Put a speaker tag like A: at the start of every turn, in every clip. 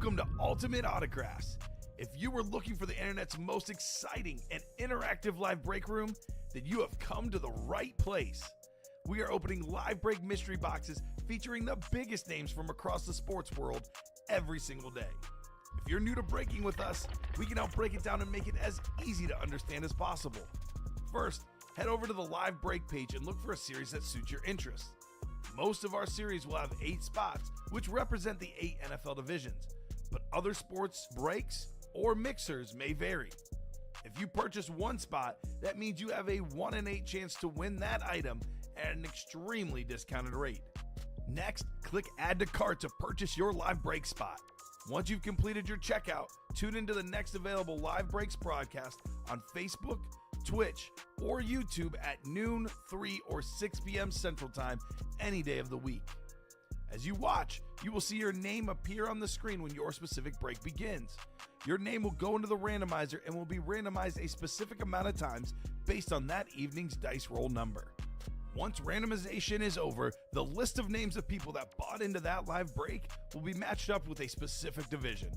A: Welcome to Ultimate Autographs. If you were looking for the internet's most exciting and interactive live break room, then you have come to the right place. We are opening live break mystery boxes featuring the biggest names from across the sports world every single day. If you're new to breaking with us, we can help break it down and make it as easy to understand as possible. First, head over to the live break page and look for a series that suits your interests. Most of our series will have 8 spots, which represent the 8 NFL divisions, but other sports breaks or mixers may vary. If you purchase one spot, that means you have a 1 in 8 chance to win that item at an extremely discounted rate. Next, click Add to Cart to purchase your live break spot. Once you've completed your checkout, tune into the next available live breaks broadcast on Facebook, Twitch, or YouTube at noon, 3, or 6 p.m. Central Time any day of the week. As you watch, you will see your name appear on the screen when your specific break begins. Your name will go into the randomizer and will be randomized a specific amount of times based on that evening's dice roll number. Once randomization is over, the list of names of people that bought into that live break will be matched up with a specific division.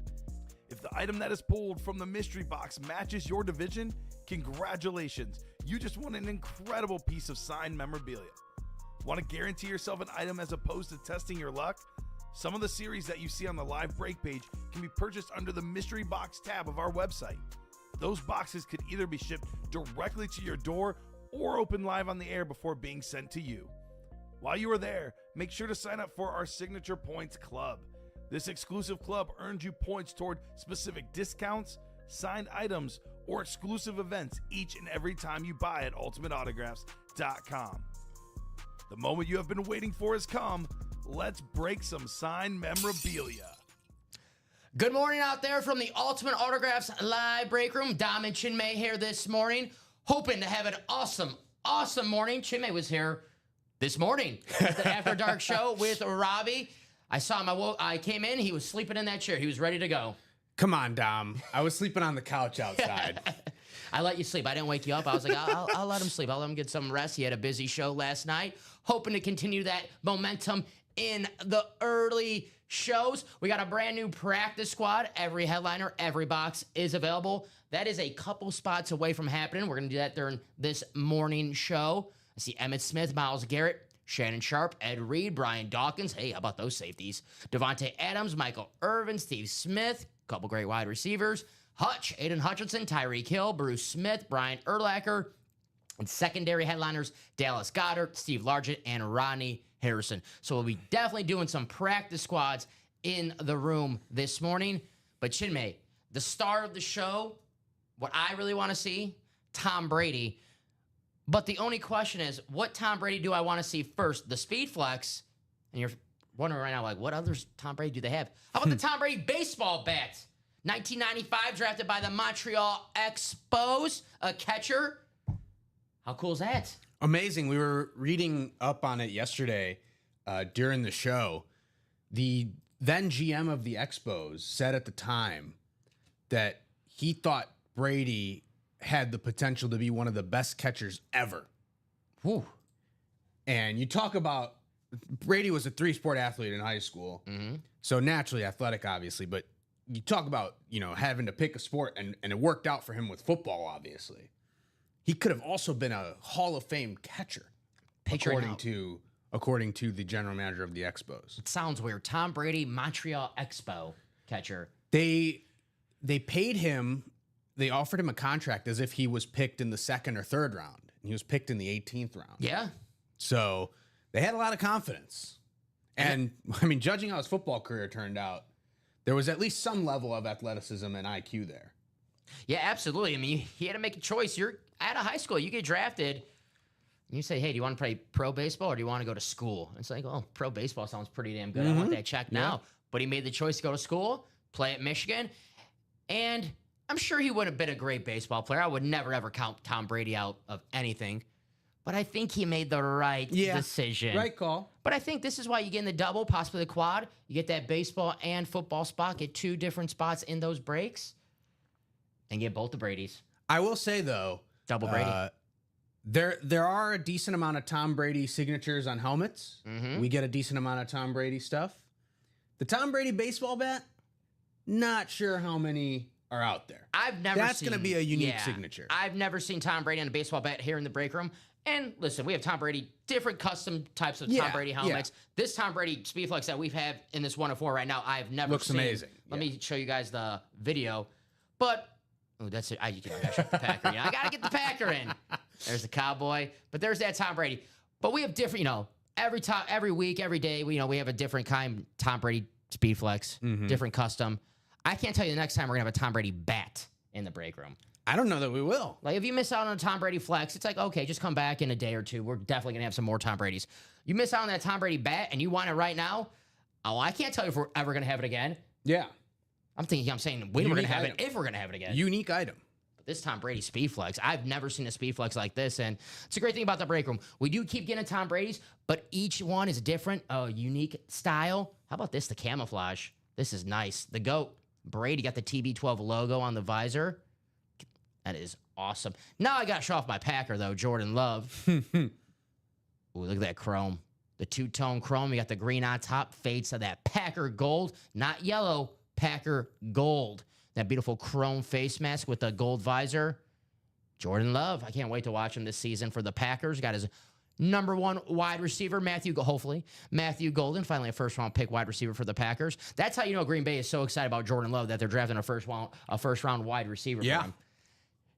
A: If the item that is pulled from the mystery box matches your division, congratulations, you just won an incredible piece of signed memorabilia. Want to guarantee yourself an item as opposed to testing your luck? Some of the series that you see on the live break page can be purchased under the mystery box tab of our website. Those boxes could either be shipped directly to your door or open live on the air before being sent to you. While you are there, make sure to sign up for our Signature Points Club. This exclusive club earns you points toward specific discounts, signed items, or exclusive events each and every time you buy at ultimateautographs.com. The moment you have been waiting for has come. Let's break some signed memorabilia.
B: Good morning out there from the Ultimate Autographs live break room. Dom and Chinmay here this morning, hoping to have an awesome morning. Chinmay was here this morning at the After Dark show with Robbie. I saw him. I came in. He was sleeping in that chair. He was ready to go.
C: Come on, Dom. I was sleeping on the couch outside.
B: I let you sleep. I didn't wake you up. I was like, I'll let him sleep. I'll let him get some rest. He had a busy show last night. Hoping to continue that momentum in the early shows. We got a brand new practice squad. Every headliner, every box is available. That is a couple spots away from happening. We're going to do that during this morning show. I see Emmitt Smith, Myles Garrett, Shannon Sharp, Ed Reed, Brian Dawkins. Hey, how about those safeties? Devontae Adams, Michael Irvin, Steve Smith, couple great wide receivers. Hutch, Aiden Hutchinson, Tyreek Hill, Bruce Smith, Brian Urlacher, and secondary headliners, Dallas Goedert, Steve Largent, and Rodney Harrison. So we'll be definitely doing some practice squads in the room this morning. But Chinmay, the star of the show, what I really want to see, Tom Brady. But the only question is, what Tom Brady do I want to see first? The Speed Flex, and you're wondering right now, like, what others Tom Brady do they have? How about the Tom Brady baseball bat? 1995, drafted by the Montreal Expos, a catcher. How cool is that?
C: Amazing. We were reading up on it yesterday during the show. The then GM of the Expos said at the time that he thought Brady had the potential to be one of the best catchers ever.
B: Whew.
C: And you talk about Brady was a 3-sport athlete in high school.
B: Mm-hmm.
C: So naturally athletic, obviously, but you talk about, having to pick a sport and it worked out for him with football, obviously. He could have also been a Hall of Fame catcher, according to the general manager of the Expos.
B: It sounds weird. Tom Brady, Montreal Expo catcher.
C: They paid him. They offered him a contract as if he was picked in the 2nd or 3rd round, and he was picked in the 18th round.
B: Yeah.
C: So they had a lot of confidence. And judging how his football career turned out, there was at least some level of athleticism and IQ there.
B: Yeah, absolutely. He had to make a choice. You're out of high school. You get drafted. And you say, hey, do you want to play pro baseball or do you want to go to school? And it's like, oh, pro baseball sounds pretty damn good. I want that check now. But he made the choice to go to school, play at Michigan. And I'm sure he would have been a great baseball player. I would never, ever count Tom Brady out of anything. But I think he made the right decision.
C: Right call.
B: But I think this is why you get in the double, possibly the quad. You get that baseball and football spot, get 2 different spots in those breaks, and get both the Bradys.
C: I will say, though,
B: Double Brady.
C: There are a decent amount of Tom Brady signatures on helmets.
B: Mm-hmm.
C: We get a decent amount of Tom Brady stuff. The Tom Brady baseball bat, Not sure how many are out there.
B: I've never
C: That's
B: seen.
C: going to be a unique
B: yeah,
C: signature.
B: I've never seen Tom Brady on a baseball bat here in the break room. And listen, we have Tom Brady, different custom types of Tom
C: Yeah,
B: Brady helmets. This Tom Brady Speedflex that we've had in this 104 right now, I've never
C: Looks
B: seen.
C: amazing.
B: Let me show you guys the video. But oh, that's it. You can shut the Packer in. I gotta get the Packer in. There's the Cowboy, but there's that Tom Brady. But we have different, every week, every day, we have a different kind Tom Brady Speedflex, different custom. I can't tell you the next time we're gonna have a Tom Brady bat in the break room.
C: I don't know that we will.
B: Like, if you miss out on a Tom Brady flex, it's like, okay, just come back in a day or two. We're definitely going to have some more Tom Bradys. You miss out on that Tom Brady bat and you want it right now, oh, I can't tell you if we're ever going to have it again.
C: Yeah.
B: I'm saying when we're going
C: Unique
B: to have
C: item.
B: it, if we're going to have it again.
C: Unique item.
B: But this Tom Brady speed flex, I've never seen a speed flex like this. And it's a great thing about the break room. We do keep getting Tom Brady's, but each one is different, unique style. How about this, the camouflage? This is nice. The GOAT, Brady, got the TB12 logo on the visor. That is awesome. Now I got to show off my Packer, though, Jordan Love. Ooh, look at that chrome. The two-tone chrome. You got the green on top. Fades to that Packer gold. Not yellow, Packer gold. That beautiful chrome face mask with the gold visor. Jordan Love. I can't wait to watch him this season for the Packers. Got his number one wide receiver, Matthew Golden, finally a first-round pick wide receiver for the Packers. That's how you know Green Bay is so excited about Jordan Love that they're drafting a first-round wide receiver for him.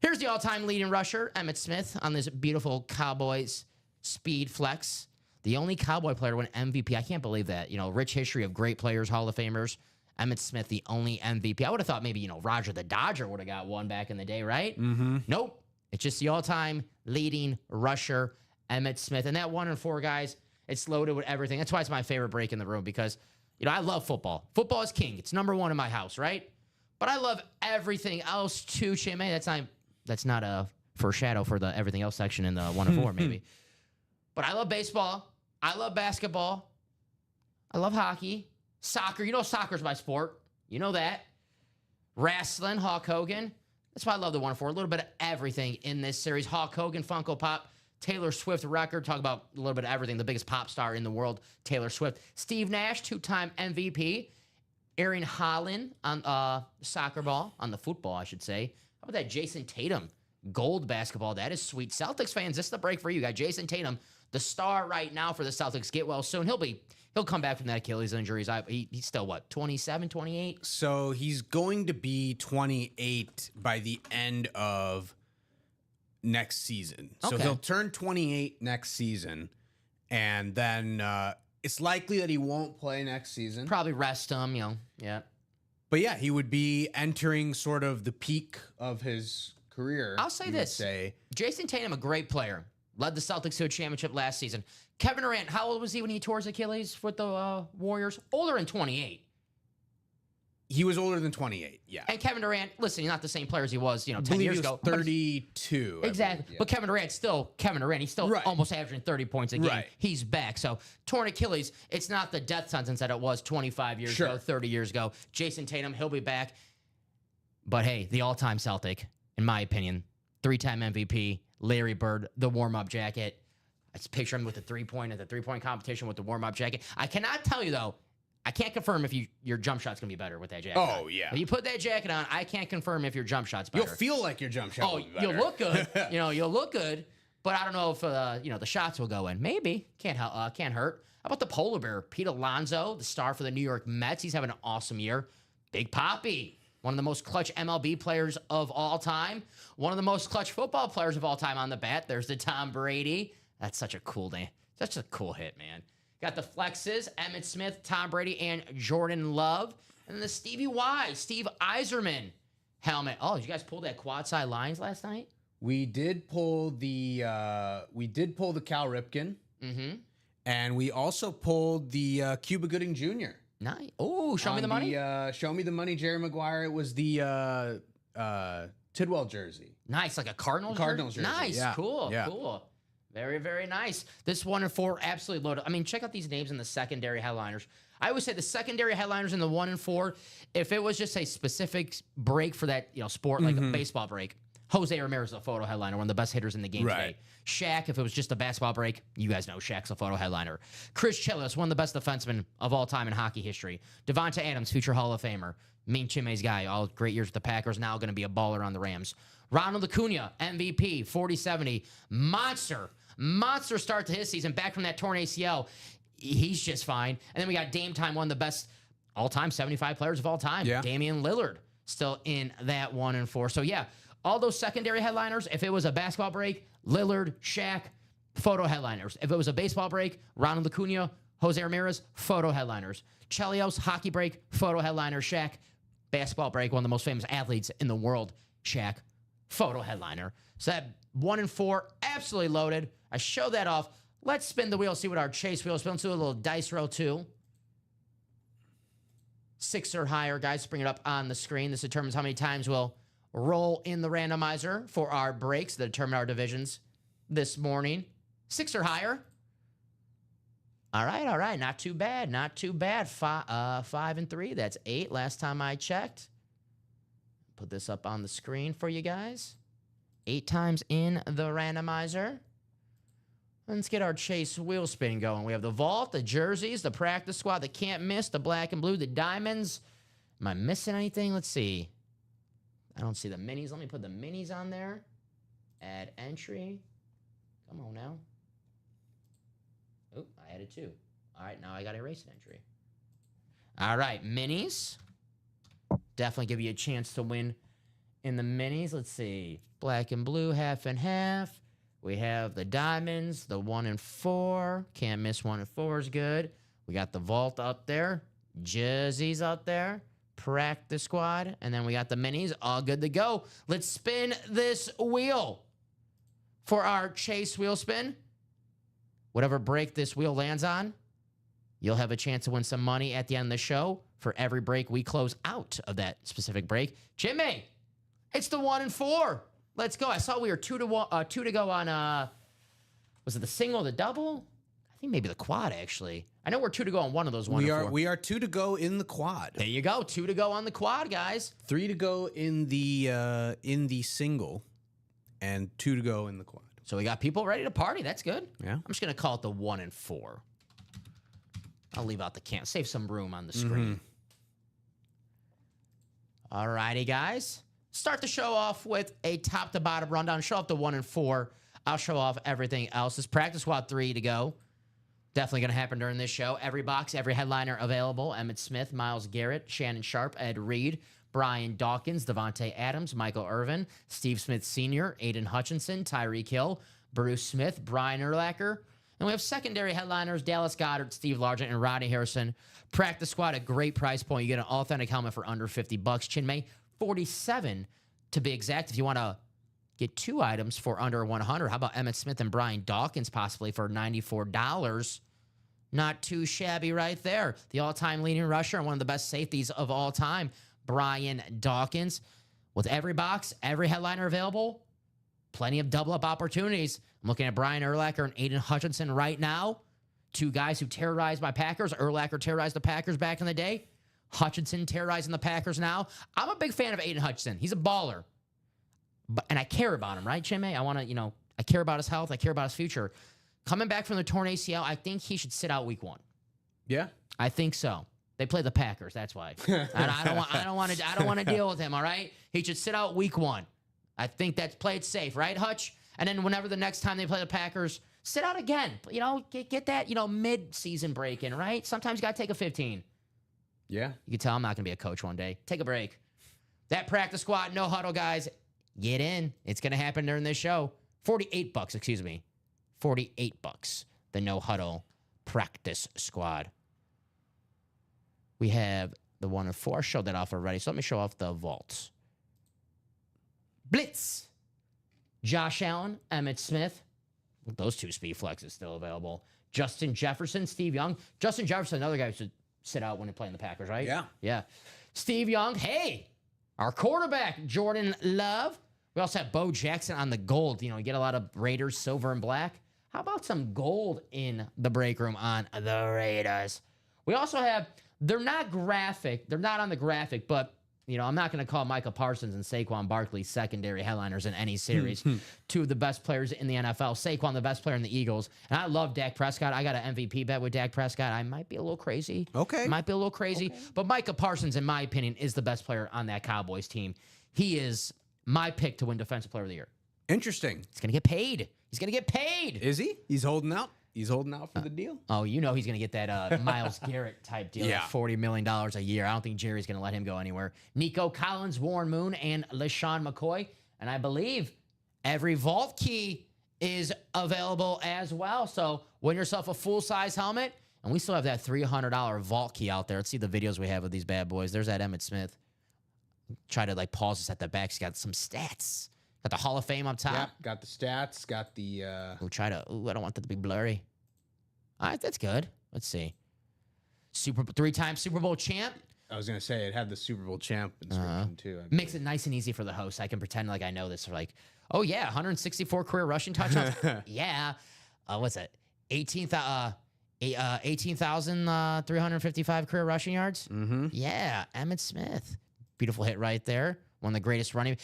B: Here's the all-time leading rusher, Emmitt Smith, on this beautiful Cowboys speed flex. The only Cowboy player to win MVP. I can't believe that. Rich history of great players, Hall of Famers. Emmitt Smith, the only MVP. I would have thought maybe, Roger the Dodger would have got one back in the day, right? Mm-hmm. Nope. It's just the all-time leading rusher, Emmitt Smith. And that 1-4, guys, it's loaded with everything. That's why it's my favorite break in the room because, I love football. Football is king. It's number one in my house, right? But I love everything else too, Chimay. That's not a foreshadow for the everything else section in the 1-4, maybe. But I love baseball. I love basketball. I love hockey. Soccer. Soccer's my sport. You know that. Wrestling, Hulk Hogan. That's why I love the 1-4. A little bit of everything in this series. Hulk Hogan, Funko Pop, Taylor Swift record. Talk about a little bit of everything. The biggest pop star in the world, Taylor Swift. Steve Nash, 2-time MVP. Aaron Holland on soccer ball, on the football, I should say. How about that Jason Tatum gold basketball? That is sweet. Celtics fans, this is the break for you guys. Jason Tatum, the star right now for the Celtics. Get well soon. He'll come back from that Achilles injuries. He's still, 27, 28?
C: So he's going to be 28 by the end of next season. So
B: Okay.
C: he'll turn 28 next season. And then it's likely that he won't play next season.
B: Probably rest him, yeah.
C: But yeah, he would be entering sort of the peak of his career.
B: I'll say
C: you would
B: this. Jason Tatum, a great player. Led the Celtics to a championship last season. Kevin Durant, how old was he when he tore his Achilles with the Warriors? Older than 28.
C: He was older than 28, yeah.
B: And Kevin Durant, listen, he's not the same player as he was, 10
C: believe
B: years
C: he was
B: ago. but he's-
C: 32. I
B: Exactly.
C: believe, yeah.
B: But Kevin Durant's still Kevin Durant. He's still
C: Right.
B: almost averaging 30 points a game.
C: Right.
B: He's back. So torn Achilles, it's not the death sentence that it was 25 years ago, 30 years ago. Jason Tatum, he'll be back. But hey, the all-time Celtic, in my opinion, 3-time MVP, Larry Bird, the warm-up jacket. I just picture him with the three-point competition with the warm-up jacket. I cannot tell you, though, I can't confirm if your jump shot's going to be better with that jacket
C: Oh,
B: on.
C: yeah.
B: If you put that jacket on, I can't confirm if your jump shot's better.
C: You'll feel like your jump shot will be better.
B: You'll look good. You'll look good. But I don't know if the shots will go in. Maybe can't hurt. How about the polar bear, Pete Alonso, the star for the New York Mets? He's having an awesome year. Big Papi, one of the most clutch MLB players of all time. One of the most clutch football players of all time on the bat. There's the Tom Brady. That's such a cool name. Such a cool hit, man. Got the flexes, Emmitt Smith, Tom Brady, and Jordan Love. And then the Stevie Y, Steve Eiserman helmet. Oh, did you guys pull that quad side lines last night?
C: We did pull the Cal Ripken.
B: Mm-hmm.
C: And we also pulled the Cuba Gooding Jr.
B: Nice. Oh, show me the money.
C: Show me the money, Jerry Maguire. It was the Tidwell jersey.
B: Nice, like a Cardinals
C: jersey.
B: Nice,
C: Yeah.
B: cool,
C: Yeah.
B: cool. Very, very nice. This 1-4, absolutely loaded. I mean, check out these names in the secondary headliners. I always say the secondary headliners in the 1-4, if it was just a specific break for that sport, like a baseball break, Jose Ramirez, a photo headliner, one of the best hitters in the game
C: Right.
B: today. Shaq, if it was just a basketball break, you guys know Shaq's a photo headliner. Chris Chelios, one of the best defensemen of all time in hockey history. Devonta Adams, future Hall of Famer. Mean Chime's guy, all great years with the Packers, now going to be a baller on the Rams. Ronald Acuna, MVP, 40-70. Monster start to his season, back from that torn ACL. He's just fine. And then we got Dame Time, one of the best all-time 75 players of all time.
C: Yeah.
B: Damian Lillard, still in that 1-4. So, yeah, all those secondary headliners, if it was a basketball break, Lillard, Shaq, photo headliners. If it was a baseball break, Ronald Acuna, Jose Ramirez, photo headliners. Chelios, hockey break, photo headliner. Shaq, basketball break, one of the most famous athletes in the world. Shaq, photo headliner. So that 1-4, absolutely loaded. I showed that off. Let's spin the wheel, see what our chase wheel spins to. A little dice roll, too. 6 or higher, guys, bring it up on the screen. This determines how many times we'll roll in the randomizer for our breaks that determine our divisions this morning. 6 or higher. All right. Not too bad. 5 and 3. That's 8 last time I checked. Put this up on the screen for you guys. 8 times in the randomizer. Let's get our chase wheel spin going. We have the vault, the jerseys, the practice squad, the can't miss, the black and blue, the diamonds. Am I missing anything? Let's see. I don't see the minis. Let me put the minis on there. Add entry. Come on now. Oh, I added 2. All right, now I got to erase an entry. All right, minis. Definitely give you a chance to win in the minis. Let's see. Black and blue, half and half. We have the diamonds, the 1-4. Can't miss 1-4 is good. We got the vault up there. Jerseys up there. Practice squad. And then we got the minis. All good to go. Let's spin this wheel for our chase wheel spin. Whatever break this wheel lands on, you'll have a chance to win some money at the end of the show for every break we close out of that specific break. Jimmy, it's the 1-4. Let's go. I saw we were 2 to go on, was it the single or the double? I think maybe the quad, actually. I know we're 2 to go on one of those 1-4.
C: We are 2 to go in the quad.
B: There you go. 2 to go on the quad, guys.
C: 3 to go in the single, and 2 to go in the quad.
B: So we got people ready to party. That's good.
C: Yeah.
B: I'm just going to call it the 1-4. I'll leave out the can. Save some room on the screen. All righty, guys. Start the show off with a top-to-bottom rundown. Show off the 1-4. I'll show off everything else. This practice squad 3 to go. Definitely going to happen during this show. Every box, every headliner available. Emmett Smith, Myles Garrett, Shannon Sharp, Ed Reed, Brian Dawkins, Devontae Adams, Michael Irvin, Steve Smith Sr., Aiden Hutchinson, Tyreek Hill, Bruce Smith, Brian Urlacher. And we have secondary headliners, Dallas Goedert, Steve Largent, and Rodney Harrison. Practice squad, a great price point. You get an authentic helmet for under $50. Chinmay, 47 to be exact. If you want to get 2 items for under 100, how about Emmett Smith and Brian Dawkins possibly for $94? Not too shabby right there. The all-time leading rusher and one of the best safeties of all time, Brian Dawkins. With every box, every headliner available, plenty of double-up opportunities. I'm looking at Brian Urlacher and Aiden Hutchinson right now. 2 guys who terrorized my Packers. Urlacher terrorized the Packers back in the day. Hutchinson terrorizing the Packers now. I'm a big fan of Aiden Hutchinson. He's a baller. And I care about him, right, Chimme? I want to, I care about his health. I care about his future. Coming back from the torn ACL, I think he should sit out week 1.
C: Yeah.
B: I think so. They play the Packers. That's why. I don't want to deal with him. All right. He should sit out week 1. I think that's played safe, right, Hutch? And then whenever the next time they play the Packers, sit out again. Get that mid-season break in, right? Sometimes you got to take a 15.
C: Yeah.
B: You can tell I'm not going to be a coach one day. Take a break. That practice squad, no huddle, guys. Get in. It's going to happen during this show. $48, excuse me. $48. The no huddle practice squad. We have the 1-4. I showed that off already. So let me show off the vaults. Blitz. Josh Allen, Emmett Smith. Those 2 speed flexes still available. Justin Jefferson, Steve Young. Justin Jefferson, another guy who should sit out when they play in the Packers, right?
C: Yeah.
B: Yeah. Steve Young. Hey, our quarterback, Jordan Love. We also have Bo Jackson on the gold. You get a lot of Raiders, silver and black. How about some gold in the break room on the Raiders? We also have, they're not graphic. They're not on the graphic, but I'm not going to call Micah Parsons and Saquon Barkley secondary headliners in any series. Two of the best players in the NFL. Saquon, the best player in the Eagles. And I love Dak Prescott. I got an MVP bet with Dak Prescott. I might be a little crazy.
C: Okay.
B: Might be a little crazy. Okay. But Micah Parsons, in my opinion, is the best player on that Cowboys team. He is my pick to win Defensive Player of the Year.
C: Interesting.
B: He's going to get paid. He's going to get paid.
C: Is he? He's holding out. He's holding out for the deal.
B: Oh, he's going to get that Myles Garrett type deal,
C: Yeah.
B: $40 million a year. I don't think Jerry's going to let him go anywhere. Nico Collins, Warren Moon, and LaShawn McCoy. And I believe every vault key is available as well. So win yourself a full-size helmet. And we still have that $300 vault key out there. Let's see the videos we have of these bad boys. There's that Emmitt Smith. Try to pause this at the back. He's got some stats. Got the Hall of Fame up top.
C: Yep, got the stats, got the...
B: I don't want that to be blurry. All right, that's good. Let's see. Three-time Super Bowl champ.
C: I was going to say, it had the Super Bowl champ inscription, too.
B: Makes it nice and easy for the host. I can pretend like I know this. Oh, yeah, 164 career rushing touchdowns. Yeah. What's it? 18,355 career rushing yards?
C: Mm-hmm.
B: Yeah, Emmitt Smith. Beautiful hit right there. One of the greatest running...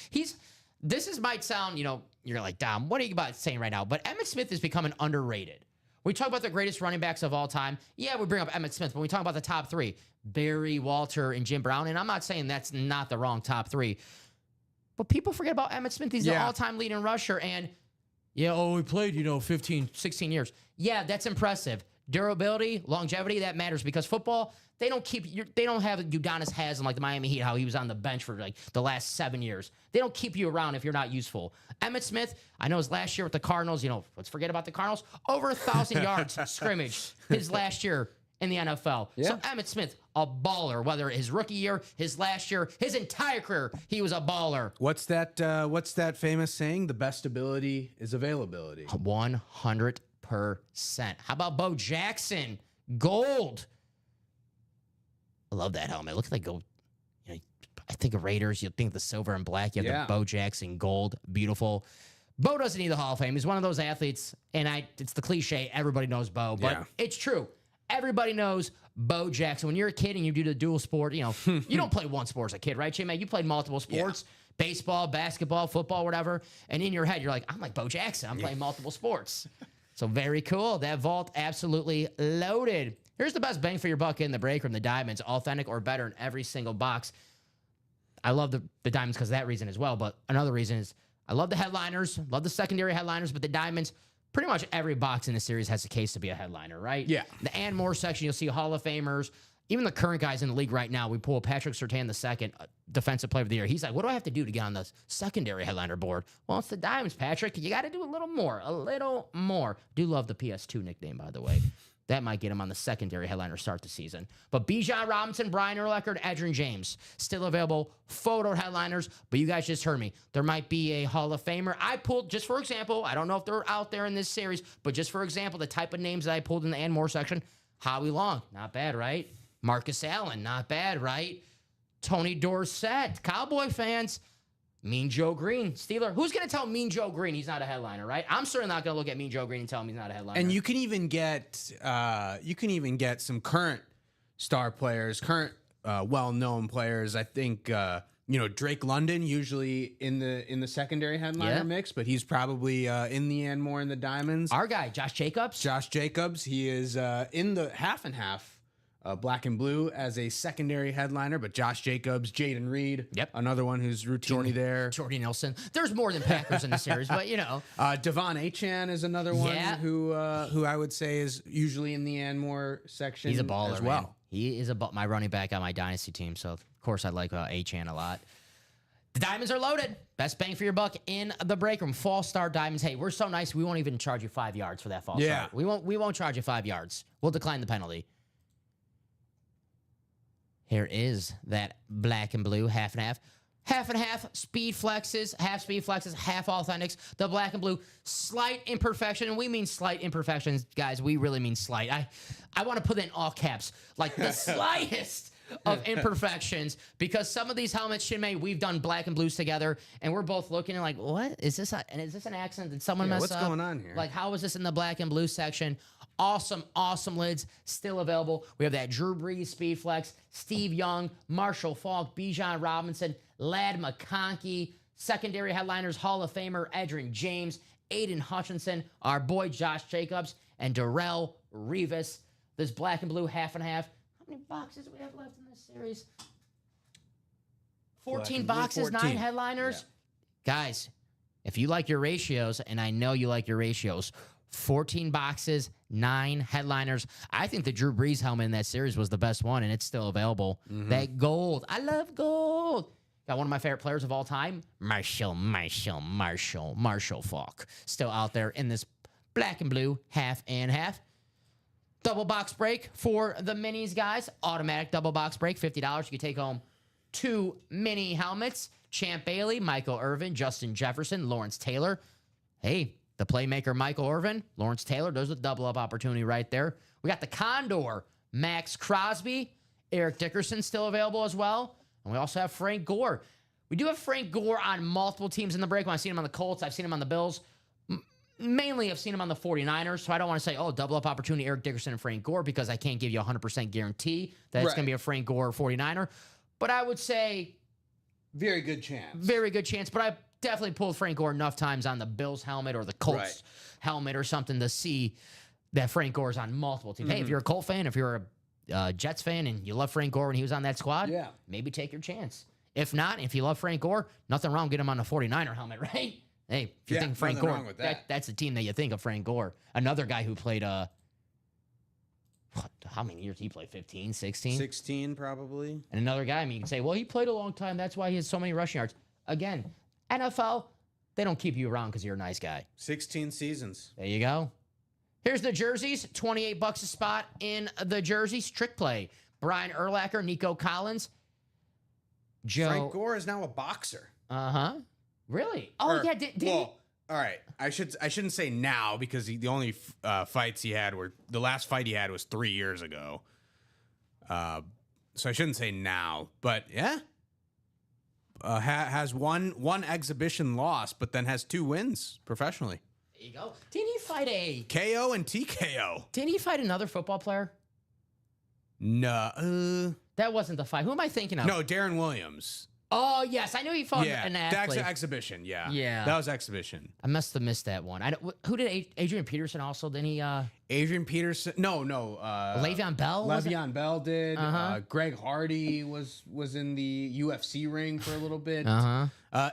B: might sound, you're like, Dom, what are you about saying right now? But Emmitt Smith is becoming underrated. We talk about the greatest running backs of all time. Yeah, we bring up Emmitt Smith, but when we talk about the top three, Barry, Walter, and Jim Brown, and I'm not saying that's not the wrong top three, but people forget about Emmitt Smith. He's the all-time leading rusher, and, he played, 15, 16 years. Yeah, that's impressive. Durability, longevity, that matters because football, they don't have Udonis Haslem like the Miami Heat, how he was on the bench for the last 7 years. They don't keep you around if you're not useful. Emmitt Smith, I know his last year with the Cardinals, let's forget about the Cardinals, over 1,000 yards scrimmage his last year in the NFL. Yeah. So Emmitt Smith, a baller, whether his rookie year, his last year, his entire career, he was a baller.
C: What's that famous saying? The best ability is availability.
B: 100%. How about Bo Jackson? Gold. I love that helmet. Look at that gold. I think of Raiders. You think the silver and black. You have the Bo Jackson gold. Beautiful. Bo doesn't need the Hall of Fame. He's one of those athletes, and it's the cliche. Everybody knows Bo, but it's true. Everybody knows Bo Jackson. When you're a kid and you do the dual sport, you don't play one sport as a kid, right, J-Man? You played multiple sports. Yeah. Baseball, basketball, football, whatever. And in your head, you're like, I'm like Bo Jackson. I'm playing multiple sports. So very cool. That vault absolutely loaded. Here's the best bang for your buck in the break room. The diamonds, authentic or better in every single box. I love the diamonds because of that reason as well. But another reason is I love the headliners, love the secondary headliners, but the diamonds, pretty much every box in the series has a case to be a headliner, right?
C: Yeah.
B: The and more section, you'll see Hall of Famers. Even the current guys in the league right now, we pull Patrick Surtain II, Defensive Player of the Year. He's like, what do I have to do to get on the secondary headliner board? Well, it's the diamonds, Patrick. You got to do a little more. Do love the PS2 nickname, by the way. That might get him on the secondary headliner start the season. But Bijan Robinson, Brian Urlacher, and Edgerrin James, still available. Photo headliners, but you guys just heard me. There might be a Hall of Famer. I pulled, just for example, I don't know if they're out there in this series, but just for example, the type of names that I pulled in the and more section, Howie Long, not bad, right? Marcus Allen, not bad, right? Tony Dorsett, Cowboy fans. Mean Joe Green, Steeler. Who's going to tell Mean Joe Green he's not a headliner, right? I'm certainly not going to look at Mean Joe Green and tell him he's not a headliner.
C: And you can even get some current star players, current well-known players. I think Drake London usually in the secondary headliner mix, but he's probably in the end more in the diamonds.
B: Our guy, Josh Jacobs. He is
C: in the half and half. Black and Blue as a secondary headliner, but Josh Jacobs, Jaden Reed, another one who's routinely there.
B: Jordy Nelson. There's more than Packers in the series, but
C: Devon Achane is another one who I would say is usually in the Anmore section.
B: He's a baller
C: as well.
B: Man. He is my running back on my dynasty team, so of course I like Achane a lot. The diamonds are loaded. Best bang for your buck in the break room. Fall Star Diamonds. Hey, we're so nice. We won't even charge you 5 yards for that Fall Star. We won't charge you 5 yards. We'll decline the penalty. Here is that black and blue, half and half. Half and half, speed flexes, half speed flexes, half authentics. The black and blue, slight imperfection. And we mean slight imperfections, guys. We really mean slight. I want to put it in all caps. Like the slightest of imperfections. Because some of these helmets, Shinmei, we've done black and blues together. And we're both looking and like, what? Is this an accident? Did someone mess up?
C: What's going on here?
B: Like, how is this in the black and blue section? awesome, awesome lids still available. We have that Drew Brees Speed Flex, Steve Young, Marshall Faulk, Bijan Robinson, Lad McConkey, secondary headliners, Hall of Famer Edgerrin James, Aiden Hutchinson, our boy Josh Jacobs, and Darrell Revis. This black and blue half and half. How many boxes do we have left in this series? 14 boxes,
C: 14.
B: 9 headliners. Guys, if you like your ratios, and I know you like your ratios, 14 boxes, 9 headliners. I think the Drew Brees helmet in that series was the best one, and it's still available. That gold. I love gold. Got one of my favorite players of all time, Marshall Faulk. Still out there in this black and blue half and half. Double box break for the minis, guys. Automatic double box break, $50. You can take home 2 mini helmets. Champ Bailey, Michael Irvin, Justin Jefferson, Lawrence Taylor. Hey, the playmaker Michael Irvin, Lawrence Taylor. There's a double up opportunity right there. We got the Condor, Max Crosby, Eric Dickerson still available as well. And we also have Frank Gore. We do have Frank Gore on multiple teams in the break. When I've seen him on the Colts, I've seen him on the Bills. Mainly, I've seen him on the 49ers, so I don't want to say, oh, double up opportunity, Eric Dickerson and Frank Gore, because I can't give you a 100% guarantee that it's going to be a Frank Gore 49er. But I would say
C: Very good chance.
B: very good chance. But I definitely pulled Frank Gore enough times on the Bills helmet or the Colts helmet or something to see that Frank Gore's on multiple teams. Hey, if you're a Colt fan, if you're a Jets fan and you love Frank Gore when he was on that squad, maybe take your chance. If not, if you love Frank Gore, nothing wrong, get him on the 49er helmet, right? Hey, if you think Frank Gore, that's the team that you think of Frank Gore. Another guy who played, how many years he played? 15, 16?
C: 16 probably.
B: And another guy, I mean, you can say, well, he played a long time. That's why he has so many rushing yards. Again, NFL, they don't keep you around because you're a nice guy.
C: 16 seasons.
B: There you go. Here's the jerseys. $28 a spot in the jerseys. Trick play. Brian Urlacher, Nico Collins. Joe.
C: Frank Gore is now a boxer.
B: Uh-huh. Really? Oh, yeah. Did he?
C: All right. I shouldn't say now because the only fights he had were the last fight he had was 3 years ago. So I shouldn't say now, but yeah, has one exhibition loss, but then has 2 wins professionally.
B: There you go. Didn't he fight a
C: KO and TKO?
B: Didn't he fight another football player?
C: No,
B: that wasn't the fight. Who am I thinking of?
C: No, Darren Williams.
B: Oh, yes. I knew he fought an athlete.
C: That's exhibition. Yeah.
B: Yeah.
C: That was exhibition.
B: I must have missed that one. Who did Adrian Peterson also? Didn't he?
C: Adrian Peterson. No.
B: Le'Veon Bell?
C: Le'Veon Bell did. Greg Hardy was in the UFC ring for a little bit.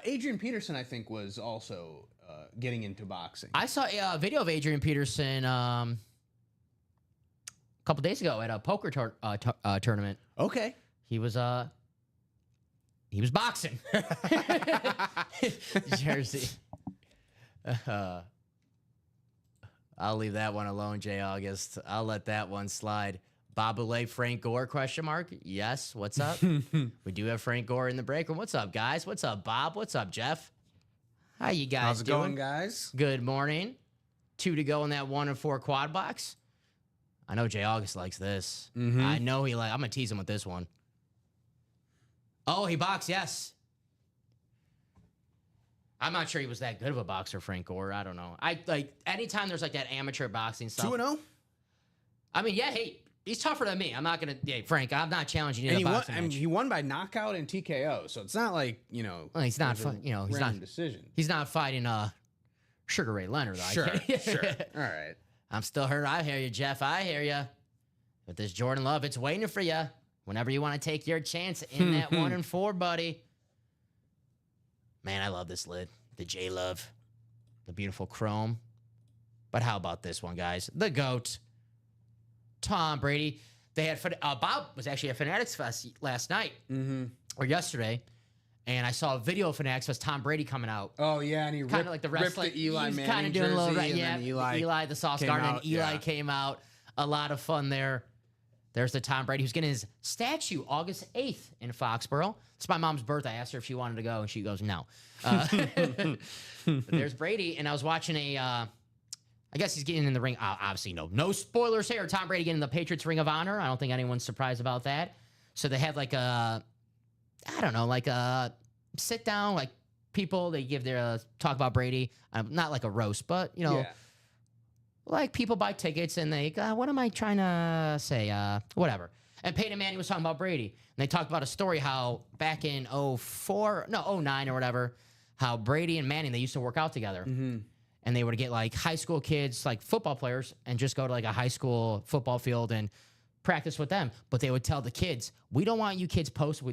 C: Adrian Peterson, I think, was also getting into boxing.
B: I saw a video of Adrian Peterson a couple days ago at a poker tournament.
C: Okay.
B: He was boxing. Jersey. I'll leave that one alone, J. August. I'll let that one slide. Bobule Frank Gore, question mark? Yes, what's up? We do have Frank Gore in the break room. What's up, guys? What's up, Bob? What's up, Jeff? How you guys
C: How's it
B: doing?
C: going, guys?
B: Good morning. 2 to go in that 1 and 4 quad box. I know J. August likes this. I know he I'm going to tease him with this one. Oh, he boxed, yes. I'm not sure he was that good of a boxer, Frank Gore. I don't know. Anytime there's like that amateur boxing stuff.
C: 2-0?
B: I mean, yeah, hey, he's tougher than me. I'm not going to, Frank, I'm not challenging you in a boxing match.
C: He won by knockout and TKO, so it's not like,
B: Well, he's not, he's not
C: decision.
B: He's not fighting Sugar Ray Leonard.
C: Sure. All right.
B: I'm still hurt. I hear you, Jeff. I hear you. But this Jordan Love, it's waiting for you. Whenever you want to take your chance in that 1 and 4, buddy. Man, I love this lid. The J Love. The beautiful chrome. But how about this one, guys? The GOAT. Tom Brady. They had Bob was actually at Fanatics Fest last night. Or yesterday. And I saw a video of Fanatics Fest, Tom Brady coming out.
C: Oh, yeah, and he
B: kind of like the wrestling.
C: The Eli Manning
B: kind of doing a little
C: jersey,
B: yeah, Eli the Sauce Gardner, and Eli came out. A lot of fun there. There's the Tom Brady who's getting his statue August 8th in Foxborough. It's my mom's birthday. I asked her if she wanted to go, and she goes, no. But there's Brady, and I was watching I guess he's getting in the ring. Obviously, no spoilers here. Tom Brady getting in the Patriots Ring of Honor. I don't think anyone's surprised about that. So they had like a sit down, like people, they give their talk about Brady. Not like a roast, but, a like people buy tickets and they, what am I trying to say? Whatever. And Peyton Manning was talking about Brady. And they talked about a story how back in 09 or whatever, how Brady and Manning, they used to work out together. And they would get like high school kids, like football players, and just go to like a high school football field and practice with them. But they would tell the kids, we don't want you kids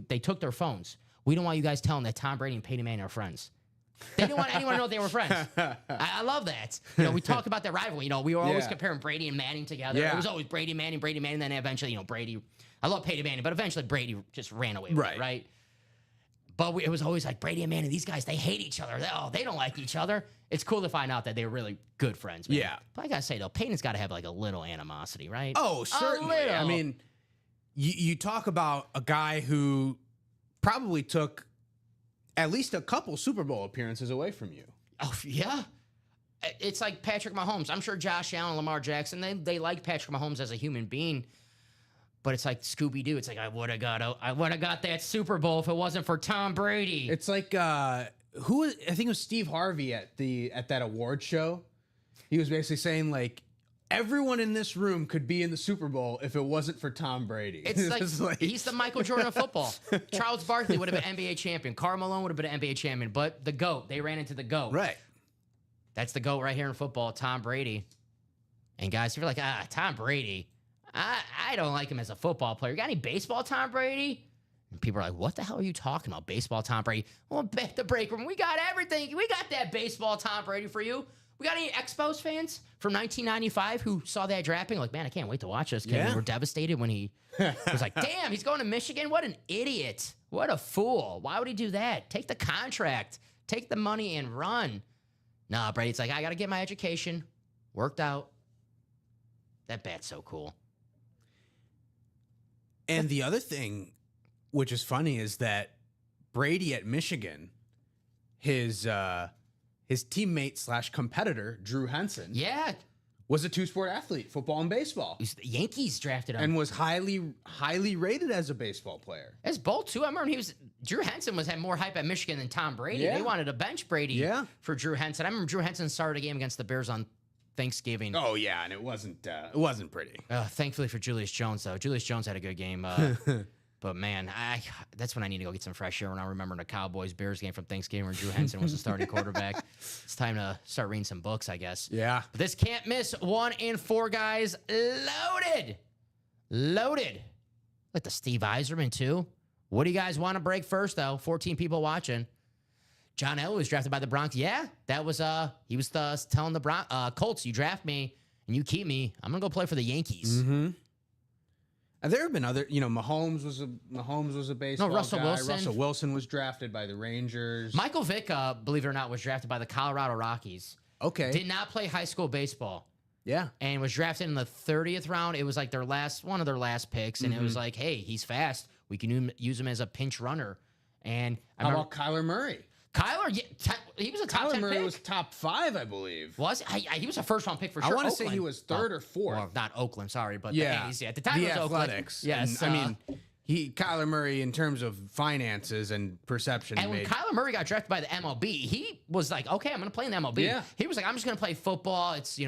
B: they took their phones. We don't want you guys telling that Tom Brady and Peyton Manning are friends. They didn't want anyone to know they were friends. I love that. We talk about that rivalry. We were always comparing Brady and Manning together.
C: Yeah.
B: It was always Brady, Manning. Then eventually, Brady. I love Peyton Manning, but eventually Brady just ran away with it, right? But it was always like Brady and Manning. These guys, they hate each other. They don't like each other. It's cool to find out that they were really good friends. Man.
C: Yeah.
B: But I gotta say though, Peyton's got to have like a little animosity, right?
C: Oh, certainly. I mean, you talk about a guy who probably took at least a couple Super Bowl appearances away from you.
B: Oh, yeah. It's like Patrick Mahomes. I'm sure Josh Allen, Lamar Jackson, they like Patrick Mahomes as a human being. But it's like Scooby-Doo. It's like, I would have got that Super Bowl if it wasn't for Tom Brady.
C: It's like I think it was Steve Harvey at that award show. He was basically saying like everyone in this room could be in the Super Bowl if it wasn't for Tom Brady.
B: It's like he's the Michael Jordan of football. Charles Barkley would have been NBA champion. Karl Malone would have been an NBA champion. But the GOAT, they ran into the GOAT.
C: Right.
B: That's the GOAT right here in football, Tom Brady. And guys, if you're like, Tom Brady, I don't like him as a football player. You got any baseball, Tom Brady? And people are like, what the hell are you talking about, baseball, Tom Brady? Well, back the break room, we got everything. We got that baseball, Tom Brady for you. We got any Expos fans from 1995 who saw that drafting? Like, man, I can't wait to watch this.
C: Yeah.
B: We were devastated when he was like, damn, he's going to Michigan? What an idiot. What a fool. Why would he do that? Take the contract. Take the money and run. Nah, Brady's like, I got to get my education. Worked out. That bat's so cool.
C: And the other thing, which is funny, is that Brady at Michigan, his teammate / competitor, Drew Henson, was a two-sport athlete, football and baseball.
B: The Yankees drafted him.
C: And was highly rated as a baseball player.
B: As both, too. I remember Drew Henson had more hype at Michigan than Tom Brady.
C: Yeah.
B: They wanted to bench Brady for Drew Henson. I remember Drew Henson started a game against the Bears on Thanksgiving.
C: Oh, yeah, and it wasn't pretty.
B: Thankfully for Julius Jones, though. Julius Jones had a good game. But, man, that's when I need to go get some fresh air when I remember the Cowboys-Bears game from Thanksgiving where Drew Henson was the starting quarterback. It's time to start reading some books, I guess.
C: Yeah.
B: But this can't miss. 1 in 4 guys loaded. Like the Steve Eiserman, too. What do you guys want to break first, though? 14 people watching. John Elway was drafted by the Broncos. Yeah, that was he was telling the Colts, you draft me and you keep me, I'm gonna go play for the Yankees.
C: Mm-hmm. And there have been other, Mahomes was a baseball
B: Russell
C: guy.
B: Wilson.
C: Russell Wilson was drafted by the Rangers.
B: Michael Vick, believe it or not, was drafted by the Colorado Rockies.
C: Okay.
B: Did not play high school baseball.
C: Yeah.
B: And was drafted in the 30th round. It was like one of their last picks, and it was like, hey, he's fast. We can use him as a pinch runner. And
C: how about Kyler Murray?
B: Kyler, he was a top 10
C: Murray
B: pick.
C: was top 5, I believe.
B: Was he was a first-round pick for sure.
C: I want to say he was 3rd or 4th.
B: Well, not Oakland, sorry, but
C: yeah.
B: the A's. Yeah, at the time it was
C: Athletics.
B: Oakland. Yes.
C: And, Kyler Murray, in terms of finances and perception.
B: And when Kyler Murray got drafted by the MLB, he was like, okay, I'm going to play in the MLB.
C: Yeah.
B: He was like, I'm just going to play football. It's,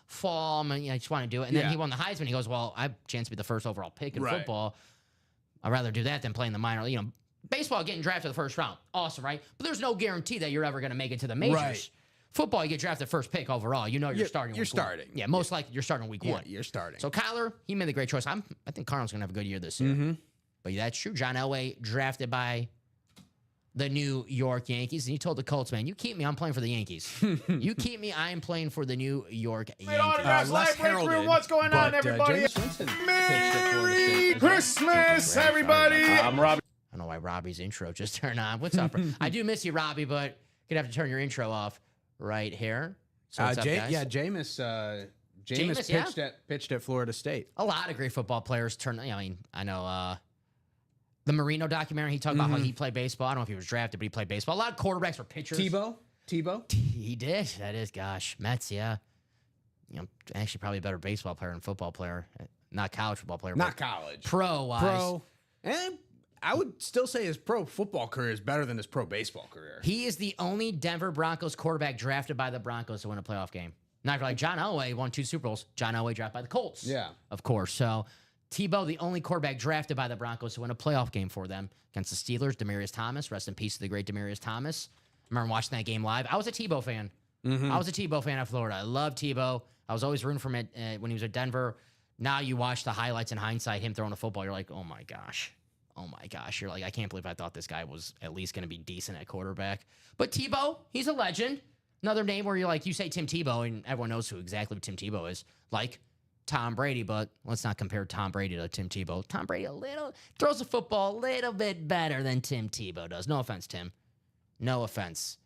B: fall. I just want to do it. And then he won the Heisman. He goes, well, I have a chance to be the first overall pick in football. I'd rather do that than play in the minor. Baseball, getting drafted the first round. Awesome, right? But there's no guarantee that you're ever going to make it to the majors. Right. Football, you get drafted first pick overall. You're starting.
C: You're starting.
B: Yeah, most likely you're starting week 1.
C: You're starting.
B: So Kyler, he made the great choice. I think Cardinals going to have a good year this year. Mm-hmm. But that's true. John Elway drafted by the New York Yankees. And he told the Colts, man, you keep me, I'm playing for the Yankees. You keep me, I am playing for the New York Yankees.
D: Less heralded. What's going on, everybody? Merry Christmas, everybody. I'm Robbie.
B: I don't know why Robbie's intro just turned on. What's up? I do miss you, Robbie, but you're going to have to turn your intro off right here. So what's up, guys?
C: Yeah, Jameis pitched at Florida State.
B: A lot of great football players turn. I know the Marino documentary. He talked about how he played baseball. I don't know if he was drafted, but he played baseball. A lot of quarterbacks were pitchers.
C: Tebow.
B: He did. That is, gosh, Mets. Yeah. Actually, probably a better baseball player than football player. Not college football player.
C: Not college.
B: Pro wise.
C: And I would still say his pro football career is better than his pro baseball career.
B: He is the only Denver Broncos quarterback drafted by the Broncos to win a playoff game. Not like John Elway won 2 Super Bowls. John Elway drafted by the Colts.
C: Yeah.
B: Of course. So Tebow, the only quarterback drafted by the Broncos to win a playoff game for them against the Steelers. Demaryius Thomas. Rest in peace to the great Demaryius Thomas. I remember watching that game live. I was a Tebow fan. I was a Tebow fan of Florida. I love Tebow. I was always rooting for him when he was at Denver. Now you watch the highlights in hindsight, him throwing a football, you're like, oh my gosh. Oh my gosh. You're like, I can't believe I thought this guy was at least going to be decent at quarterback. But Tebow, he's a legend. Another name where you're like, you say Tim Tebow, and everyone knows who exactly what Tim Tebow is. Like Tom Brady, but let's not compare Tom Brady to Tim Tebow. Tom Brady throws the football a little bit better than Tim Tebow does. No offense, Tim. No offense.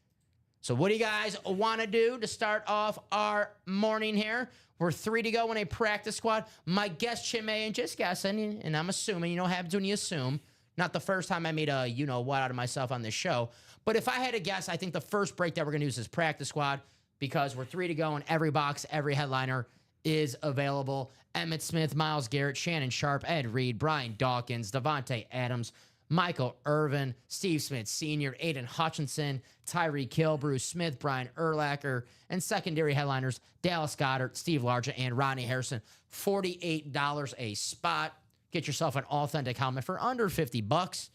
B: So what do you guys want to do to start off our morning here? We're 3 to go in a practice squad. My guest, Chinmay, and just guessing, and I'm assuming, you know what happens when you assume. Not the first time I made a you-know-what out of myself on this show. But if I had to guess, I think the first break that we're going to use is practice squad because we're 3 to go and every box, every headliner is available. Emmitt Smith, Myles Garrett, Shannon Sharpe, Ed Reed, Brian Dawkins, Davante Adams, Michael Irvin, Steve Smith Sr., Aiden Hutchinson, Tyreek Hill, Bruce Smith, Brian Urlacher, and secondary headliners Dallas Goedert, Steve Largent, and Ronnie Harrison. $48 a spot. Get yourself an authentic helmet for under $50.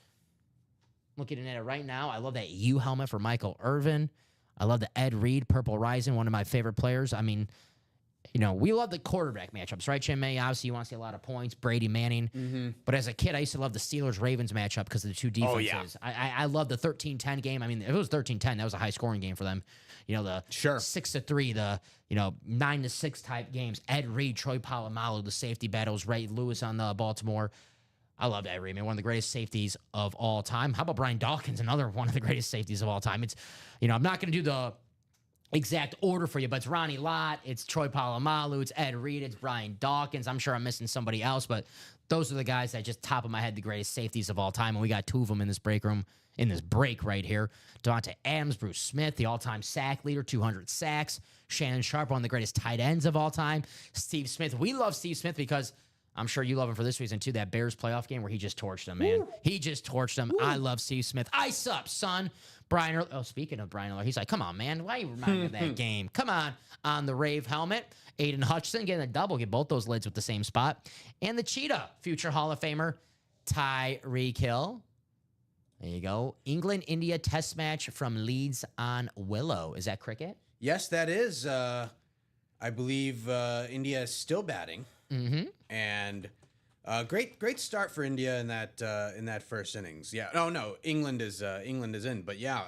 B: Looking at it right now. I love that U helmet for Michael Irvin. I love the Ed Reed, Purple Rising, one of my favorite players. I mean, we love the quarterback matchups, right, Chinmay? Obviously, you want to see a lot of points, Brady Manning. But as a kid, I used to love the Steelers-Ravens matchup because of the two defenses.
C: Oh, yeah.
B: I love the 13-10 game. I mean, if it was 13-10, that was a high-scoring game for them. The 6-3, the 9-6 type games. Ed Reed, Troy Polamalu, the safety battles, Ray Lewis on the Baltimore. I love Ed Reed, man. One of the greatest safeties of all time. How about Brian Dawkins, another one of the greatest safeties of all time? It's, I'm not going to do the exact order for you, but it's Ronnie Lott, it's Troy Polamalu, it's Ed Reed, it's Brian Dawkins. I'm sure I'm missing somebody else, but those are the guys that just top of my head, the greatest safeties of all time. And we got 2 of them in this break right here. Davante Adams, Bruce Smith, the all-time sack leader, 200 sacks. Shannon Sharpe, one of the greatest tight ends of all time. Steve Smith. We love Steve Smith because I'm sure you love him for this reason, too. That Bears playoff game where he just torched them, man. Woo. He just torched them. Woo. I love Steve Smith. Ice up, son. Brian, speaking of Brian Urlacher, he's like, come on, man. Why are you reminding me of that game? Come on the Rave helmet. Aiden Hutchinson getting a double. Get both those lids with the same spot. And the Cheetah, future Hall of Famer, Tyreek Hill. There you go. England-India test match from Leeds on Willow. Is that cricket?
C: Yes, that is. I believe India is still batting.
B: Mm-hmm.
C: And great start for India in that first innings. Yeah. No. England is in. But yeah,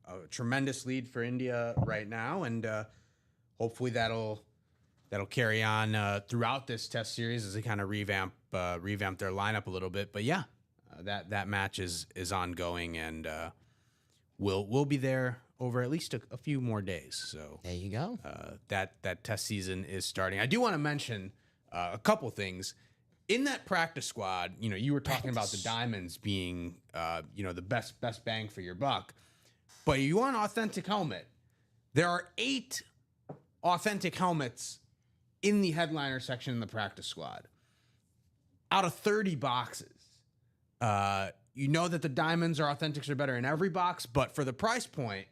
C: a tremendous lead for India right now, and hopefully that'll carry on throughout this test series as they kind of revamp their lineup a little bit. But yeah, that match is ongoing, and we'll be there over at least a few more days. So
B: there you go.
C: That test season is starting. I do want to mention a couple things. In that practice squad, you were talking about the diamonds being, the best bang for your buck. But you want an authentic helmet. There are 8 authentic helmets in the headliner section in the practice squad. Out of 30 boxes. You know that the diamonds or authentics are better in every box, but for the price point,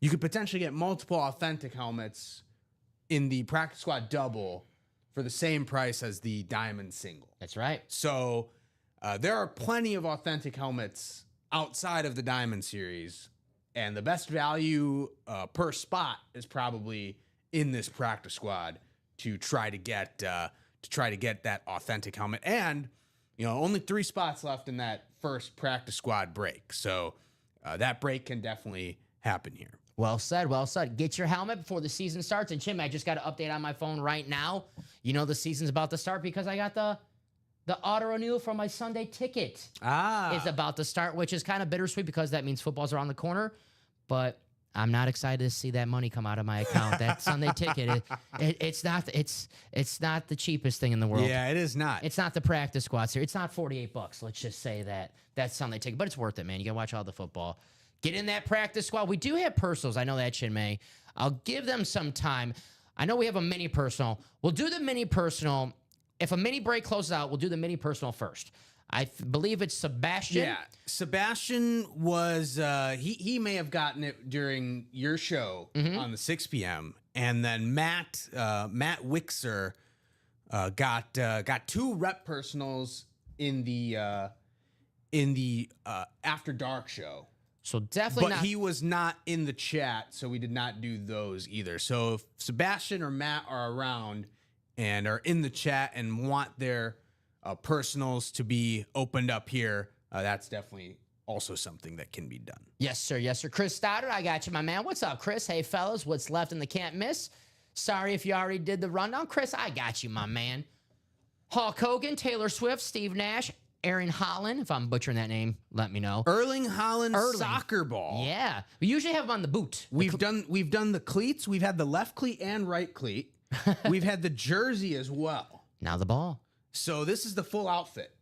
C: you could potentially get multiple authentic helmets in the practice squad double for the same price as the diamond single.
B: That's right.
C: So there are plenty of authentic helmets outside of the diamond series, and the best value per spot is probably in this practice squad to try to get that authentic helmet. And only 3 spots left in that first practice squad break, so that break can definitely happen here.
B: Well said, well said. Get your helmet before the season starts. And Chim, I just got an update on my phone right now. The season's about to start because I got the auto renewal for my Sunday ticket. Is about to start, which is kind of bittersweet because that means football's around the corner. But I'm not excited to see that money come out of my account. That Sunday ticket, it's not the cheapest thing in the world.
C: Yeah, it is not.
B: It's not the practice squads here. It's not $48. Let's just say that Sunday ticket, but it's worth it, man. You gotta watch all the football. Get in that practice squad. We do have personals. I know that, Chinmay. I'll give them some time. I know we have a mini personal. We'll do the mini personal. If a mini break closes out, we'll do the mini personal first. I believe it's Sebastian.
C: Yeah, Sebastian was, he may have gotten it during your show on the 6 p.m., And then Matt Wixer got 2 rep personals in the After Dark show.
B: So definitely
C: But he was not in the chat, so we did not do those either. So if Sebastian or Matt are around and are in the chat and want their personals to be opened up here, that's definitely also something that can be done.
B: Yes, sir. Yes, sir. Chris Stoddard, I got you, my man. What's up, Chris? Hey, fellas, what's left in the can't miss? Sorry if you already did the rundown. Chris, I got you, my man. Hulk Hogan, Taylor Swift, Steve Nash, Aaron Holland. If I'm butchering that name, let me know.
C: Erling Haaland soccer ball.
B: Yeah. We usually have him on the boot.
C: We've done the cleats. We've had the left cleat and right cleat. We've had the jersey as well.
B: Now the ball.
C: So this is the full outfit.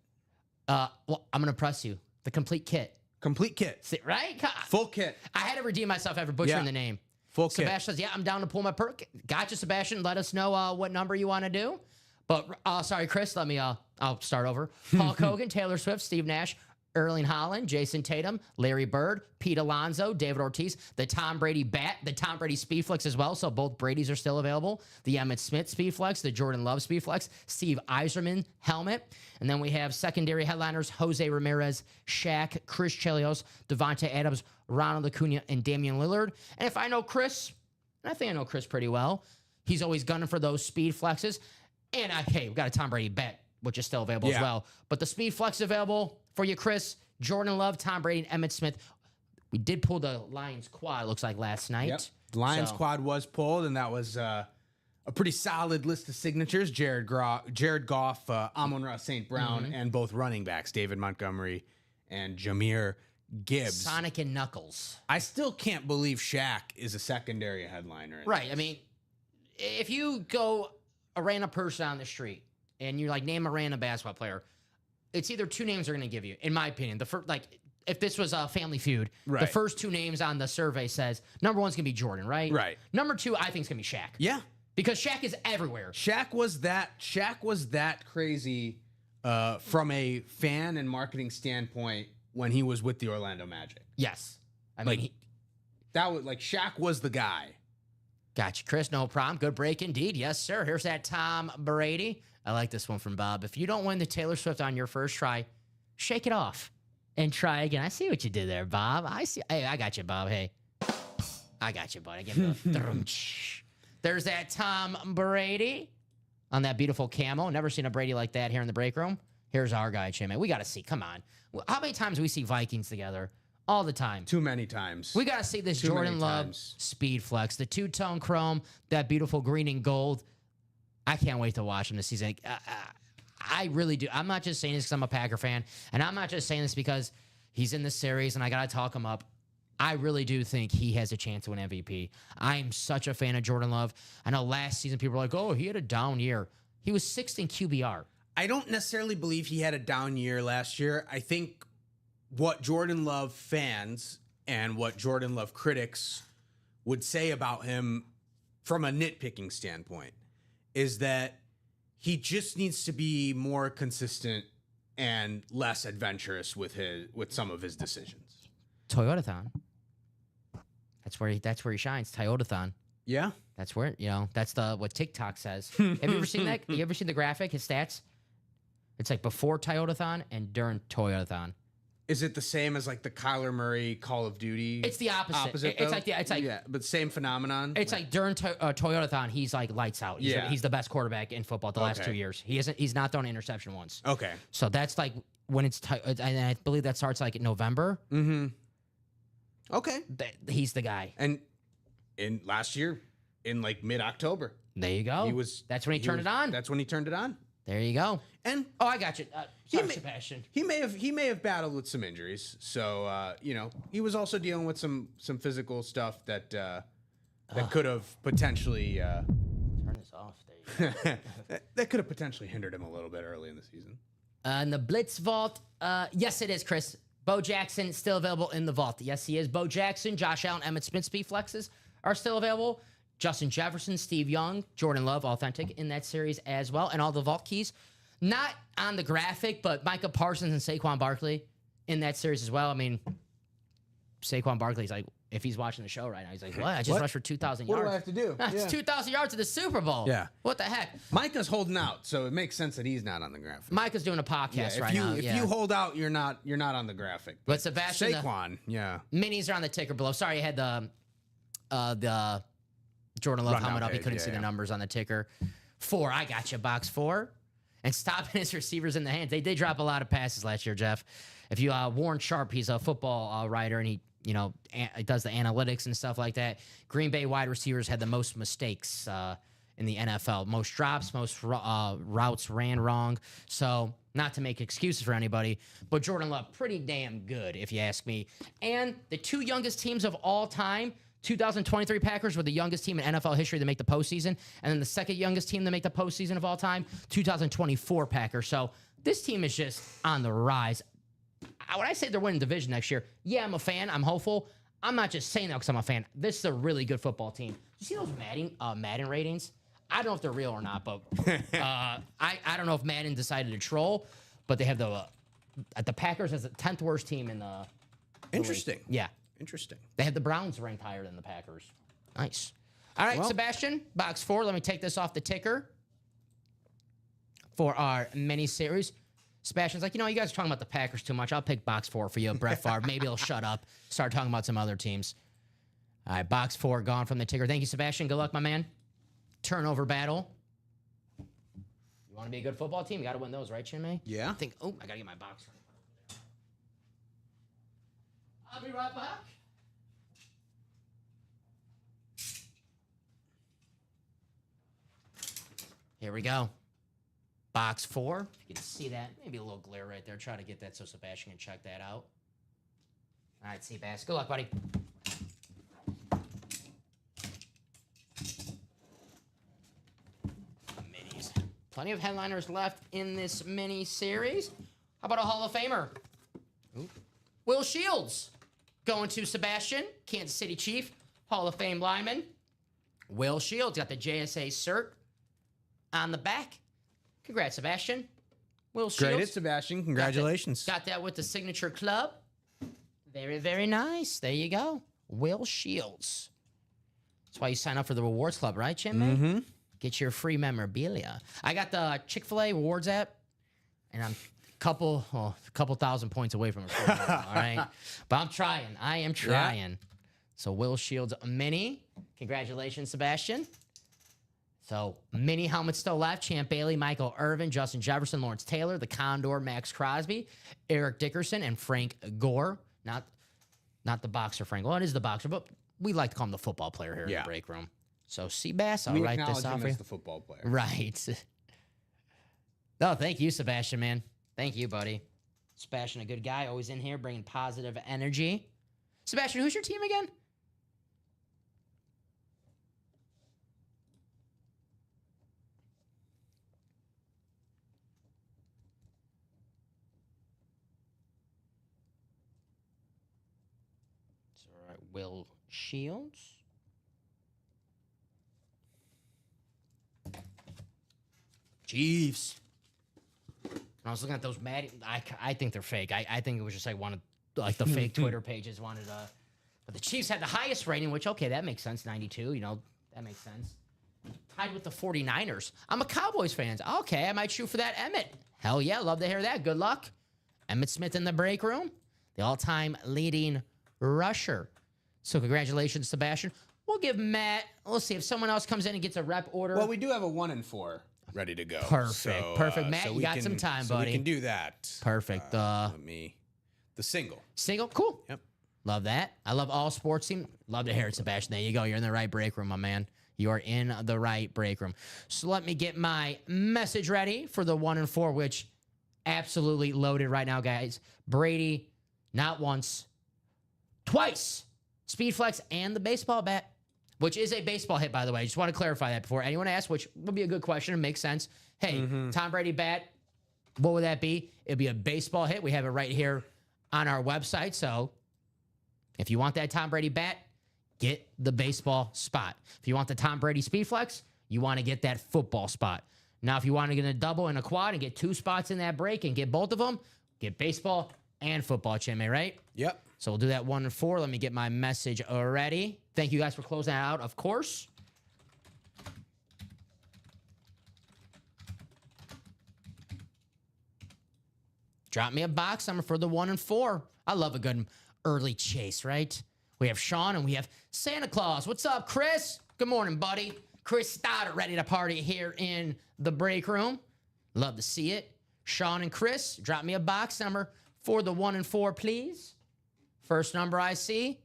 B: Well, I'm going to press you. The complete kit.
C: Complete kit.
B: See, right?
C: Full kit.
B: I had to redeem myself after butchering the name.
C: Full kit.
B: Sebastian says, yeah, I'm down to pull my perk. Gotcha, Sebastian. Let us know what number you want to do. But, sorry, Chris, let me, I'll start over. Hulk Hogan, Taylor Swift, Steve Nash, Erling Haaland, Jason Tatum, Larry Bird, Pete Alonso, David Ortiz, the Tom Brady bat, the Tom Brady Speedflex as well. So both Bradys are still available. The Emmitt Smith Speedflex, the Jordan Love Speedflex, Steve Yzerman helmet. And then we have secondary headliners, Jose Ramirez, Shaq, Chris Chelios, Devontae Adams, Ronald Acuna, and Damian Lillard. And if I know Chris, and I think I know Chris pretty well, he's always gunning for those speed flexes. And, hey, we've got a Tom Brady bet, which is still available as well. But the speed flex available for you, Chris, Jordan Love, Tom Brady, and Emmitt Smith. We did pull the Lions quad, it looks like, last night.
C: Yep. The Lions quad was pulled, and that was a pretty solid list of signatures. Jared Goff, Amon-Ra St. Brown, and both running backs, David Montgomery and Jahmyr Gibbs.
B: Sonic and Knuckles.
C: I still can't believe Shaq is a secondary headliner.
B: Right. I mean, if you go a random person on the street and you like name a random basketball player, it's either 2 names they're going to give you, in my opinion. The first, like, if this was a Family Feud, the first 2 names on the survey says number 1's going to be Jordan, right?
C: Right.
B: Number 2, I think, is going to be Shaq.
C: Yeah.
B: Because Shaq is everywhere.
C: Shaq was that crazy from a fan and marketing standpoint when he was with the Orlando Magic.
B: Yes. I
C: Like,
B: mean,
C: that was like Shaq was the guy.
B: Gotcha, Chris. No problem. Good break indeed. Yes, sir. Here's that Tom Brady. I like this one from Bob. If you don't win the Taylor Swift on your first try, shake it off and try again. I see what you did there, Bob. I see. Hey, I got you, Bob. Hey, I got you, bud. I give the There's that Tom Brady on that beautiful camo. Never seen a Brady like that here in the break room. Here's our guy, Chimay. We got to see. Come on. How many times do we see Vikings together? All the time.
C: Too many times.
B: We got to see this Jordan Love Speed Flex, the 2-tone chrome, that beautiful green and gold. I can't wait to watch him this season. I really do. I'm not just saying this because I'm a Packer fan, and I'm not just saying this because he's in the series and I got to talk him up. I really do think he has a chance to win MVP. I'm such a fan of Jordan Love. I know last season people were like, oh, he had a down year. He was 6th in QBR.
C: I don't necessarily believe he had a down year last year. I think what Jordan Love fans and what Jordan Love critics would say about him from a nitpicking standpoint is that he just needs to be more consistent and less adventurous with some of his decisions.
B: Toyotathon. That's where he shines. Toyotathon.
C: Yeah.
B: That's where, that's what TikTok says. Have you ever seen that? You ever seen the graphic, his stats? It's like before Toyotathon and during Toyotathon.
C: Is it the same as like the Kyler Murray Call of Duty?
B: It's the opposite. It's like
C: yeah, but same phenomenon.
B: It's like during Toyotathon, he's like lights out. He's the best quarterback in football the last 2 years. He's not thrown an interception once.
C: Okay.
B: So that's like when it's and I believe that starts like in November.
C: Mm-hmm. Okay.
B: He's the guy.
C: And in last year, in like mid-October.
B: There you go. That's when he turned it on.
C: That's when he turned it on.
B: There you go.
C: And
B: I got you. Sorry, Sebastian.
C: He may have battled with some injuries. So he was also dealing with some physical stuff that could have potentially
B: turn this off. There you go.
C: that could have potentially hindered him a little bit early in the season.
B: In the Blitz Vault, yes, it is, Chris. Bo Jackson still available in the vault. Yes, he is. Bo Jackson, Josh Allen, Emmitt Smith speed flexes are still available. Justin Jefferson, Steve Young, Jordan Love, authentic in that series as well. And all the vault keys, not on the graphic, but Micah Parsons and Saquon Barkley in that series as well. I mean, Saquon Barkley's like if he's watching the show right now, he's like, what? I just rushed for 2,000 yards.
C: What do I have to do?
B: That's
C: Yeah.
B: 2,000 yards to the Super Bowl.
C: Yeah.
B: What the heck?
C: Micah's holding out, so it makes sense that he's not on the graphic.
B: Micah's doing a podcast
C: if
B: right
C: you
B: now.
C: if you hold out, you're not on the graphic.
B: But Sebastian,
C: Saquon, yeah.
B: minis are on the ticker below. Sorry, I had the Jordan Love
C: Rundown
B: helmet up. He
C: page,
B: couldn't see the numbers on the ticker. 4, I got you, box 4. And stopping his receivers in the hands. They did drop a lot of passes last year, Jeff. If you Warren Sharp, he's a football writer, and he does the analytics and stuff like that. Green Bay wide receivers had the most mistakes in the NFL. Most drops, most routes ran wrong. So not to make excuses for anybody, but Jordan Love, pretty damn good, if you ask me. And the 2 youngest teams of all time, 2023 Packers were the youngest team in NFL history to make the postseason. And then the second youngest team to make the postseason of all time, 2024 Packers. So this team is just on the rise. When I say they're winning division next year, yeah, I'm a fan. I'm hopeful. I'm not just saying that because I'm a fan. This is a really good football team. You see those Madden ratings? I don't know if they're real or not, but I don't know if Madden decided to troll, but they have the Packers as the 10th worst team in the
C: Interesting.
B: Yeah.
C: Interesting.
B: They had the Browns ranked higher than the Packers. Nice. All right,
C: Well-
B: Sebastian, box 4. Let me take this off the ticker for our mini series. Sebastian's like, you guys are talking about the Packers too much. I'll pick box 4 for you, Brett Favre. Maybe he'll shut up, start talking about some other teams. All right, box 4 gone from the ticker. Thank you, Sebastian. Good luck, my man. Turnover battle. You want to be a good football team? You got to win those, right, Chinmay?
C: Yeah.
B: I got to get my box right. I'll be right back. Here we go. Box 4. You can see that. Maybe a little glare right there. Try to get that so Sebastian can check that out. All right, Seabass. Good luck, buddy. Minis. Plenty of headliners left in this mini series. How about a Hall of Famer? Ooh. Will Shields. Going to Sebastian, Kansas City Chief, Hall of Fame lineman. Will Shields got the JSA cert on the back. Congrats, Sebastian. Will Shields.
C: Great hit, Sebastian. Congratulations.
B: Got that with the signature club. Very, very nice. There you go. Will Shields. That's why you sign up for the rewards club, right, Jim? Mm-hmm. Get your free memorabilia. I got the Chick-fil-A rewards app, and I'm a couple thousand points away from it. All right. But I'm trying. I am trying. Yeah. So Will Shields mini. Congratulations, Sebastian. So, mini helmets still left. Champ Bailey, Michael Irvin, Justin Jefferson, Lawrence Taylor, the Condor, Max Crosby, Eric Dickerson, and Frank Gore. Not the boxer Frank. Well, it is the boxer, but we like to call him the football player here in the break room. So, Seabass, I'll write this off for you.
C: The football player.
B: Right. No, thank you, Sebastian, man. Thank you, buddy. Sebastian, a good guy, always in here, bringing positive energy. Sebastian, who's your team again? Will Shields. Chiefs. When I was looking at those Madden, I think they're fake. I think it was just like one of the fake Twitter pages wanted to. But the Chiefs had the highest rating, which, okay, that makes sense. 92, that makes sense. Tied with the 49ers. I'm a Cowboys fan. Okay, I might shoot for that Emmett. Hell yeah, love to hear that. Good luck. Emmitt Smith in the break room. The all-time leading rusher. So congratulations, Sebastian. We'll give Matt, let's see if someone else comes in and gets a rep order.
C: Well, we do have a 1 and 4 ready to go.
B: Perfect. Perfect. Matt, you got some time, buddy.
C: We can do that.
B: Perfect.
C: The single.
B: Single? Cool.
C: Yep.
B: Love that. I love all sports team. Love to hear it, Sebastian. There you go. You're in the right break room, my man. You are in the right break room. So let me get my message ready for the 1 and 4, which absolutely loaded right now, guys. Brady, not once, twice. Speed flex and the baseball bat, which is a baseball hit, by the way. I just want to clarify that before anyone asks, which would be a good question. It makes sense. Hey, Tom Brady bat, what would that be? It'd be a baseball hit. We have it right here on our website. So if you want that Tom Brady bat, get the baseball spot. If you want the Tom Brady speed flex, you want to get that football spot. Now, if you want to get a double and a quad and get 2 spots in that break and get both of them, get baseball and football, Chinmay, right?
C: Yep.
B: So we'll do that 1 and 4. Let me get my message ready. Thank you guys for closing that out, of course. Drop me a box number for the 1 and 4. I love a good early chase, right? We have Sean and we have Santa Claus. What's up, Chris? Good morning, buddy. Chris Stoddard ready to party here in the break room. Love to see it. Sean and Chris, drop me a box number for the 1 and 4, please. First number I see,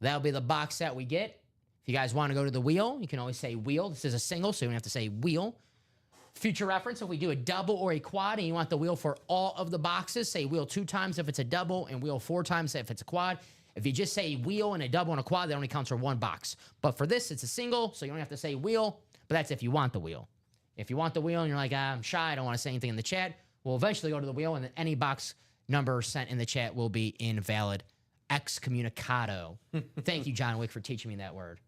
B: that'll be the box that we get. If you guys want to go to the wheel, you can always say wheel. This is a single, so you don't have to say wheel. Future reference, if we do a double or a quad and you want the wheel for all of the boxes, say wheel 2 times if it's a double and wheel 4 times if it's a quad. If you just say wheel and a double and a quad, that only counts for 1 box. But for this, it's a single, so you don't have to say wheel, but that's if you want the wheel. If you want the wheel and you're like, I'm shy, I don't want to say anything in the chat, we'll eventually go to the wheel, and then any box number sent in the chat will be invalid. Excommunicado. Thank you, John Wick, for teaching me that word.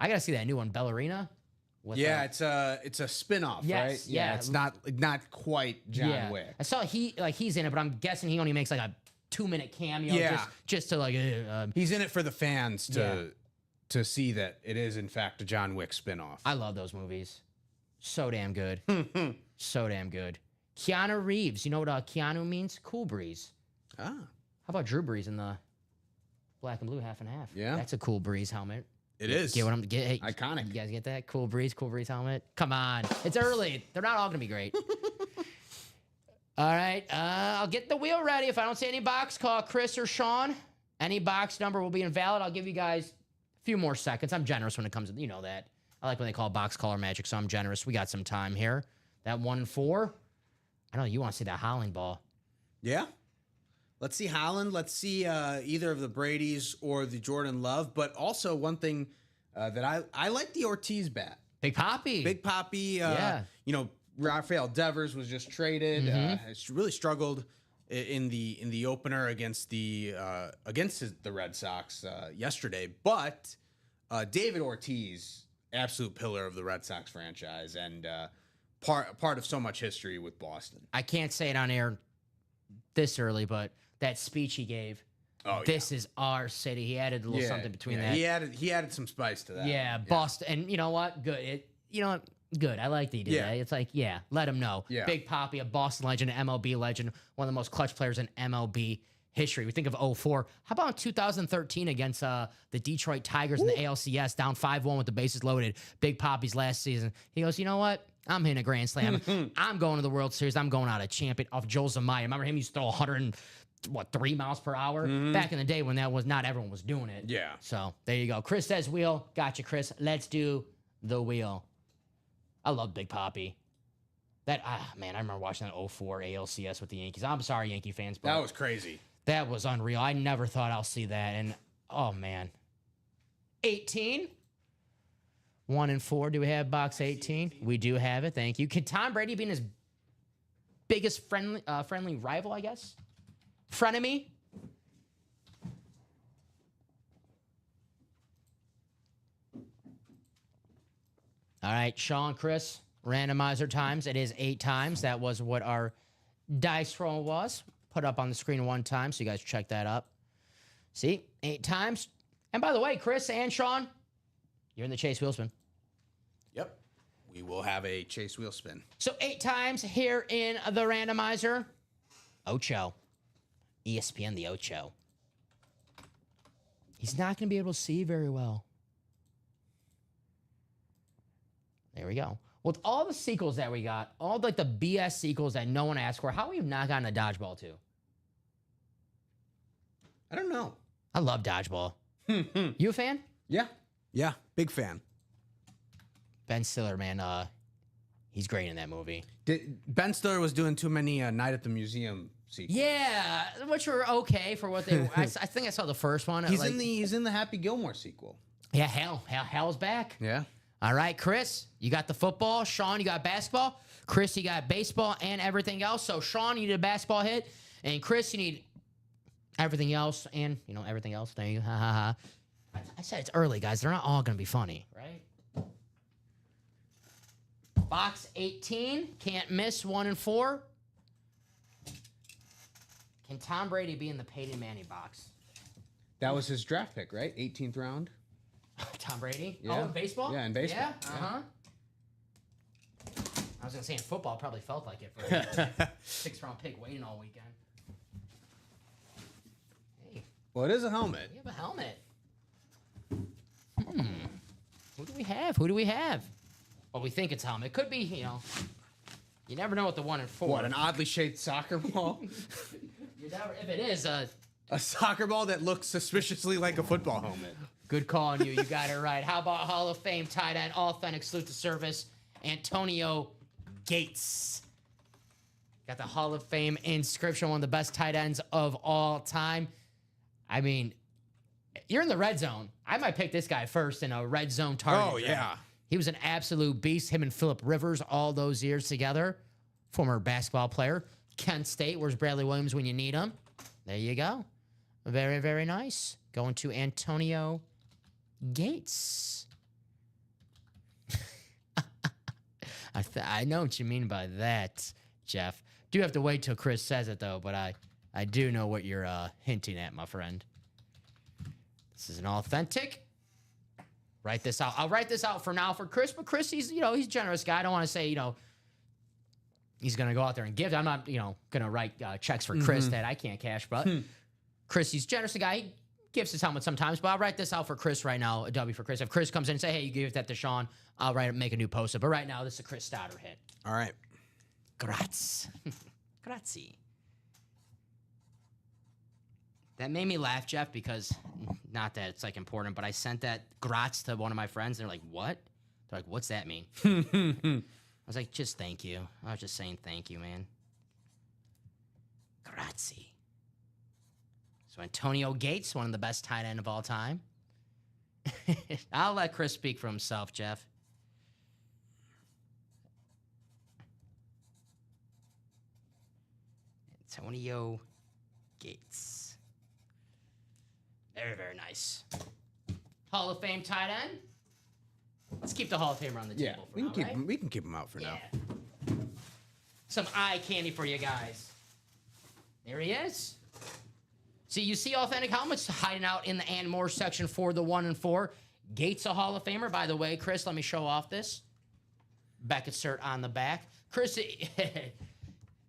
B: I got to see that new one, Ballerina.
C: Yeah, it's a spin-off,
B: Yes,
C: right?
B: yeah.
C: It's not quite John Wick.
B: I saw he's in it, but I'm guessing he only makes like a 2-minute cameo just to like.
C: He's in it for the fans to see that it is in fact a John Wick spin-off.
B: I love those movies. So damn good. So damn good. Keanu Reeves. You know what Keanu means? Cool breeze.
C: Ah.
B: How about Drew Brees in the black and blue half and half?
C: Yeah.
B: That's a Cool Breeze helmet.
C: It is.
B: Get what I'm get? Hey,
C: iconic.
B: You guys get that? Cool Breeze helmet. Come on. It's early. They're not all gonna be great. All right. I'll get the wheel ready. If I don't see any box, call Chris or Sean. Any box number will be invalid. I'll give you guys a few more seconds. I'm generous when it comes to, you know that. I like when they call box color magic, so I'm generous. We got some time here. That 1 and 4. I know you want to see that Holland ball.
C: Yeah. Let's see Holland. Let's see either of the Bradys or the Jordan Love. But also one thing that I like the Ortiz bat.
B: Big Papi.
C: Big Papi.
B: Yeah.
C: You know, Rafael Devers was just traded. Has really struggled in the opener against the Red Sox yesterday. But David Ortiz, absolute pillar of the Red Sox franchise and part of so much history with Boston.
B: I can't say it on air this early, but that speech he gave.
C: Oh,
B: this is our city. He added a little something between that.
C: He added some spice to that.
B: Yeah, Boston. And you know what? Good. Good. I like that he did that. It's like, let him know.
C: Yeah.
B: Big Papi, a Boston legend, an MLB legend, one of the most clutch players in MLB history. We think of 04. How about 2013 against the Detroit Tigers in the ALCS, down 5-1 with the bases loaded? Big Papi's last season. He goes, you know what? I'm hitting a grand slam. I'm going to the World Series. I'm going out a champion off Joel Zumaya. Remember him? He used to throw 3 miles per hour back in the day when that was not everyone was doing it.
C: Yeah.
B: So there you go. Chris says wheel. Gotcha, Chris. Let's do the wheel. I love Big Papi. I remember watching that 04 ALCS with the Yankees. I'm sorry, Yankee fans, but
C: That was crazy.
B: that was unreal. I never thought I'll see that. And oh man. 18. 1 and 4. Do we have box 18? We do have it. Thank you. Can Tom Brady be his biggest friendly rival, I guess? Frenemy? All right, Sean, Chris, randomizer times. It is 8 times. That was what our dice roll was. Put up on the screen 1 time, so you guys check that up. See, 8 times. And by the way, Chris and Sean, you're in the Chase wheel spin.
C: Yep. We will have a Chase wheel spin.
B: So 8 times here in the randomizer. Ocho. ESPN, the Ocho. He's not going to be able to see very well. There we go. With all the sequels that we got, all like the BS sequels that no one asked for, how have we not gotten a Dodgeball 2?
C: I don't know.
B: I love Dodgeball. You a fan?
C: Yeah. Yeah. Big fan.
B: Ben Stiller, man, he's great in that movie.
C: Ben Stiller was doing too many Night at the Museum sequels.
B: Yeah, which were okay for what they were. I think I saw the first one.
C: He's in the Happy Gilmore sequel.
B: Yeah, Hell's back.
C: Yeah.
B: All right, Chris, you got the football. Sean, you got basketball. Chris, you got baseball and everything else. So, Sean, you need a basketball hit. And Chris, you need everything else and, everything else. There you go. Ha, ha, ha. I said it's early, guys. They're not all going to be funny, right? Box 18. Can't miss 1 and 4. Can Tom Brady be in the Peyton Manning box?
C: That was his draft pick, right? 18th round.
B: Tom Brady?
C: Yeah.
B: Oh, in baseball?
C: Yeah, in baseball.
B: Yeah, uh-huh. I was going to say in football, probably felt like it for a 6th-round pick waiting all weekend. Hey,
C: Well, it is a helmet.
B: we have a helmet. Who do we have? Who do we have? Well, we think it's a helmet. Could be, you know. You never know with the 1 and 4.
C: What, an oddly shaped soccer ball?
B: You never, if it is,
C: A soccer ball that looks suspiciously like a football helmet.
B: good call on you. You got it right. How about Hall of Fame tight end, authentic salute to service, Antonio Gates. Got the Hall of Fame inscription, one of the best tight ends of all time. I mean, you're in the red zone. I might pick this guy first in a red zone target.
C: Oh,
B: draft.
C: yeah.
B: He was an absolute beast. Him and Phillip Rivers all those years together. Former basketball player. Kent State. Where's Bradley Williams when you need him? There you go. Very, very nice. Going to Antonio Gates. I know what you mean by that, Jeff. Do have to wait till Chris says it, though, but I do know what you're hinting at, my friend. This is an authentic. Write this out. I'll write this out for now for Chris, but Chris, he's a generous guy. I don't want to say, he's going to go out there and give. I'm not, going to write checks for Chris that I can't cash, but Chris, he's generous guy. He gives his helmet sometimes, but I'll write this out for Chris right now, a W for Chris. If Chris comes in and say, hey, you give that to Sean, I'll make a new post-it. But right now, this is a Chris Stoddard hit.
C: All right.
B: Grazie. Grazie. That made me laugh, Jeff, because not that it's important, but I sent that grats to one of my friends, and they're like, what? They're like, what's that mean? I was like, just thank you. I was just saying thank you, man. Grazie. So Antonio Gates, one of the best tight end of all time. I'll let Chris speak for himself, Jeff. Antonio Gates. Very, very nice. Hall of Fame tight end. Let's keep the Hall of Famer on the
C: Yeah,
B: table for
C: we can
B: now,
C: keep
B: right?
C: him. We can keep him out for now.
B: Some eye candy for you guys. There he is. See, you see authentic helmets hiding out in the and more section for the 1 and 4. Gates a Hall of Famer. By the way, Chris, let me show off this. Beckett cert on the back. Chris,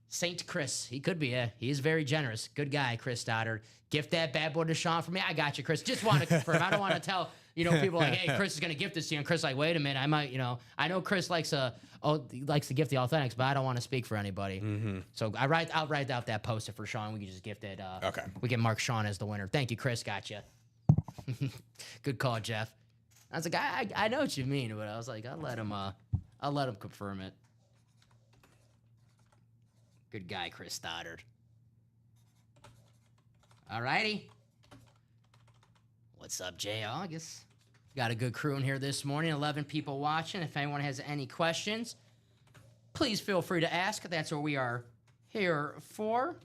B: Saint Chris. He could be. He is very generous. Good guy, Chris Stoddard. Gift that bad boy to Sean for me. I got you, Chris. Just want to confirm. I don't want to tell people like, hey, Chris is gonna gift this to you. And Chris like, wait a minute, I might. I know Chris likes to gift the authentics, but I don't want to speak for anybody. So I'll write out that poster for Sean. We can just gift it.
C: Okay.
B: We can mark Sean as the winner. Thank you, Chris. Gotcha. Good call, Jeff. I was like, I know what you mean, but I was like, I'll let him confirm it. Good guy, Chris Stoddard. All righty. What's up, JL? I guess got a good crew in here this morning. 11 people watching. If anyone has any questions, please feel free to ask. That's what we are here for.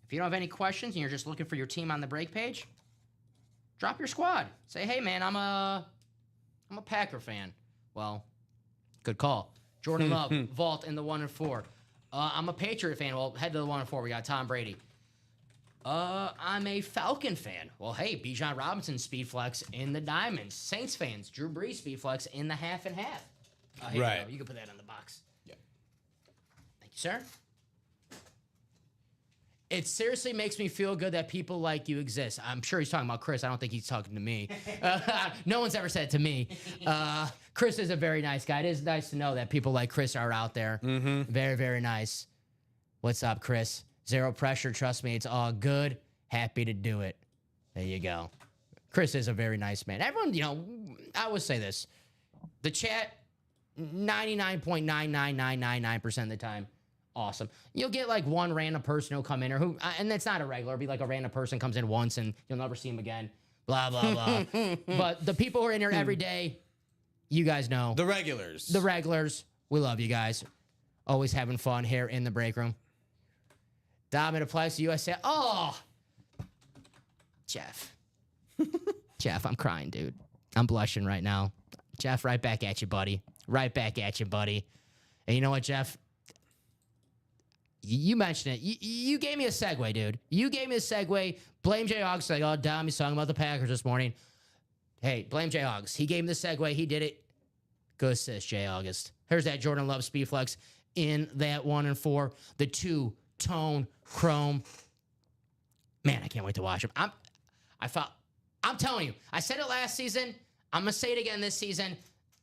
B: If you don't have any questions and you're just looking for your team on the break page, drop your squad. Say, hey, man, I'm a Packer fan. Well, good call. Jordan Love, vault in the 1 and 4. I'm a Patriot fan. Well, head to the 1 and 4. We got Tom Brady. I'm a Falcon fan. Well, hey, Bijan Robinson speed flex in the diamonds. Saints fans, Drew Brees speed flex in the half and half. Here
C: Right.
B: you go. You can put that in the box.
C: Yeah.
B: Thank you, sir. It seriously makes me feel good that people like you exist. I'm sure he's talking about Chris. I don't think he's talking to me. No one's ever said it to me. Chris is a very nice guy. It is nice to know that people like Chris are out there. Very, very nice. What's up, Chris? Zero pressure. Trust me, it's all good. Happy to do it. There you go. Chris is a very nice man. Everyone, I always say this. The chat, 99.99999% of the time, awesome. You'll get like one random person who'll come in, and that's not a regular. It'll be like a random person comes in once and you'll never see him again. Blah, blah, blah. But the people who are in here every day, you guys know.
C: The regulars.
B: The regulars, we love you guys. Always having fun here in the break room. Dom, it applies to USA. Oh, Jeff. Jeff, I'm crying, dude. I'm blushing right now. Jeff, right back at you, buddy. Right back at you, buddy. And you know what, Jeff? You mentioned it. You gave me a segue, dude. You gave me a segue. Blame Jay August. Like, oh, Dom, he's talking about the Packers this morning. Hey, blame Jay August. He gave me the segue. He did it. Good assist, Jay August. Here's that Jordan Love speed flex in that 1 and 4. The 2-tone chrome. Man, I can't wait to watch him. I'm telling you, I said it last season. I'm going to say it again this season.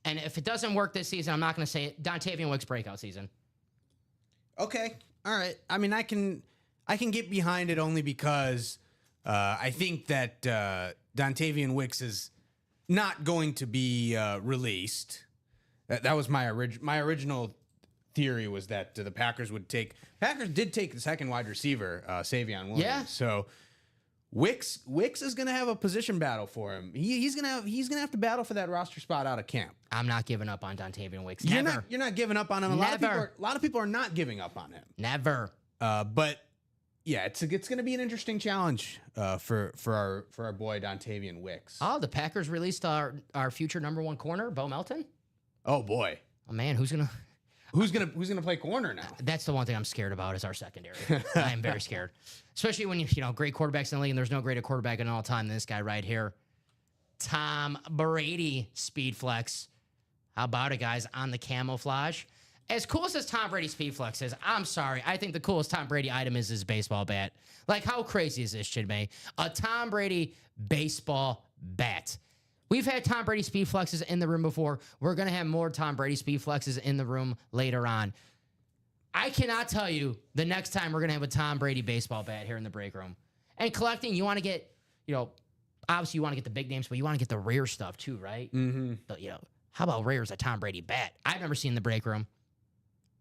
B: And if it doesn't work this season, I'm not going to say it. Dontavian Wicks breakout season.
C: Okay. All right. I mean, I can get behind it only because I think that Dontavian Wicks is not going to be released. That was my original theory, was that the Packers did take the second wide receiver, Savion Williams.
B: Yeah.
C: So Wicks is going to have a position battle for him. He's going to have to battle for that roster spot out of camp.
B: I'm not giving up on Dontavian Wicks.
C: You're
B: Never.
C: not giving up on him. A lot of people are not giving up on him.
B: Never.
C: But yeah, it's going to be an interesting challenge for our boy Dontavian Wicks.
B: Oh, the Packers released our future number 1 corner, Bo Melton.
C: Oh boy,
B: Oh man, who's gonna
C: play corner now?
B: That's the one thing I'm scared about is our secondary. I am very scared, especially when you know great quarterbacks in the league, and there's no greater quarterback in all time than this guy right here, Tom Brady speed flex. How about it, guys? On the camouflage. As cool as this Tom Brady speed flex is, I'm sorry. I think the coolest Tom Brady item is his baseball bat. Like, how crazy is this, Chidmay? A Tom Brady baseball bat. We've had Tom Brady speed flexes in the room before. We're going to have more Tom Brady speed flexes in the room later on. I cannot tell you the next time we're going to have a Tom Brady baseball bat here in the break room. And collecting, you want to get, obviously you want to get the big names, but you want to get the rare stuff too, right? Mm-hmm. But, how about rare as a Tom Brady bat? I've never seen in the break room.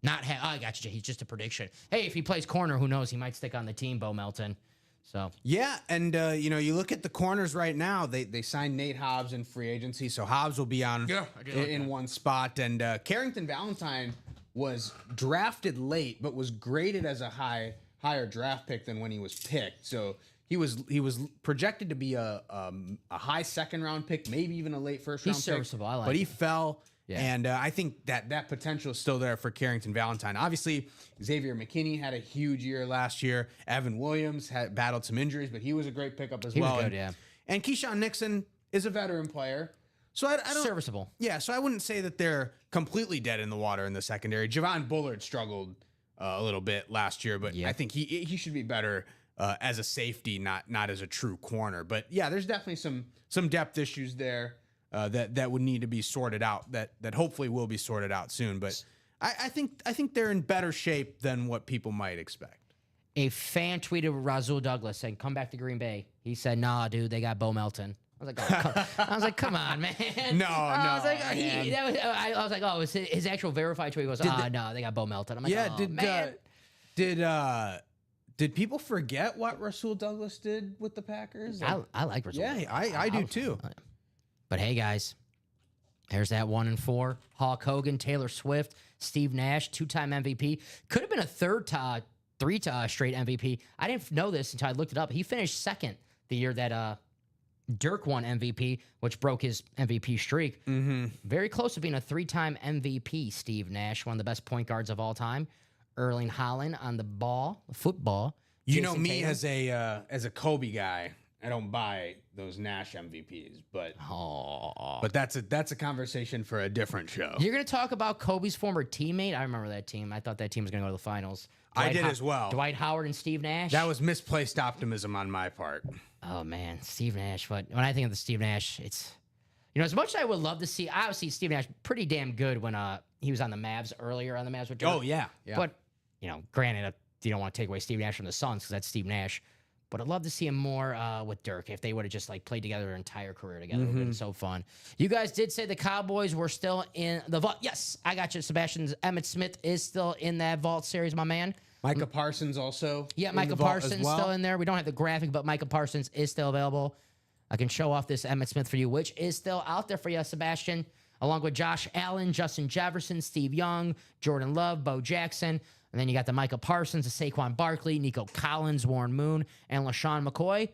B: I got you, Jay. He's just a prediction. Hey, if he plays corner, who knows? He might stick on the team, Bo Melton. So
C: yeah, and you look at the corners right now. They signed Nate Hobbs in free agency, so Hobbs will be on in one spot. And Carrington Valentine was drafted late, but was graded as a higher draft pick than when he was picked. So he was projected to be a high second round pick, maybe even a late first round
B: he's
C: pick.
B: serviceable. I like
C: but
B: him.
C: he fell.
B: Yeah.
C: And I think that potential is still there for Carrington Valentine. Obviously, Xavier McKinney had a huge year last year. Evan Williams had battled some injuries, but he was a great pickup as well.
B: Was good, yeah.
C: And Keyshawn Nixon is a veteran player. So I don't
B: serviceable.
C: Yeah, so I wouldn't say that they're completely dead in the water in the secondary. Javon Bullard struggled a little bit last year, but I think he should be better as a safety, not as a true corner. But yeah, there's definitely some depth issues there. That would need to be sorted out. That hopefully will be sorted out soon. But I think they're in better shape than what people might expect.
B: A fan tweeted Rasul Douglas saying, "Come back to Green Bay." He said, "Nah, dude, they got Bo Melton." I was like, "Come on, man." I was like, "Oh, his actual verified tweet was, no, they got Bo Melton." I'm like,
C: Did people forget what Rasul Douglas did with the Packers?
B: I like Rasul.
C: Yeah, I do too.
B: But hey, guys, there's that 1 and 4. Hulk Hogan, Taylor Swift, Steve Nash, 2-time MVP. Could have been a three straight MVP. I didn't know this until I looked it up. He finished second the year that Dirk won MVP, which broke his MVP streak. Mm-hmm. Very close to being a 3-time MVP, Steve Nash, one of the best point guards of all time. Erling Haaland on the football.
C: You know me as a Kobe guy. I don't buy those Nash MVPs, but that's a conversation for a different show.
B: You're going to talk about Kobe's former teammate? I remember that team. I thought that team was going to go to the finals.
C: I did as well.
B: Dwight Howard and Steve Nash.
C: That was misplaced optimism on my part.
B: Oh man, Steve Nash. But when I think of the Steve Nash, it's as much as I would love to see. Obviously, Steve Nash pretty damn good when he was on the Mavs earlier on the Mavs with Dirk.
C: Oh yeah.
B: But granted, you don't want to take away Steve Nash from the Suns because that's Steve Nash. But I'd love to see him more with Dirk if they would have just played together their entire career together. It would have been so fun. You guys did say the Cowboys were still in the vault. Yes, I got you, Sebastian. Emmitt Smith is still in that vault series, my man.
C: Micah Parsons also.
B: Yeah, Micah Parsons still in there. We don't have the graphic, but Micah Parsons is still available. I can show off this Emmitt Smith for you, which is still out there for you, Sebastian, along with Josh Allen, Justin Jefferson, Steve Young, Jordan Love, Bo Jackson. And then you got the Micah Parsons, the Saquon Barkley, Nico Collins, Warren Moon, and LaShawn McCoy.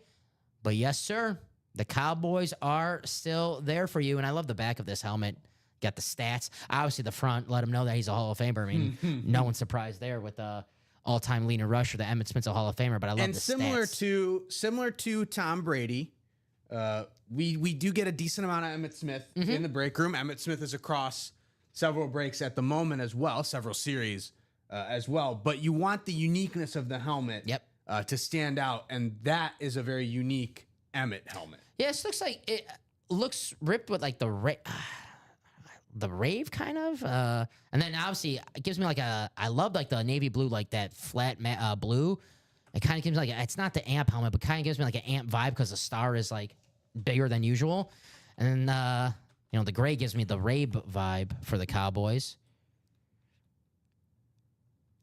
B: But yes, sir, the Cowboys are still there for you. And I love the back of this helmet. Got the stats. Obviously, the front, let him know that he's a Hall of Famer. I mean, no one's surprised there with all-time leading rusher, the Emmitt Smith's a Hall of Famer, but I love
C: And
B: the
C: similar
B: stats.
C: to Tom Brady, we do get a decent amount of Emmitt Smith in the break room. Emmitt Smith is across several breaks at the moment as well, several series as well. But you want the uniqueness of the helmet to stand out, and that is a very unique Emmitt helmet.
B: Yeah, this looks like it looks ripped with like the rave kind of, and then obviously it gives me like I love like the navy blue, like that flat blue. It kind of gives me like it's not the amp helmet, but kind of gives me like an amp vibe because the star is like bigger than usual, and then the gray gives me the rave vibe for the Cowboys.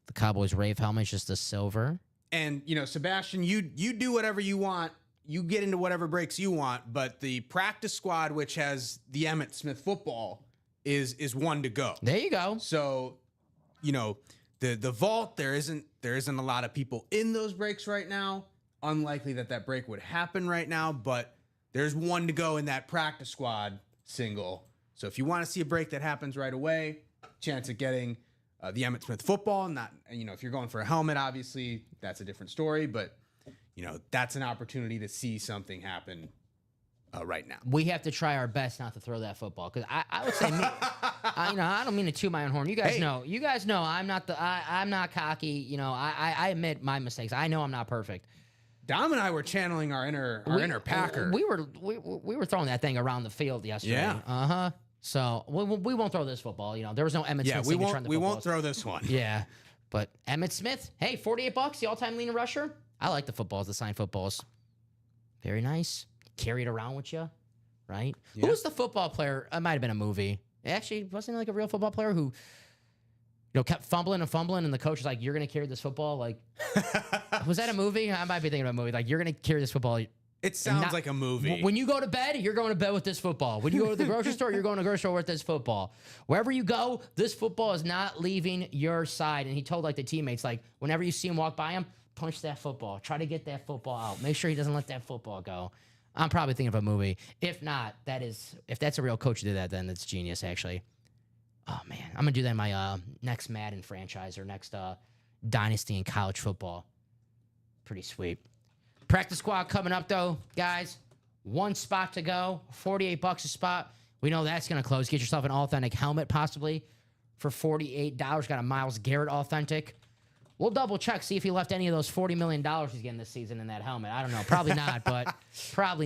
B: The Cowboys rave helmet is just the silver.
C: And Sebastian, you do whatever you want. You get into whatever breaks you want, but the practice squad, which has the Emmitt Smith football, is one to go.
B: There you go.
C: So, the vault, there isn't a lot of people in those breaks right now. Unlikely that break would happen right now, but there's one to go in that practice squad single. So if you want to see a break that happens right away, chance of getting the Emmitt Smith football. Not, if you're going for a helmet, obviously that's a different story, but that's an opportunity to see something happen right now.
B: We have to try our best not to throw that football because I would say me. I don't mean to toot my own horn. You guys know I'm not I'm not cocky. I admit my mistakes. I know I'm not perfect.
C: Dom and I were channeling our inner Packer.
B: We were throwing that thing around the field yesterday.
C: Yeah.
B: So we won't throw this football. There was no Emmitt Smith.
C: We won't throw this one.
B: Yeah, but Emmitt Smith. Hey, $48, the all-time leading rusher. I like the footballs, the signed footballs. Very nice. Carry it around with you, right? Yeah. Who was the football player? It might have been a movie. Actually, wasn't it like a real football player who, kept fumbling, and the coach was like, "You're gonna carry this football." Like, was that a movie? I might be thinking of a movie. Like, you're gonna carry this football.
C: It sounds like a movie.
B: When you go to bed, you're going to bed with this football. When you go to the grocery store, you're going to the grocery store with this football. Wherever you go, this football is not leaving your side. And he told the teammates, whenever you see him walk by him, punch that football. Try to get that football out. Make sure he doesn't let that football go. I'm probably thinking of a movie. If not, if that's a real coach who did that, then it's genius, actually. Oh, man. I'm going to do that in my next Madden franchise or next Dynasty in college football. Pretty sweet. Practice squad coming up, though, guys. One spot to go. $48 a spot. We know that's going to close. Get yourself an authentic helmet, possibly, for $48. Got a Myles Garrett authentic. We'll double check, see if he left any of those $40 million he's getting this season in that helmet. I don't know. Probably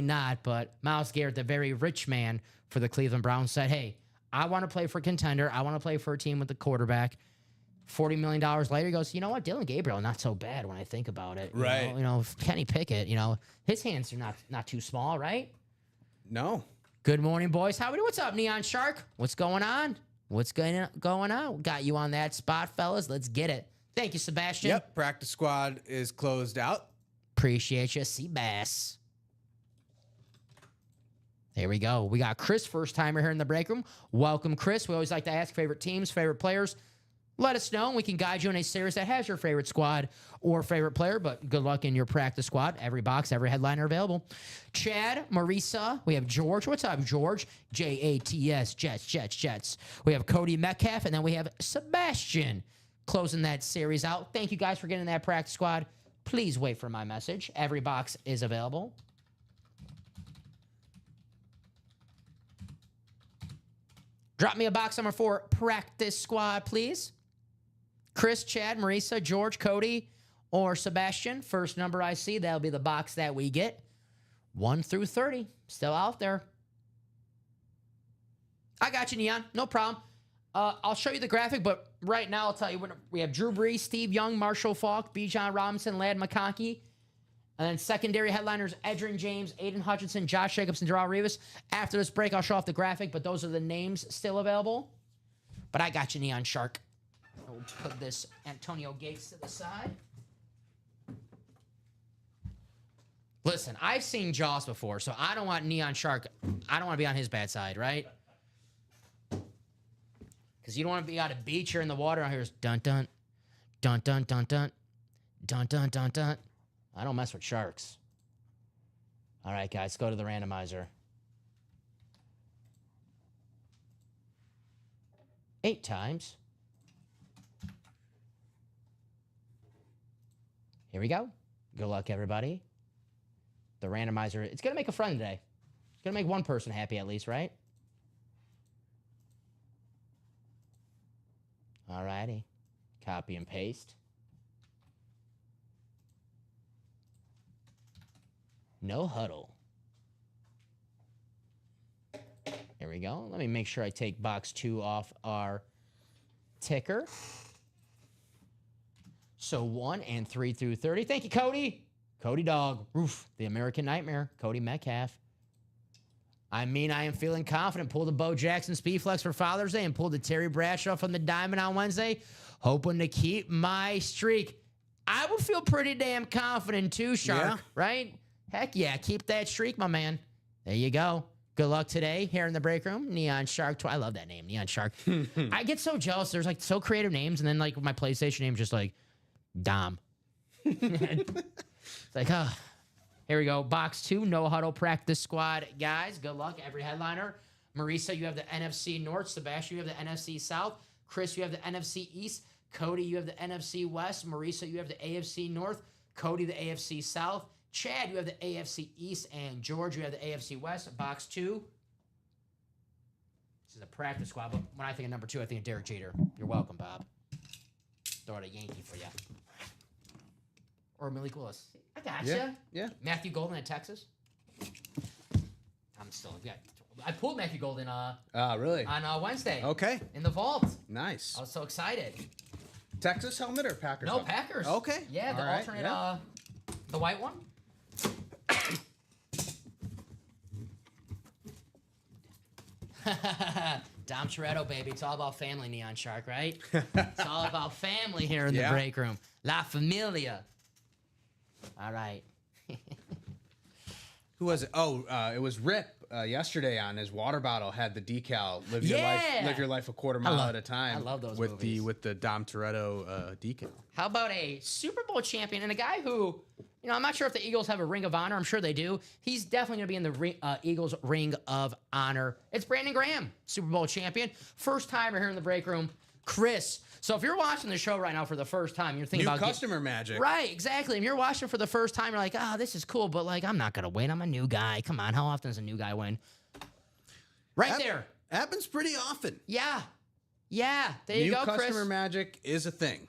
B: not, but Myles Garrett, the very rich man for the Cleveland Browns, said, hey, I want to play for a contender. I want to play for a team with the quarterback. $40 million later, he goes, you know what? Dylan Gabriel, not so bad when I think about it.
C: Right.
B: Kenny Pickett, his hands are not too small, right?
C: No.
B: Good morning, boys. How we doing? What's up, Neon Shark? What's going on? What's going on? Got you on that spot, fellas. Let's get it. Thank you, Sebastian.
C: Yep, practice squad is closed out.
B: Appreciate you, Seabass. There we go. We got Chris, first timer here in the break room. Welcome, Chris. We always like to ask favorite teams, favorite players. Let us know, and we can guide you in a series that has your favorite squad or favorite player, but good luck in your practice squad. Every box, every headliner available. Chad, Marisa, we have George. What's up, George? Jats, Jets. We have Cody Metcalf, and then we have Sebastian closing that series out. Thank you guys for getting that practice squad. Please wait for my message. Every box is available. Drop me a box number 4 practice squad, please. Chris, Chad, Marisa, George, Cody, or Sebastian. First number I see, that'll be the box that we get. 1 through 30. Still out there. I got you, Neon. No problem. I'll show you the graphic, but right now I'll tell you, we have Drew Brees, Steve Young, Marshall Faulk, Bijan Robinson, Ladd McConkey. And then secondary headliners, Edgerrin James, Aiden Hutchinson, Josh Jacobs, and Darrelle Revis. After this break, I'll show off the graphic, but those are the names still available. But I got you, Neon Shark. We'll put this Antonio Gates to the side. Listen, I've seen Jaws before, so I don't want Neon Shark. I don't want to be on his bad side, right? Because you don't want to be out at beach or in the water. I hear dun dun, dun dun dun dun, dun dun dun dun. I don't mess with sharks. All right, guys, go to the randomizer. 8 times. Here we go. Good luck, everybody. The randomizer, it's going to make a friend today. It's going to make one person happy at least, right? All righty. Copy and paste. No huddle. There we go. Let me make sure I take box 2 off our ticker. So 1 and 3 through 30. Thank you, Cody. Cody Dog. Oof, the American Nightmare. Cody Metcalf. I mean, I am feeling confident. Pulled the Bo Jackson Speed Flex for Father's Day and pulled the Terry Bradshaw from the Diamond on Wednesday. Hoping to keep my streak. I would feel pretty damn confident too, Shark. Right? Heck yeah. Keep that streak, my man. There you go. Good luck today here in the break room. Neon Shark. I love that name, Neon Shark. I get so jealous. There's like so creative names, and then like my PlayStation name is just like Dom. It's like, oh, here we go. Box 2, no huddle practice squad, guys. Good luck, every headliner. Marisa, you have the NFC North. Sebastian, you have the NFC South. Chris, you have the NFC East. Cody, you have the NFC West. Marisa, you have the AFC North. Cody, the AFC South. Chad, you have the AFC East. And George, you have the AFC West. Box 2. This is a practice squad, but when I think of number 2, I think of Derek Jeter. You're welcome, Bob. Throw out a Yankee for you. Or Malik Willis. I gotcha.
C: Yeah.
B: Matthew Golden at Texas. I pulled Matthew Golden
C: Really?
B: on Wednesday.
C: Okay.
B: In the vault.
C: Nice.
B: I was so excited.
C: Texas helmet or Packers?
B: No,
C: helmet?
B: Packers.
C: Okay.
B: Yeah, the
C: All right.
B: alternate,
C: Yeah.
B: the white one. Dom Toretto, baby. It's all about family, Neon Shark, right? It's all about family here in the break room. La Familia. All right.
C: Who was it? Oh, it was Rip yesterday on his water bottle had the decal live your life a quarter mile at a time.
B: I love those
C: with
B: movies.
C: with the Dom Toretto decal.
B: How about a Super Bowl champion and a guy who, I'm not sure if the Eagles have a Ring of Honor. I'm sure they do. He's definitely going to be in the Eagles Ring of Honor. It's Brandon Graham, Super Bowl champion. First timer here in the break room. Chris. So if you're watching the show right now for the first time, you're thinking
C: New
B: about
C: customer magic.
B: Right, exactly. If you're watching for the first time, you're like, oh, this is cool, but like, I'm not going to win. I'm a new guy. Come on. How often does a new guy win? Right there.
C: Happens pretty often.
B: Yeah. Yeah. There you go, Chris.
C: New customer magic is a thing.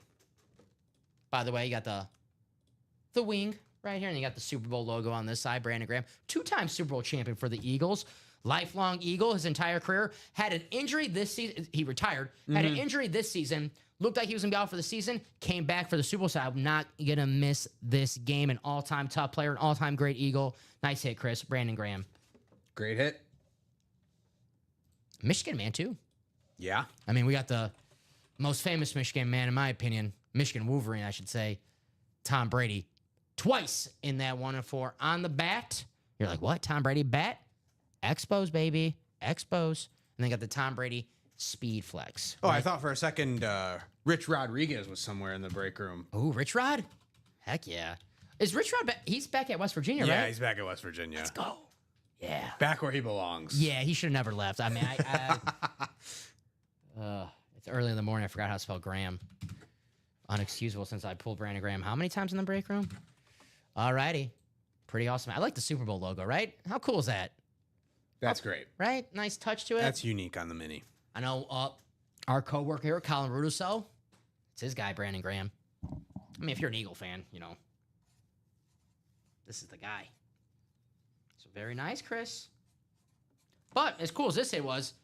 B: By the way, you got the wing right here, and you got the Super Bowl logo on this side. Brandon Graham, 2-time Super Bowl champion for the Eagles. Lifelong Eagle his entire career. Had an injury this season. He retired. Had an injury this season. Looked like he was going to be out for the season. Came back for the Super Bowl. So I'm not going to miss this game. An all-time top player. An all-time great Eagle. Nice hit, Chris. Brandon Graham.
C: Great hit.
B: Michigan man, too.
C: Yeah.
B: I mean, we got the most famous Michigan man, in my opinion. Michigan Wolverine, I should say. Tom Brady. Twice in that 1-4 on the bat. You're like, what? Tom Brady bat? Expos, baby. Expos. And then got the Tom Brady Speed Flex.
C: Oh, right? I thought for a second Rich Rodriguez was somewhere in the break room.
B: Oh, Rich Rod? Heck yeah. Is Rich Rod back? He's back at West Virginia, right?
C: Yeah, he's back at West Virginia.
B: Let's go. Yeah.
C: Back where he belongs.
B: Yeah, he should have never left. I mean, it's early in the morning. I forgot how to spell Graham. Unexcusable since I pulled Brandon Graham how many times in the break room? All righty. Pretty awesome. I like the Super Bowl logo, right? How cool is that?
C: That's great.
B: Right? Nice touch to it.
C: That's unique on the mini.
B: I know our coworker here, Colin Rudiso, it's his guy, Brandon Graham. I mean, if you're an Eagle fan, this is the guy. So very nice, Chris. But as cool as this hit was,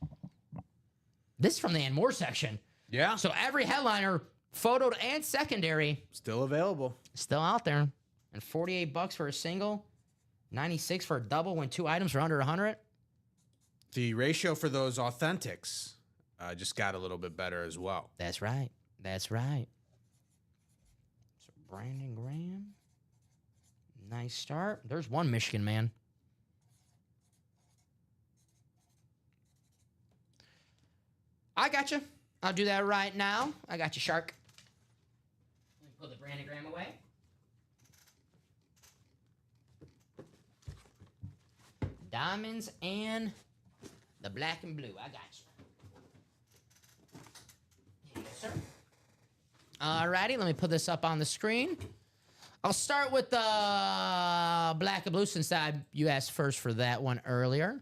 B: this is from the Ann Moore section.
C: Yeah.
B: So every headliner, photoed and secondary,
C: Still available.
B: still out there. And $48 for a single, $96 for a double when 2 items are under 100.
C: The ratio for those authentics just got a little bit better as well.
B: That's right. That's right. So Brandon Graham. Nice start. There's one Michigan man. I got you. I'll do that right now. I got you, Shark. Let me put the Brandon Graham away. Diamonds and the black and blue. I got you. Yes, sir. All righty, let me put this up on the screen. I'll start with the black and blue since you asked first for that one earlier.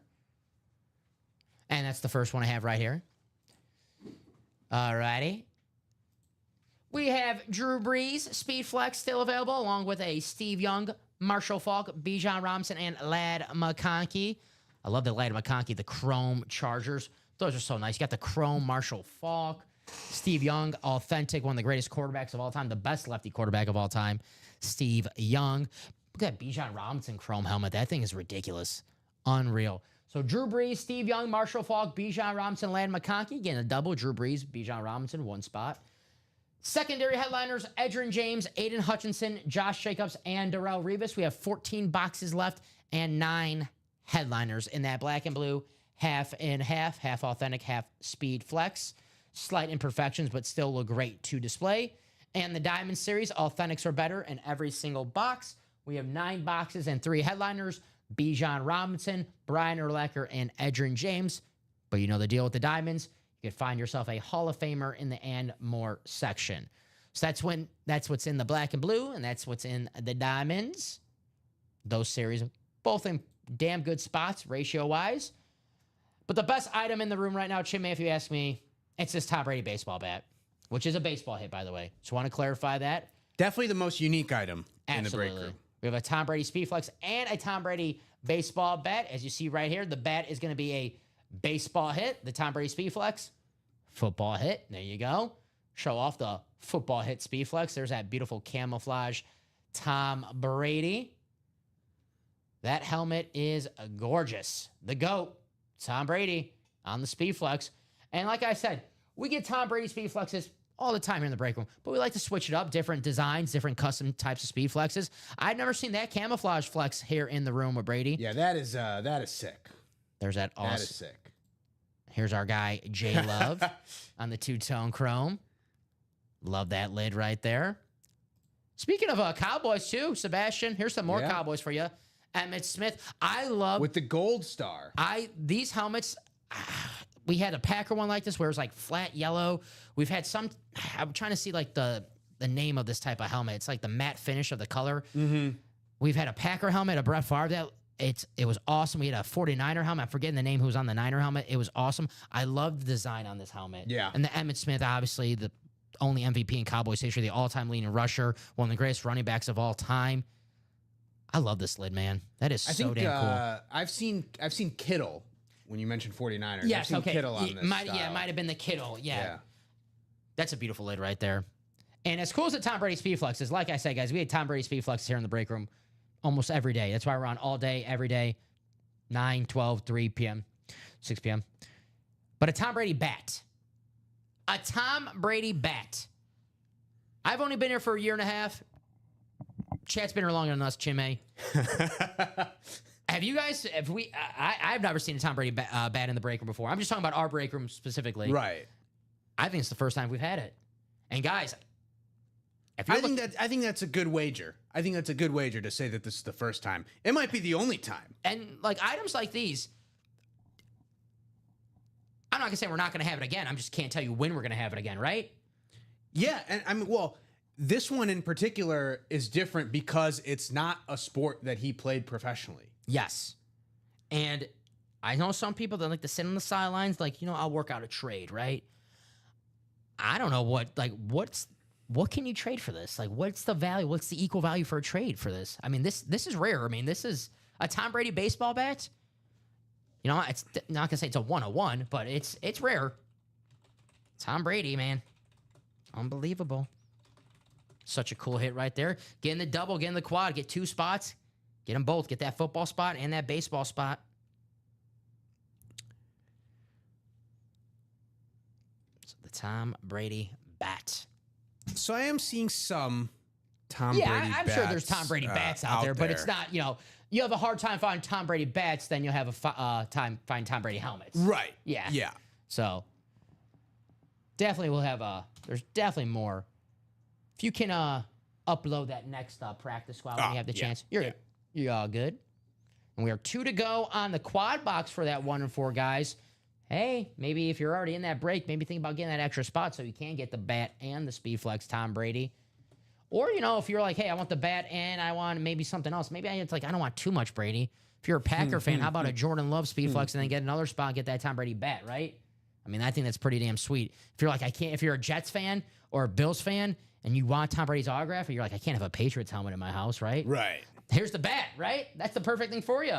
B: And that's the first one I have right here. All righty. We have Drew Brees, Speed Flex still available, along with a Steve Young, Marshall Faulk, Bijan Robinson, and Ladd McConkey. I love the Ladd McConkey, the chrome Chargers. Those are so nice. You got the chrome Marshall Faulk. Steve Young, authentic, one of the greatest quarterbacks of all time, the best lefty quarterback of all time, Steve Young. Look at that Bijan Robinson chrome helmet. That thing is ridiculous. Unreal. So Drew Brees, Steve Young, Marshall Faulk, Bijan Robinson, Ladd McConkey. Getting a double. Drew Brees, Bijan Robinson, one spot. Secondary headliners, Edgerrin James, Aiden Hutchinson, Josh Jacobs, and Darrelle Revis. We have 14 boxes left and 9 headliners in that black and blue, half and half authentic, half speed flex. Slight imperfections, but still look great to display. And the Diamond Series, authentics are better in every single box. We have 9 boxes and 3 headliners, Bijan Robinson, Brian Urlacher, and Edgerrin James. But you know the deal with the Diamonds. You could find yourself a Hall of Famer in the and more section. So that's what's in the black and blue, and that's what's in the Diamonds. Those series, both in damn good spots, ratio-wise. But the best item in the room right now, Chimay, if you ask me, it's this Tom Brady baseball bat, which is a baseball hit, by the way. Just want to clarify that.
C: Definitely the most unique item in the break
B: Absolutely.
C: room.
B: We have a Tom Brady Speed Flex and a Tom Brady baseball bat. As you see right here, the bat is going to be a baseball hit. The Tom Brady Speed Flex, football hit. There you go. Show off the football hit Speed Flex. There's that beautiful camouflage Tom Brady. That helmet is gorgeous. The GOAT, Tom Brady, on the Speed Flex. And like I said, we get Tom Brady Speed Flexes all the time here in the break room, but we like to switch it up, different designs, different custom types of Speed Flexes. I've never seen that camouflage flex here in the room with Brady.
C: Yeah, that is sick.
B: There's that awesome.
C: That is sick.
B: Here's our guy, J Love, on the two-tone chrome. Love that lid right there. Speaking of Cowboys, too, Sebastian, here's some more Cowboys for you. Emmitt Smith. I love...
C: With the gold star.
B: These helmets... We had a Packer one like this where it was like flat yellow. We've had some... I'm trying to see like the name of this type of helmet. It's like the matte finish of the color.
C: Mm-hmm.
B: We've had a Packer helmet, a Brett Favre that... It was awesome. We had a 49er helmet. I'm forgetting the name who was on the Niner helmet. It was awesome. I love the design on this helmet.
C: Yeah.
B: And the Emmitt Smith, obviously, the only MVP in Cowboys history, the all-time leading rusher, one of the greatest running backs of all time. I love this lid, man. That is so damn cool.
C: I've seen Kittle when you mentioned 49ers.
B: Yes,
C: I've seen
B: okay.
C: Kittle on this
B: Might
C: style.
B: have been the Kittle. Yeah. That's a beautiful lid right there. And as cool as the Tom Brady Speed Flex is, like I said, guys, we had Tom Brady Speed Flex here in the break room almost every day. That's why we're on all day, every day, 9, 12, 3 p.m., 6 p.m. But a Tom Brady bat. A Tom Brady bat. I've only been here for a year and a half. Chat's been here longer than us, Chimay. I've never seen a Tom Brady bat in the break room before. I'm just talking about our break room specifically.
C: Right.
B: I think it's the first time we've had it. And guys,
C: I think that's a good wager. I think that's a good wager to say that this is the first time. It might be the only time.
B: And like items like these, I'm not gonna say we're not gonna have it again. I just can't tell you when we're gonna have it again, right?
C: Yeah, and I mean, well, this one in particular is different because it's not a sport that he played professionally.
B: Yes. And I know some people that like to sit on the sidelines, like, I'll work out a trade, right? I don't know what can you trade for this? Like, what's the value? What's the equal value for a trade for this? I mean, this is rare. I mean, this is a Tom Brady baseball bat. It's not gonna say it's a 101, but it's rare. Tom Brady, man. Unbelievable. Such a cool hit right there. Get in the double, get in the quad, get 2 spots. Get them both. Get that football spot and that baseball spot. So the Tom Brady bat.
C: So I am seeing some Tom Brady bats.
B: Yeah, I'm sure there's Tom Brady bats out there, but it's not, you have a hard time finding Tom Brady bats, then you'll have a time find Tom Brady helmets.
C: Right.
B: Yeah.
C: Yeah.
B: So definitely we'll have there's definitely more. If you can upload that next practice squad when you have the chance, you're all good. And we are 2 to go on the quad box for that 1 and 4 guys. Hey, maybe if you're already in that break, maybe think about getting that extra spot so you can get the bat and the Speed Flex Tom Brady. Or, if you're like, hey, I want the bat and I want maybe something else. Maybe I don't want too much Brady. If you're a Packer fan, how about a Jordan Love speed flex and then get another spot and get that Tom Brady bat, right? I mean, I think that's pretty damn sweet. If you're like, if you're a Jets fan or a Bills fan and you want Tom Brady's autograph, and you're like, I can't have a Patriots helmet in my house, right?
C: Right.
B: Here's the bat, right? That's the perfect thing for you.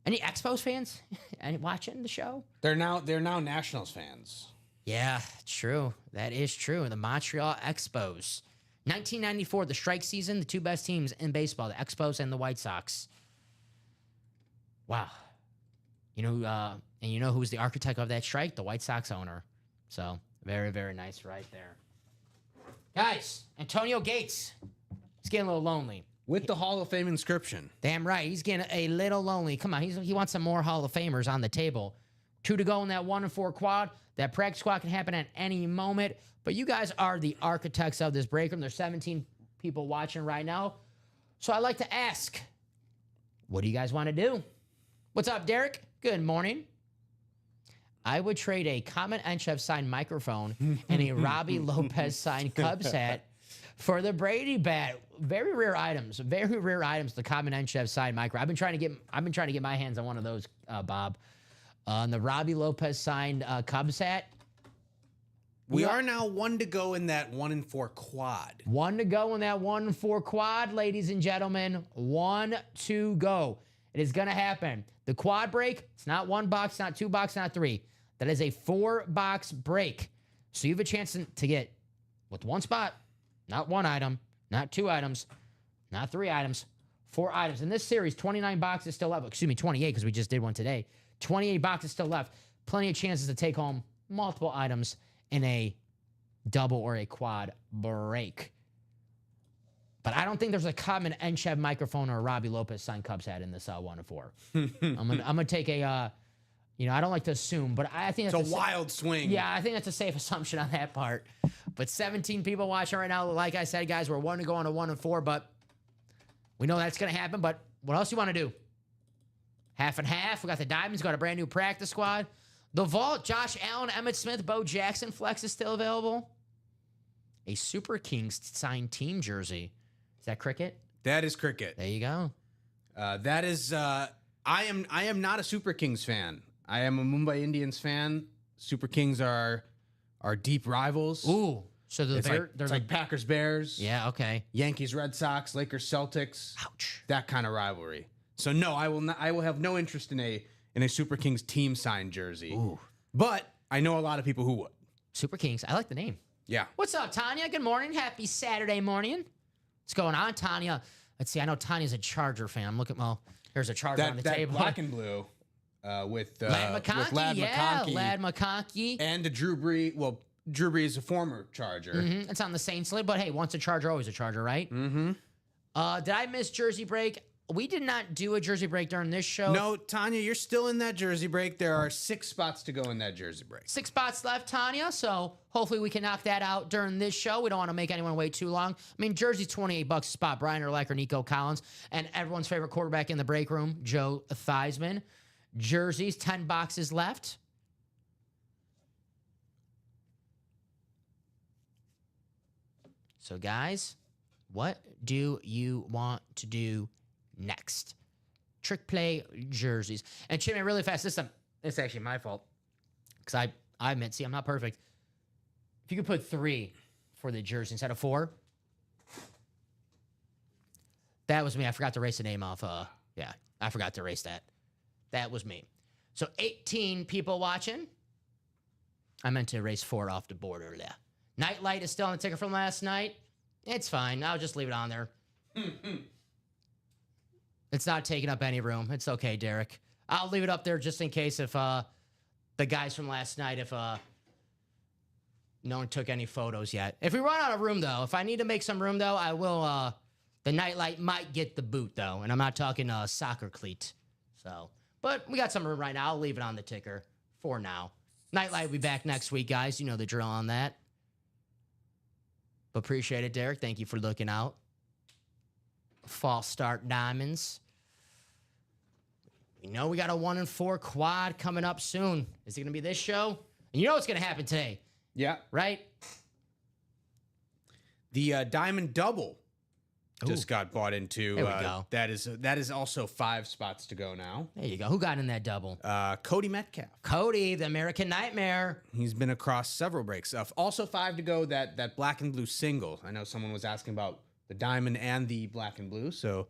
B: Any Expos fans? Any watching the show?
C: They're now Nationals fans.
B: Yeah, true. That is true. The Montreal Expos. 1994, the strike season, the two best teams in baseball, the Expos and the White Sox. Wow. And you know who's the architect of that strike? The White Sox owner. So, very, very nice right there. Guys, Antonio Gates. He's getting a little lonely.
C: With the Hall of Fame inscription.
B: Damn right. He's getting a little lonely. Come on. He wants some more Hall of Famers on the table. 2 to go in that 1-4 quad. That practice squad can happen at any moment. But you guys are the architects of this break room. There's 17 people watching right now. So I'd like to ask, what do you guys want to do? What's up, Derek? Good morning. I would trade a Common Enchef signed microphone and a Robbie Lopez signed Cubs hat for the Brady bat. Very rare items. Very rare items. The Common Enchef signed micro. I've been trying to get my hands on one of those, Bob. The Robbie Lopez signed Cubs hat.
C: We are now 1 to go in that 1-4 quad.
B: 1 to go in that 1-4 quad, ladies and gentlemen. 1 to go. It is going to happen. The quad break, it's not 1 box, not 2 box, not 3. That is a 4-box break. So you have a chance to get, with 1 spot, not 1 item, not 2 items, not 3 items, 4 items. In this series, 29 boxes still left. Excuse me, 28 because we just did one today. 28 boxes still left. Plenty of chances to take home multiple items in a double or a quad break. But I don't think there's a Common Enchef microphone or a Robbie Lopez signed Cubs hat in this 1-4. I'm gonna take a, I don't like to assume, but I think
C: it's a wild swing.
B: Yeah, I think that's a safe assumption on that part. But 17 people watching right now. Like I said, guys, we're 1 to go on a 1-4, but we know that's gonna happen. But what else you want to do? Half and half. We got the Diamonds. Got a brand new practice squad. The Vault, Josh Allen, Emmitt Smith, Bo Jackson flex is still available. A Super Kings signed team jersey. Is that Cricket?
C: That is Cricket.
B: There you go.
C: That is. I am not a Super Kings fan. I am a Mumbai Indians fan. Super Kings are deep rivals.
B: Ooh, so they're
C: like Packers Bears.
B: Yeah. Okay.
C: Yankees Red Sox, Lakers Celtics.
B: Ouch.
C: That kind of rivalry. So no, I will not. I will have no interest in a Super Kings team signed jersey.
B: Ooh.
C: But I know a lot of people who would.
B: Super Kings. I like the name.
C: Yeah.
B: What's up, Tanya? Good morning. Happy Saturday morning. What's going on, Tanya? Let's see. I know Tanya's a Charger fan. I'm looking. Well, there's a Charger on the table.
C: Black and blue with
B: Ladd McConkey.
C: McConkey.
B: Ladd McConkey.
C: And Drew Brees. Well, Drew Brees is a former Charger.
B: Mm-hmm. It's on the Saints lid, but hey, once a Charger, always a Charger, right?
C: Mm-hmm.
B: Did I miss Jersey break? We did not do a Jersey break during this show.
C: No, Tanya, you're still in that Jersey break. There are 6 spots to go in that Jersey break.
B: 6 spots left, Tanya. So hopefully we can knock that out during this show. We don't want to make anyone wait too long. I mean, Jersey's $28 a spot. Brian Urlacher, Nico Collins, and everyone's favorite quarterback in the break room, Joe Theismann. Jersey's 10 boxes left. So, guys, what do you want to do next? Trick play jerseys. And Chimney, really fast. This is actually my fault. Because I admit, see, I'm not perfect. If you could put 3 for the jersey instead of 4. That was me. I forgot to erase the name off. Yeah, I forgot to erase that. That was me. So 18 people watching. I meant to erase 4 off the board earlier. Nightlight is still on the ticker from last night. It's fine. I'll just leave it on there. It's not taking up any room. It's okay, Derek. I'll leave it up there just in case if the guys from last night, if no one took any photos yet. If we run out of room, though, if I need to make some room, though, I will. The Nightlight might get the boot, though, and I'm not talking soccer cleat. So, but we got some room right now. I'll leave it on the ticker for now. Nightlight will be back next week, guys. You know the drill on that. But appreciate it, Derek. Thank you for looking out. False start diamonds. We know we got a 1-4 quad coming up soon. Is it going to be this show? And you know what's going to happen today.
C: Yeah.
B: Right?
C: The Diamond Double just got bought into.
B: There we go.
C: That is also 5 spots to go now.
B: There you go. Who got in that double?
C: Cody Metcalf.
B: Cody, the American Nightmare.
C: He's been across several breaks. Also 5 to go. That black and blue single. I know someone was asking about the diamond and the black and blue. So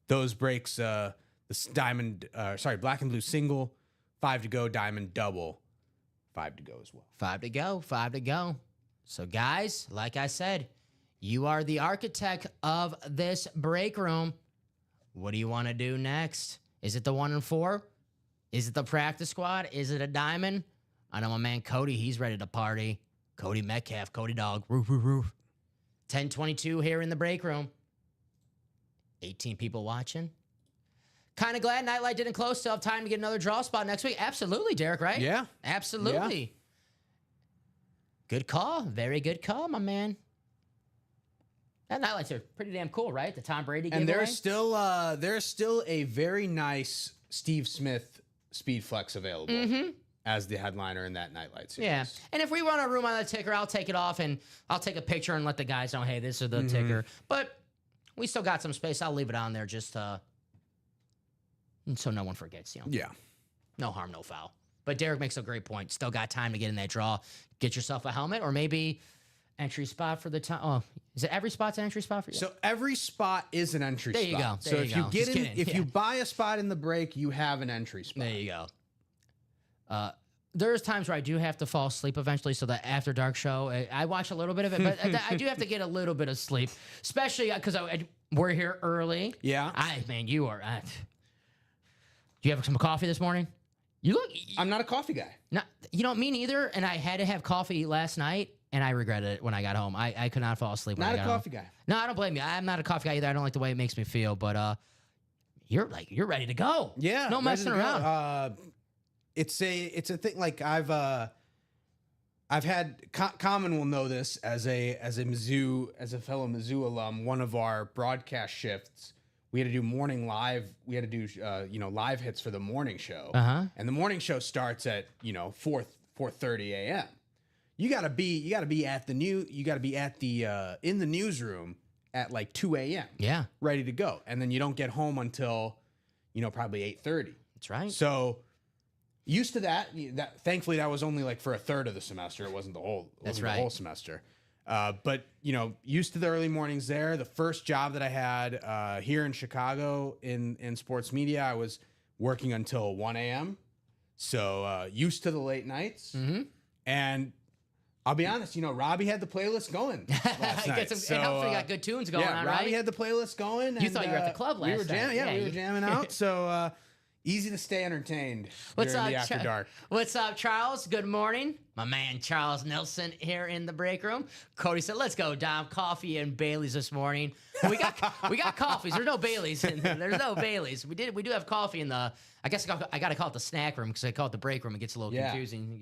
C: those breaks, black and blue single, 5 to go. Diamond double, 5 to go as well.
B: 5 to go. 5 to go. So guys, like I said, you are the architect of this break room. What do you want to do next? Is it the 1 and 4? Is it the practice squad? Is it a diamond? I know my man Cody, he's ready to party. Cody Metcalf, Cody Dog, roof, roof, roof. 10:22 here in the break room. 18 people watching. Kind of glad Nightlight didn't close. Still have time to get another draw spot next week. Absolutely, Derek, right?
C: Yeah.
B: Absolutely.
C: Yeah.
B: Good call. Very good call, my man. That Nightlights are pretty damn cool, right? The Tom Brady giveaway.
C: And there's still a very nice Steve Smith Speed Flex available as the headliner in that Nightlight series.
B: Yeah. And if we want a room on the ticker, I'll take it off and I'll take a picture and let the guys know, hey, this is the ticker. But we still got some space. I'll leave it on there just so no one forgets, you know.
C: Yeah.
B: No harm, no foul. But Derek makes a great point. Still got time to get in that draw. Get yourself a helmet or maybe entry spot for the time. Oh, is it every spot's an entry spot for you?
C: So every spot is an entry spot.
B: There you go.
C: So
B: There
C: if
B: you
C: you
B: go.
C: get
B: Just
C: in,
B: kidding.
C: if
B: Yeah.
C: you buy a spot in the break, you have an entry spot.
B: There you go. There's times where I do have to fall asleep eventually, so the After Dark show, I watch a little bit of it, but I do have to get a little bit of sleep, especially because we're here early.
C: Yeah.
B: You are. Do you have some coffee this morning? You look.
C: I'm not a coffee guy.
B: Not, me neither. And I had to have coffee last night, and I regretted it when I got home. I could not fall asleep when
C: Not
B: I
C: a
B: got home.
C: coffee guy.
B: No, I don't blame you. I'm not a coffee guy either. I don't like the way it makes me feel, but you're ready to go.
C: Yeah.
B: No
C: ready
B: messing
C: to go.
B: around.
C: It's a thing. Like I've had Common will know this as a fellow Mizzou alum. One of our broadcast shifts, we had to do morning live. We had to do live hits for the morning show. And the morning show starts at 4:30 a.m. You gotta be at the in the newsroom at like 2 a.m.
B: Yeah,
C: ready to go, and then you don't get home until probably 8:30.
B: that's right.
C: So used to that. Thankfully, that was only like for a third of the semester. It wasn't the whole.
B: That's
C: The
B: right.
C: whole semester. But used to the early mornings there. The first job that I had here in Chicago in sports media, I was working until 1 a.m. So used to the late nights. And I'll be honest, Robbie had the playlist going last night.
B: It helps when you got good tunes going on, right?
C: Robbie had the playlist going.
B: You thought you were at the club last
C: we were
B: night.
C: we were jamming out. So easy to stay entertained
B: What's
C: during
B: up,
C: the after dark.
B: What's up, Charles? Good morning. My man Charles Nelson here in the break room. Cody said, "Let's go, Dom. Coffee and Bailey's this morning." We got coffees. There's no Bailey's. There's no Bailey's. We do have coffee in the. I guess I got to call it the snack room because I call it the break room. It gets a little confusing.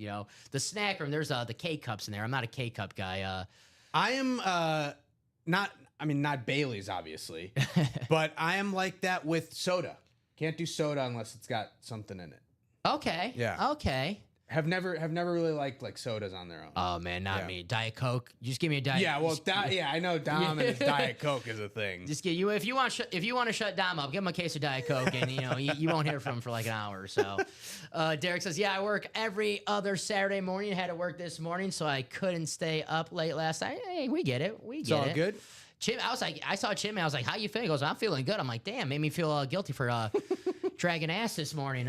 B: The snack room. There's the K cups in there. I'm not a K cup guy.
C: I am not Bailey's obviously, but I am like that with soda. Can't do soda unless it's got something in it.
B: Okay.
C: Yeah.
B: Okay.
C: Have never really liked like sodas on their own.
B: Oh man, not me. Diet Coke. Just give me a Diet.
C: Yeah, well, I know Dom and his Diet Coke is a thing.
B: Just get you if you want to shut Dom up, give him a case of Diet Coke, and you won't hear from him for like an hour or so. Derek says, "Yeah, I work every other Saturday morning. Had to work this morning, so I couldn't stay up late last night." Hey, we get it.
C: It's all good.
B: Chim, I saw Chim. I was like, "How you feeling?" He goes, "I'm feeling good." I'm like, "Damn, made me feel guilty for dragging ass this morning."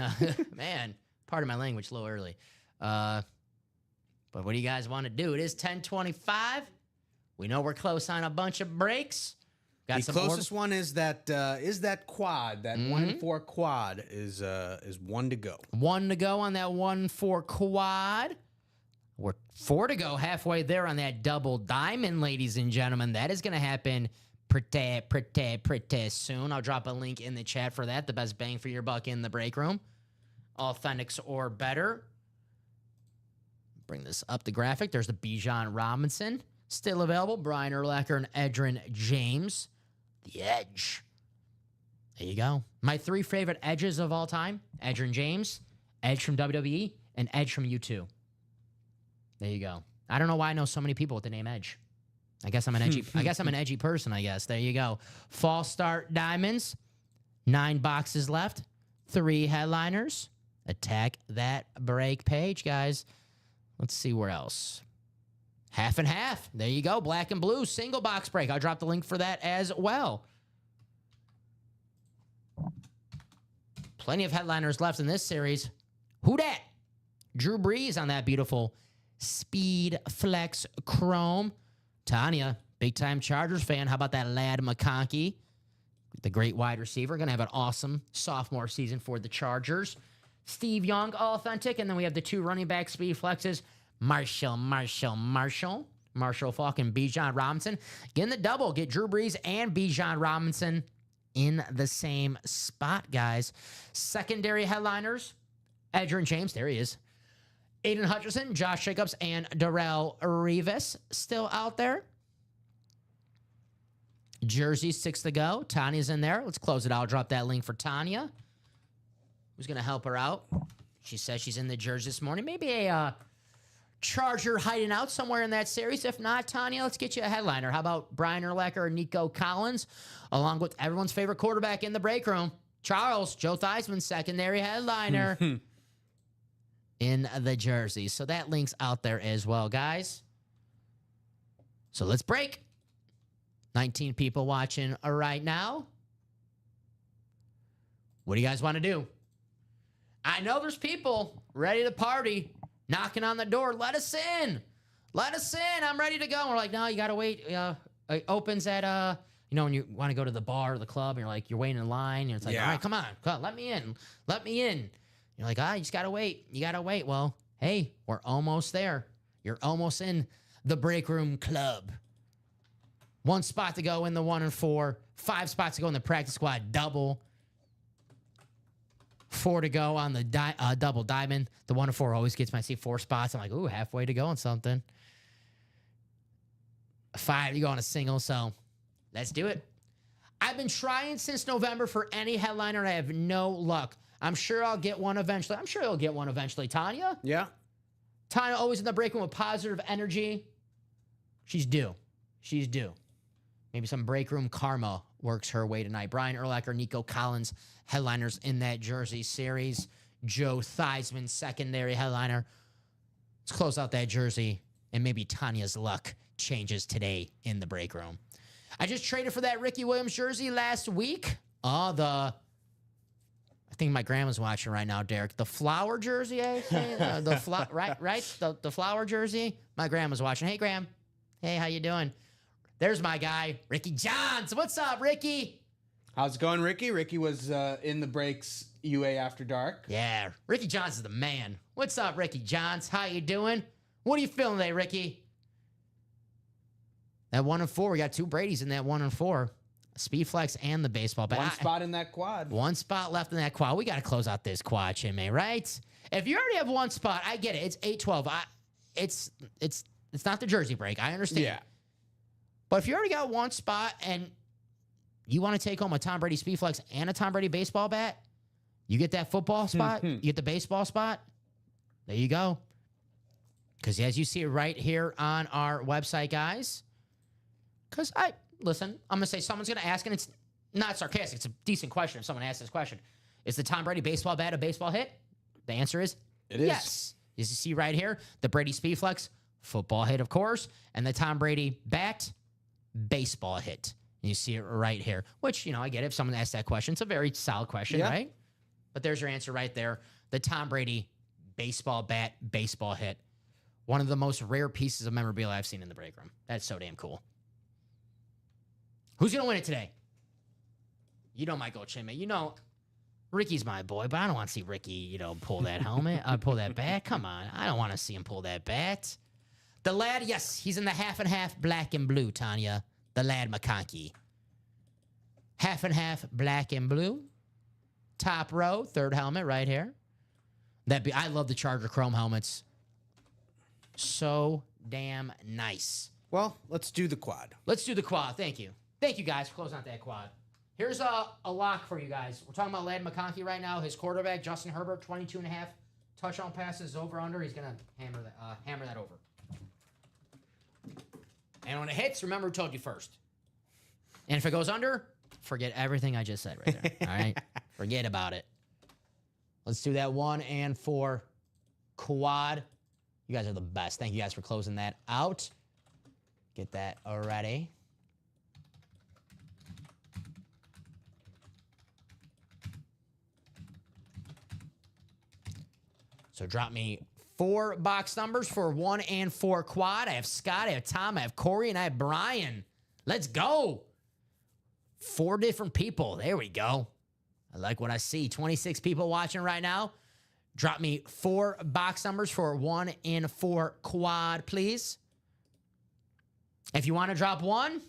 B: Man, pardon my language, a little early. But what do you guys want to do? It is 10:25. We know we're close on a bunch of breaks.
C: The closest one is that quad. That 1 and 4 quad is 1 to go.
B: 1 to go on that 1-4 quad. We're 4 to go, halfway there on that double diamond, ladies and gentlemen. That is going to happen pretty soon. I'll drop a link in the chat for that. The best bang for your buck in the break room. Authentics or better. Bring this up the graphic. There's the Bijan Robinson. Still available. Brian Urlacher and Edgerrin James. The Edge. There you go. My 3 favorite Edges of all time. Edgerrin James, Edge from WWE, and Edge from U2. There you go. I don't know why I know so many people with the name Edge. I guess I'm an edgy. I guess I'm an edgy person. I guess there you go. False start diamonds. 9 boxes left. 3 headliners. Attack that break page, guys. Let's see where else. Half and half. There you go. Black and blue single box break. I'll drop the link for that as well. Plenty of headliners left in this series. Who dat? Drew Brees on that beautiful Speed Flex Chrome. Tanya, big-time Chargers fan. How about that Ladd McConkey? The great wide receiver. Going to have an awesome sophomore season for the Chargers. Steve Young, authentic. And then we have the 2 running back Speed Flexes. Marshall Faulk and Bijan Robinson. Getting the double. Get Drew Brees and Bijan Robinson in the same spot, guys. Secondary headliners. Edgerrin James, there he is. Aiden Hutchinson, Josh Jacobs, and Darrelle Revis still out there. Jersey, 6 to go. Tanya's in there. Let's close it out. I'll drop that link for Tanya. Who's going to help her out? She says she's in the jersey this morning. Maybe a Charger hiding out somewhere in that series. If not, Tanya, let's get you a headliner. How about Brian Urlacher or Nico Collins, along with everyone's favorite quarterback in the break room, Charles, Joe Theismann, secondary headliner in the jersey. So that link's out there as well, guys. So let's break. 19 people watching right now. What do you guys want to do? I know there's people ready to party, knocking on the door. Let us in. Let us in. I'm ready to go. And we're like, no, you got to wait. It opens at, when you want to go to the bar or the club, and you're waiting in line. And it's like, all right, come on. Let me in. Let me in. You're like, you just got to wait. You got to wait. Well, hey, we're almost there. You're almost in the break room club. 1 spot to go in the 1 and 4. 5 spots to go in the practice squad double. 4 to go on the double diamond. The 1 and 4 always gets my 4 spots. I'm like, ooh, halfway to go on something. 5 to go on a single, so let's do it. I've been trying since November for any headliner, and I have no luck. I'm sure I'll get one eventually. I'm sure you'll get one eventually, Tanya.
C: Yeah.
B: Tanya always in the break room with positive energy. She's due. She's due. Maybe some break room karma works her way tonight. Brian Urlacher, Nico Collins, headliners in that jersey series. Joe Theismann, secondary headliner. Let's close out that jersey, and maybe Tanya's luck changes today in the break room. I just traded for that Ricky Williams jersey last week. I think my grandma's watching right now, Derek. The flower jersey, right? The flower jersey. My grandma's watching. Hey, Gram. Hey, how you doing? There's my guy, Ricky Johns. What's up, Ricky?
C: How's it going, Ricky? Ricky was in the breaks UA After Dark.
B: Yeah, Ricky Johns is the man. What's up, Ricky Johns? How you doing? What are you feeling today, Ricky? That 1 and 4, we got 2 Brady's in that 1 and 4. Speed Flex and the baseball bat.
C: 1 spot in that quad.
B: 1 spot left in that quad. We got to close out this quad, Chimay, right? If you already have 1 spot, I get it. It's 8-12. It's not the jersey break. I understand.
C: Yeah.
B: But if you already got 1 spot and you want to take home a Tom Brady Speed Flex and a Tom Brady baseball bat, you get that football spot, you get the baseball spot, there you go. Because as you see right here on our website, guys, because I'm going to say someone's going to ask, and it's not sarcastic. It's a decent question if someone asks this question. Is the Tom Brady baseball bat a baseball hit? The answer is
C: it is.
B: Yes. As you see right here, the Brady Speed Flex, football hit, of course, and the Tom Brady bat, baseball hit. And you see it right here, which, I get it. If someone asks that question, it's a very solid question, right? But there's your answer right there. The Tom Brady baseball bat, baseball hit. One of the most rare pieces of memorabilia I've seen in the break room. That's so damn cool. Who's going to win it today? You know my coach, Chimay. Ricky's my boy, but I don't want to see Ricky, pull that helmet, pull that bat. Come on. I don't want to see him pull that bat. The lad, yes, he's in the half and half black and blue, Tanya. The Ladd McConkey. Half and half black and blue. Top row, 3rd helmet right here. I love the Charger Chrome helmets. So damn nice.
C: Well, let's do the quad.
B: Let's do the quad. Thank you. Thank you, guys, for closing out that quad. Here's a lock for you guys. We're talking about Ladd McConkey right now. His quarterback, Justin Herbert, 22.5 touchdown passes over under. He's going to hammer that over. And when it hits, remember who told you first. And if it goes under, forget everything I just said right there. All right? Forget about it. Let's do that 1 and 4 quad. You guys are the best. Thank you guys for closing that out. Get that already. So drop me 4 box numbers for 1 and 4 quad. I have Scott, I have Tom, I have Corey, and I have Brian. Let's go. 4 different people. There we go. I like what I see. 26 people watching right now. Drop me 4 box numbers for 1 and 4 quad, please. If you want to drop 1,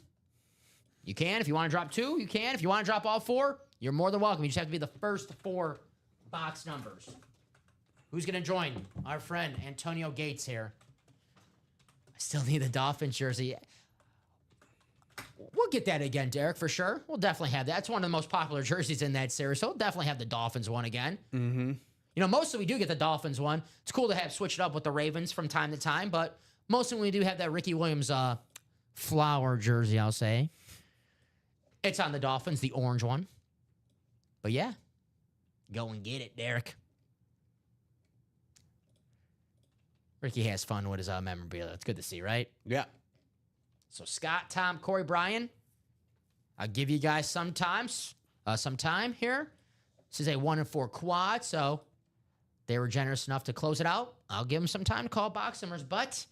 B: you can. If you want to drop 2, you can. If you want to drop all 4, you're more than welcome. You just have to be the first 4 box numbers. Who's going to join? Our friend Antonio Gates here. I still need the Dolphins jersey. We'll get that again, Derek, for sure. We'll definitely have that. That's one of the most popular jerseys in that series, so we'll definitely have the Dolphins one again. Mm-hmm. You know, mostly we do get the Dolphins one. It's cool to have switched up with the Ravens from time to time, but mostly we do have that Ricky Williams flower jersey, I'll say. It's on the Dolphins, the orange one. But yeah, go and get it, Derek. Ricky has fun with his memorabilia. It's good to see, right?
C: Yeah.
B: So Scott, Tom, Corey, Brian, I'll give you guys some time here. This is a 1 and 4 quad, so they were generous enough to close it out. I'll give them some time to call box numbers, but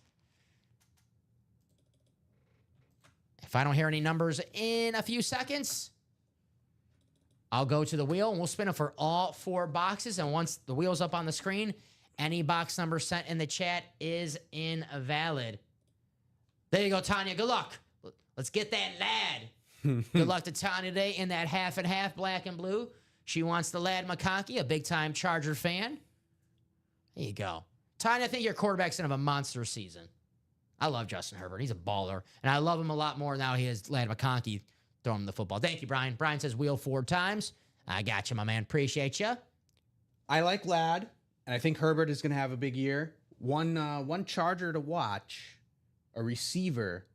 B: if I don't hear any numbers in a few seconds, I'll go to the wheel and we'll spin it for all 4 boxes. And once the wheel's up on the screen, any box number sent in the chat is invalid. There you go, Tanya. Good luck. Let's get that lad. Good luck to Tanya today in that half and half black and blue. She wants the lad McConkey, a big-time Charger fan. There you go. Tanya, I think your quarterback's going to have a monster season. I love Justin Herbert. He's a baller. And I love him a lot more now he has lad McConkey throwing him the football. Thank you, Brian. Brian says wheel 4 times. I got you, my man. Appreciate you.
C: I like Ladd, and I think Herbert is going to have a big year. One Charger to watch, a receiver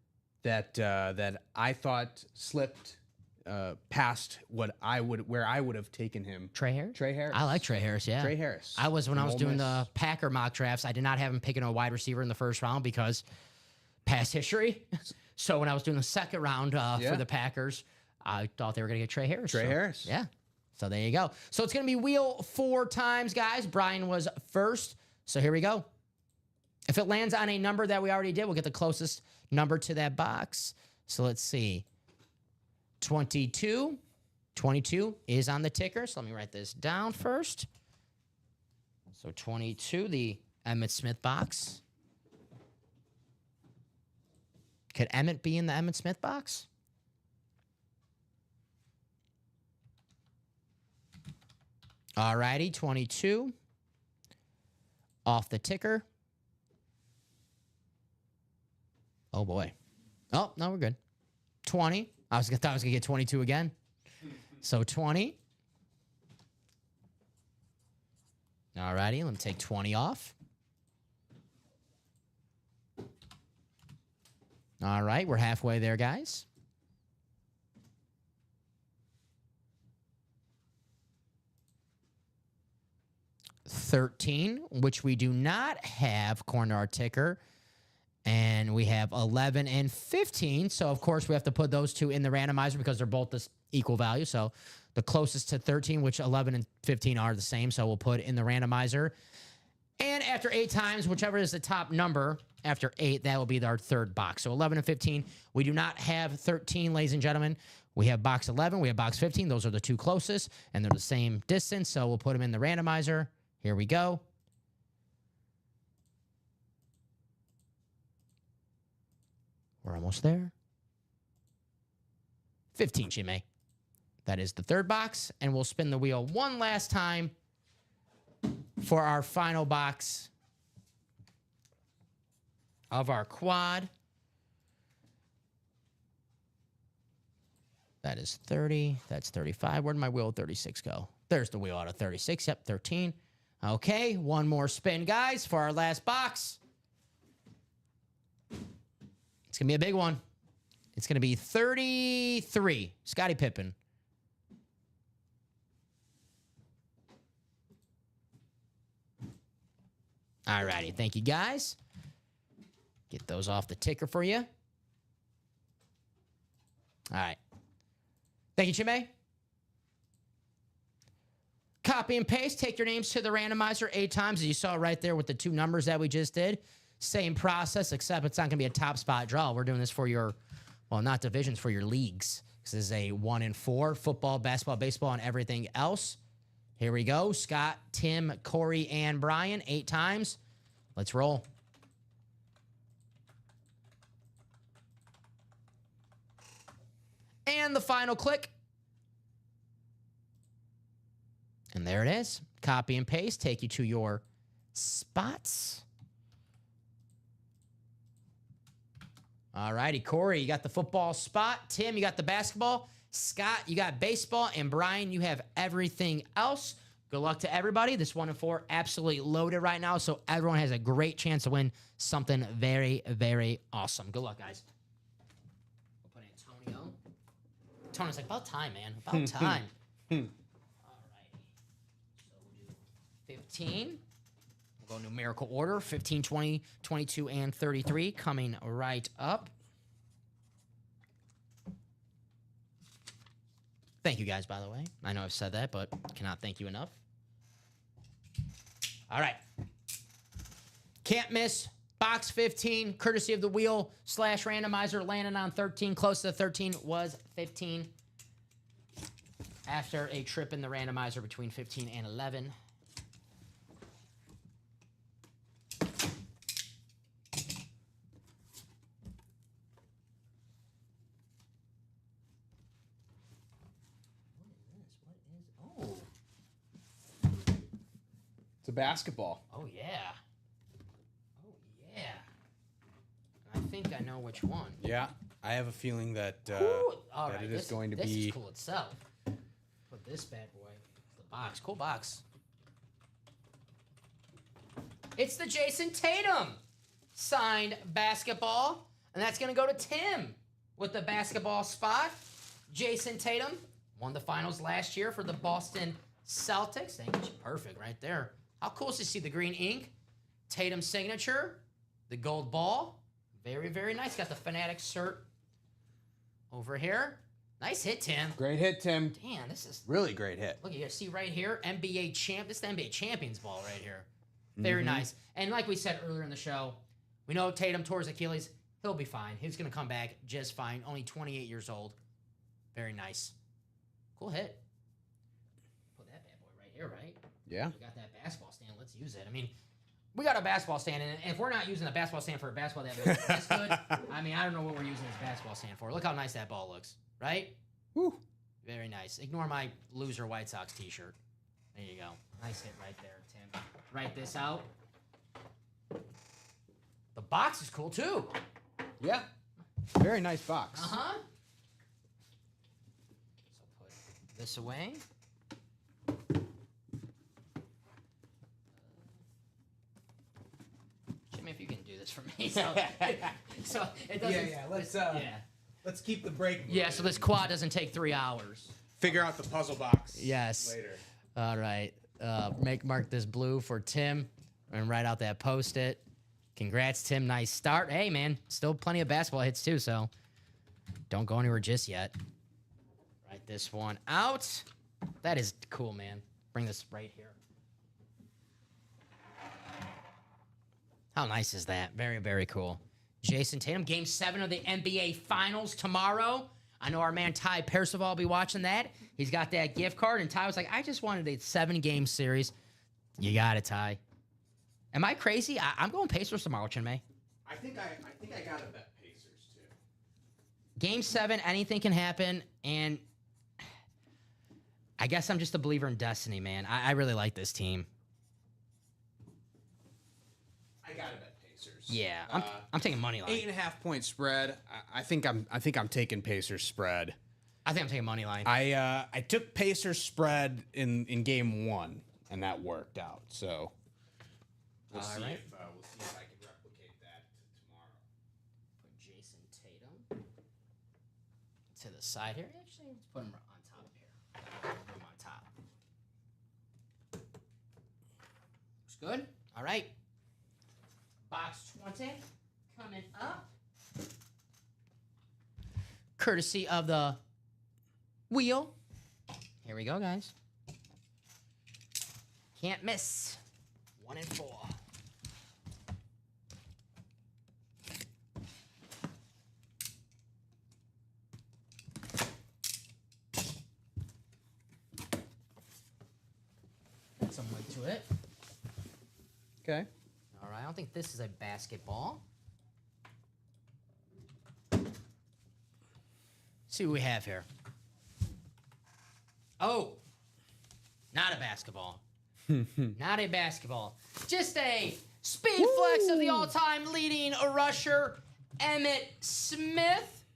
C: that I thought slipped past where I would have taken him.
B: Trey Harris?
C: Trey Harris.
B: I like Trey Harris, yeah.
C: Trey Harris.
B: I was, when I was
C: Ole
B: doing
C: Miss.
B: the Packer mock drafts, I did not have him picking a wide receiver in the first round because past history. So when I was doing the second round for the Packers, I thought they were going to get Trey Harris.
C: Trey Harris.
B: Yeah. So there you go. So it's going to be wheel 4 times, guys. Brian was first. So here we go. If it lands on a number that we already did, we'll get the closest number to that box. So let's see. 22. 22 is on the ticker. So let me write this down first. So 22, the Emmitt Smith box. Could Emmitt be in the Emmitt Smith box? All righty, 22. Off the ticker. Oh, boy. Oh, no, we're good. 20. I thought I was going to get 22 again. So 20. All righty, let me take 20 off. All right, we're halfway there, guys. $13, which we do not have according to our ticker. And we have 11 and 15. So, of course, we have to put those two in the randomizer because they're both this equal value. So, the closest to 13, which 11 and 15 are the same. So, we'll put in the randomizer. And after 8 times, whichever is the top number, after 8, that will be our third box. So, 11 and 15. We do not have 13, ladies and gentlemen. We have box 11. We have box 15. Those are the two closest. And they're the same distance. So, we'll put them in the randomizer. Here we go. We're almost there. 15, Jimmy. That is the third box. And we'll spin the wheel one last time for our final box of our quad. That is 30. That's 35. Where'd my wheel 36 go? There's the wheel out of 36. Yep, 13. Okay, one more spin, guys, for our last box. It's going to be a big one. It's going to be 33. Scottie Pippen. All righty. Thank you, guys. Get those off the ticker for you. All right. Thank you, Chime. Copy and paste. Take your names to the randomizer 8 times, as you saw right there with the 2 numbers that we just did. Same process, except it's not going to be a top spot draw. We're doing this for your, well, not divisions, for your leagues. This is a 1 in 4, football, basketball, baseball, and everything else. Here we go. Scott, Tim, Corey, and Brian, 8 times. Let's roll. And the final click. And there it is. Copy and paste. Take you to your spots. All righty, Corey, you got the football spot. Tim, you got the basketball. Scott, you got baseball. And Brian, you have everything else. Good luck to everybody. This 1 in 4 absolutely loaded right now, so everyone has a great chance to win something very, very awesome. Good luck, guys. We'll put Antonio. Antonio's like, about time, man. About time. All righty. So we'll do 15. We'll go numerical order. 15, 20, 22, and 33 coming right up. Thank you, guys, by the way. I know I've said that, but cannot thank you enough. All right. Can't miss. Box 15, courtesy of the wheel / randomizer, landing on 13. Close to 13 was 15. After a trip in the randomizer between 15 and 11.
C: It's a basketball.
B: Oh, yeah. Oh, yeah. I think I know which one.
C: Yeah, I have a feeling that,
B: All
C: that
B: right,
C: it is going to
B: this
C: be.
B: is cool itself. Put this bad boy in the box. Cool box. It's the Jason Tatum signed basketball, and that's going to go to Tim with the basketball spot. Jason Tatum won the finals last year for the Boston Celtics. Thank you. Perfect right there. How cool is to see the green ink? Tatum signature, the gold ball. Very, very nice. Got the Fanatic shirt over here. Nice hit, Tim.
C: Great hit, Tim.
B: Damn, this is...
C: Really great hit.
B: Look, you guys see right here, NBA champ. This is the NBA champions ball right here. Very nice. And like we said earlier in the show, we know Tatum tore his Achilles. He'll be fine. He's going to come back just fine. Only 28 years old. Very nice. Cool hit. Put that bad boy right here, right?
C: Yeah.
B: We got that basketball stand. Let's use it. I mean, we got a basketball stand, and if we're not using a basketball stand for a basketball that looks this good, I mean, I don't know what we're using this basketball stand for. Look how nice that ball looks, right?
C: Woo.
B: Very nice. Ignore my loser White Sox t-shirt. There you go. Nice hit right there, Tim. Write this out. The box is cool, too.
C: Yeah. Very nice box.
B: Uh-huh. So put this away. Jimmy, if you can do this for me. So it doesn't...
C: Let's keep the break.
B: Yeah, so this quad doesn't take 3 hours.
C: Figure out the puzzle box.
B: Yes.
C: Later.
B: All right. Mark this blue for Tim and write out that Post-it. Congrats, Tim. Nice start. Hey, man, still plenty of basketball hits, too, so don't go anywhere just yet. Write this one out. That is cool, man. Bring this right here. How nice is that? Very, very cool. Jason Tatum, Game 7 of the NBA Finals tomorrow. I know our man Ty Percival will be watching that. He's got that gift card, and Ty was like, I just wanted a 7-game series. You got it, Ty. Am I crazy? I'm going Pacers tomorrow, Chinmay.
C: I think I got to bet Pacers too.
B: Game 7, anything can happen, and I guess I'm just a believer in destiny, man. I really like this team.
C: I got to bet Pacers.
B: Yeah, I'm taking money line.
C: 8.5 point spread. I think I'm taking Pacers spread.
B: I think I'm taking money line.
C: I took Pacers spread in game 1, and that worked out. So we'll see if I can replicate that tomorrow.
B: Put Jason to the side here. Actually, let's put them on top here. Put them on top. Looks good. All right. Box 20 coming up. Courtesy of the wheel. Here we go, guys. Can't miss. 1 and 4. Got some weight to it.
C: Okay.
B: All right, I don't think this is a basketball. See what we have here. Oh, not a basketball. Not a basketball. Just a speed flex of the all-time leading rusher, Emmitt Smith.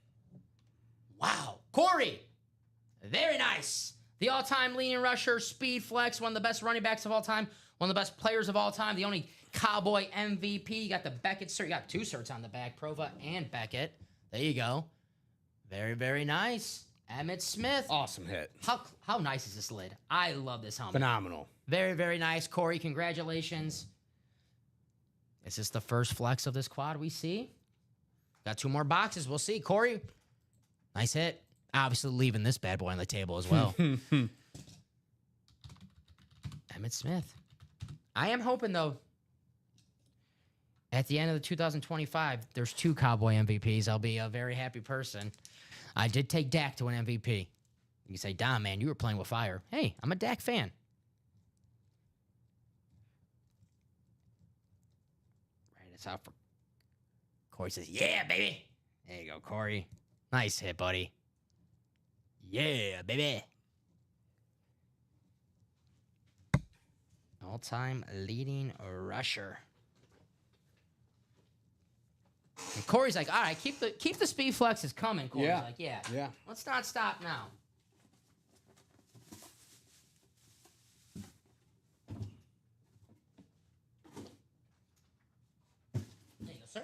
B: Wow. Corey, very nice. The all-time leading rusher, speed flex, one of the best running backs of all time, one of the best players of all time, the only Cowboy MVP. You got the Beckett cert. You got 2 certs on the back, Prova and Beckett. There you go. Very, very nice. Emmitt Smith.
C: Awesome hit.
B: How nice is this lid? I love this helmet.
C: Phenomenal.
B: Very, very nice. Corey, congratulations. Is this the first flex of this quad we see? Got 2 more boxes. We'll see. Corey, nice hit. Obviously leaving this bad boy on the table as well. Emmitt Smith. I am hoping, though, at the end of the 2025, there's 2 Cowboy MVPs. I'll be a very happy person. I did take Dak to an MVP. You say, Dom, man, you were playing with fire. Hey, I'm a Dak fan. Right, it's out for Corey says, yeah, baby. There you go, Corey. Nice hit, buddy. Yeah, baby. All-time leading rusher. And Corey's like, all right, keep the speed flexes coming. Corey's like, yeah. Let's not stop now. There you go, sir.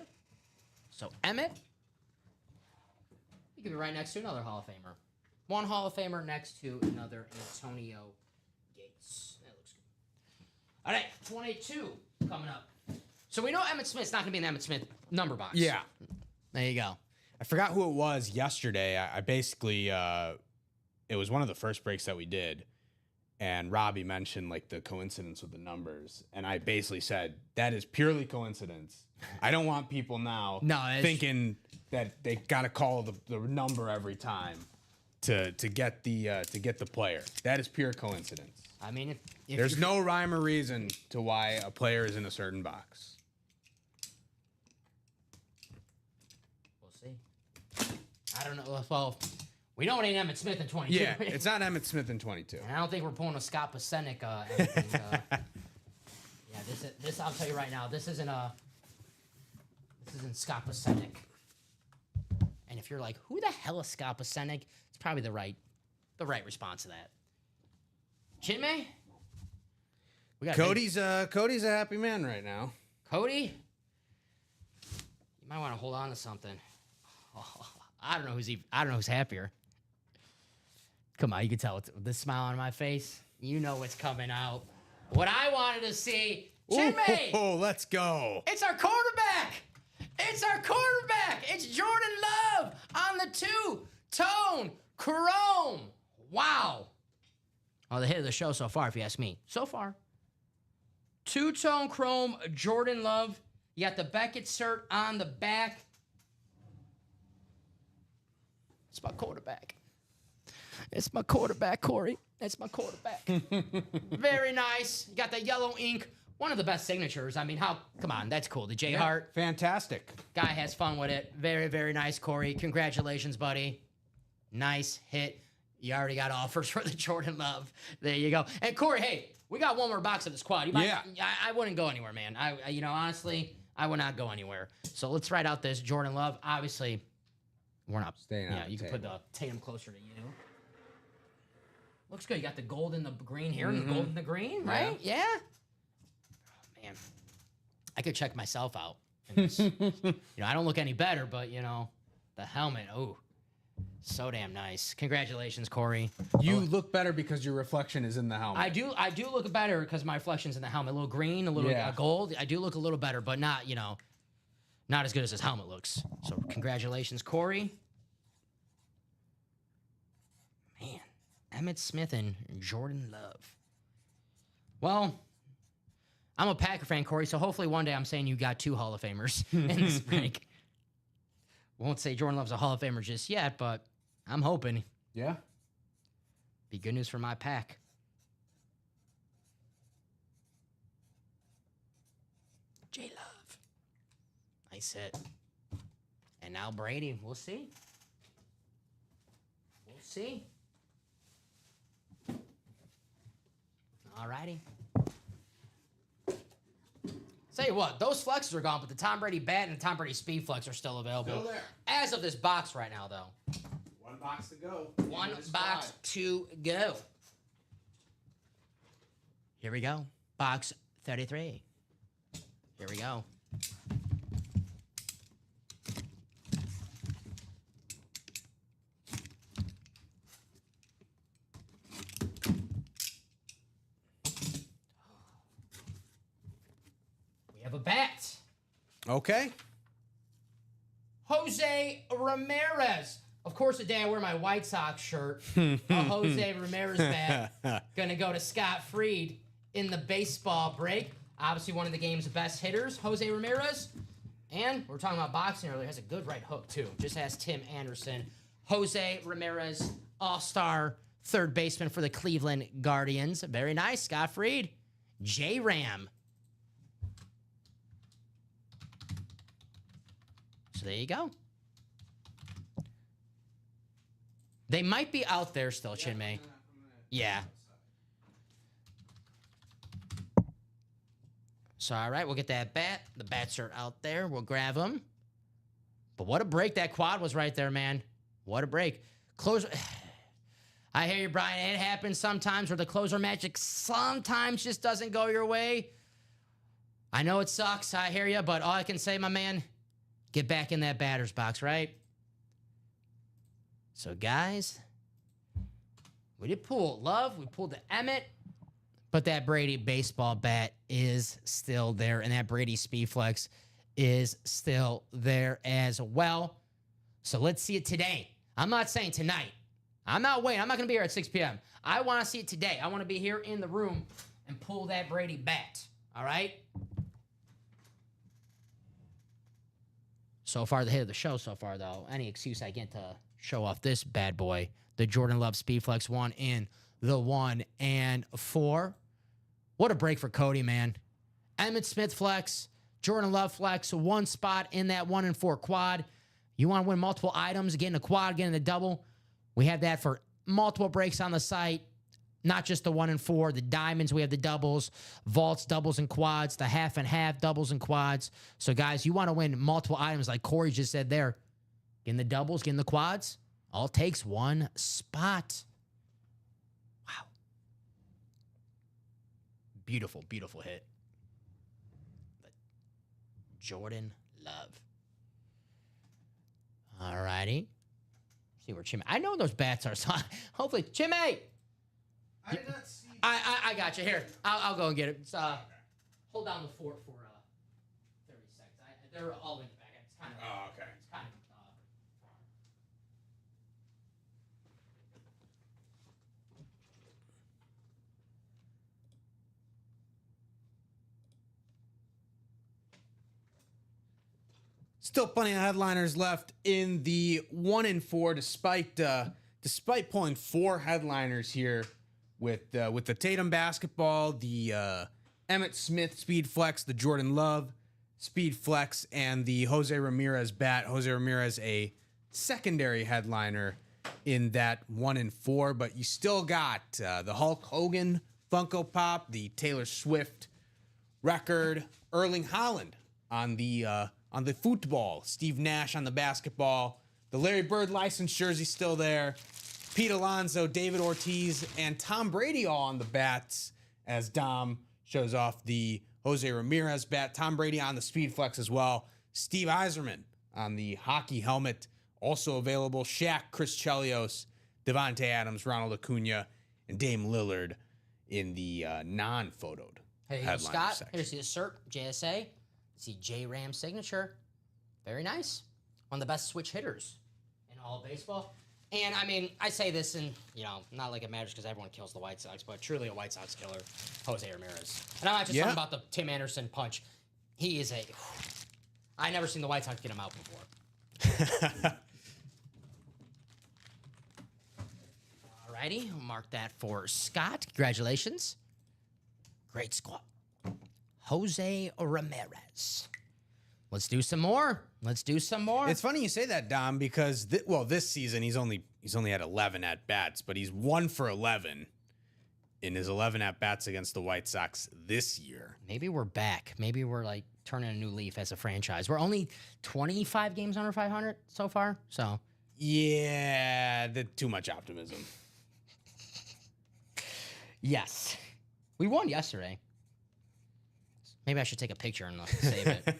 B: So Emmitt, you could be right next to another Hall of Famer. One Hall of Famer next to another Antonio Gates. That looks good. All right, 22 coming up. So we know Emmitt Smith's not going to be an Emmitt Smith number box.
C: Yeah.
B: There you go.
C: I forgot who it was yesterday. I basically, it was one of the first breaks that we did. And Robbie mentioned like the coincidence with the numbers. And I basically said, that is purely coincidence. I don't want people now thinking that they got to call the number every time to get the player. That is pure coincidence.
B: I mean, if
C: there's no rhyme or reason to why a player is in a certain box.
B: I don't know. Well, we know it ain't Emmitt Smith in 22.
C: Yeah, it's not Emmitt Smith in 22.
B: And I don't think we're pulling a Scott Pasenik anything. Yeah, this I'll tell you right now. This isn't Scott Pasenik. And if you're like, who the hell is Scott Pasenik? It's probably the right response to that. Chinmay?
C: Cody's a happy man right now.
B: Cody? You might want to hold on to something. Oh, I don't know who's happier. Come on, you can tell with this smile on my face. You know what's coming out. What I wanted to see, Chinmay.
C: Oh, let's go.
B: It's our quarterback. It's Jordan Love on the 2-tone chrome. Wow. Oh, the hit of the show so far, if you ask me. So far. 2-tone chrome, Jordan Love. You got the Beckett cert on the back. It's my quarterback. It's my quarterback, Corey. It's my quarterback. Very nice. You got the yellow ink. One of the best signatures. I mean, come on, that's cool. The J Hart.
C: Fantastic.
B: Guy has fun with it. Very, very nice, Corey. Congratulations, buddy. Nice hit. You already got offers for the Jordan Love. There you go. And Corey, hey, we got one more box of this quad. I wouldn't go anywhere, man. Honestly, I would not go anywhere. So let's write out this Jordan Love. Obviously, we're not
C: staying.
B: Yeah, you can put the Tatum closer to you. Looks good. You got the gold and the green here, and the gold and the green, right? Yeah. Oh, man, I could check myself out. In this. I don't look any better, but the helmet. Oh, So damn nice. Congratulations, Corey.
C: You look better because your reflection is in the helmet.
B: I do look better because my reflection's in the helmet. A little green, a little gold. I do look a little better, but not, not as good as his helmet looks. So congratulations, Corey. Man, Emmitt Smith and Jordan Love. Well, I'm a Packer fan, Corey, so hopefully one day I'm saying you got 2 Hall of Famers in this break. Won't say Jordan Love's a Hall of Famer just yet, but I'm hoping.
C: Yeah.
B: Be good news for my Pack. J-Love. Nice hit. And now Brady. We'll see. We'll see. All righty. Tell you what, those flexes are gone, but the Tom Brady bat and the Tom Brady speed flex are still available.
C: Still there.
B: As of this box right now, though.
C: 1 box to go.
B: One box to go. Here we go. Box 33. Here we go. We have a bat.
C: Okay.
B: Jose Ramirez. Of course, today I wear my White Sox shirt. A Jose Ramirez bat. Gonna go to Scott Fried in the baseball break. Obviously, one of the game's best hitters, Jose Ramirez. And we were talking about boxing earlier. Has a good right hook, too. Just as Tim Anderson. Jose Ramirez, all-star third baseman for the Cleveland Guardians. Very nice, Scott Fried. J-Ram. So there you go. They might be out there still, Chinmay. Yeah. So, all right, we'll get that bat. The bats are out there. We'll grab them. But what a break that quad was right there, man. What a break. Closer. I hear you, Brian. It happens sometimes where the closer magic sometimes just doesn't go your way. I know it sucks. I hear you. But all I can say, my man, get back in that batter's box, right? So, guys, we did pull Love. We pulled the Emmitt. But that Brady baseball bat is still there. And that Brady Speed Flex is still there as well. So let's see it today. I'm not saying tonight. I'm not waiting. I'm not going to be here at 6 p.m. I want to see it today. I want to be here in the room and pull that Brady bat. All right? So far, the hit of the show so far, though. Any excuse I get to show off this bad boy. The Jordan Love Speed Flex 1 in the 1 and 4. What a break for Cody, man. Emmitt Smith flex, Jordan Love flex, 1 spot in that 1 and 4 quad. You want to win multiple items, getting a quad, getting a double. We have that for multiple breaks on the site. Not just the 1 and 4, the diamonds, we have the doubles, vaults, doubles, and quads, the half and half, doubles and quads. So, guys, you want to win multiple items like Corey just said there. Getting the doubles, getting the quads, all takes 1 spot. Wow. Beautiful, beautiful hit. But Jordan Love. All righty. See where Chimay. I know those bats are. So hopefully, Chimay.
C: I did not see.
B: I got you here. I'll go and get it. It's, hold down the fort for 30 seconds. They're all in the back. It's kind of.
C: Oh, okay.
B: It's kind of.
C: Still plenty of headliners left in the 1 and 4, despite pulling 4 headliners here with the Tatum basketball, the Emmitt Smith Speed Flex, the Jordan Love Speed Flex, and the Jose Ramirez bat. Jose Ramirez a secondary headliner in that 1 and 4, but you still got the Hulk Hogan Funko Pop, the Taylor Swift record, Erling Haaland on the football, Steve Nash on the basketball, the Larry Bird licensed jersey still there, Pete Alonso, David Ortiz, and Tom Brady all on the bats as Dom shows off the Jose Ramirez bat. Tom Brady on the Speed Flex as well. Steve Yzerman on the hockey helmet Also available, Shaq, Chris Chelios, Devontae Adams, Ronald Acuna, and Dame Lillard in the non-photoed
B: Hey,
C: headliner
B: Scott,
C: section.
B: here to see the cert, JSA. See J Ram signature. Very nice. One of the best switch hitters in all of baseball. And I mean, I say this in, not like it matters because everyone kills the White Sox, but truly a White Sox killer, Jose Ramirez. And I'm not just talking about the Tim Anderson punch. He is I never seen the White Sox get him out before. Alrighty, we'll mark that for Scott. Congratulations. Great squad. Jose Ramirez. Let's do some more.
C: It's funny you say that, Dom, because this season he's only had 11 at bats, but he's 1 for 11 in his 11 at bats against the White Sox this year.
B: Maybe we're back. Maybe we're like turning a new leaf as a franchise. We're only 25 games under 500 so far. So
C: yeah, too much optimism.
B: Yes, we won yesterday. Maybe I should take a picture and save it.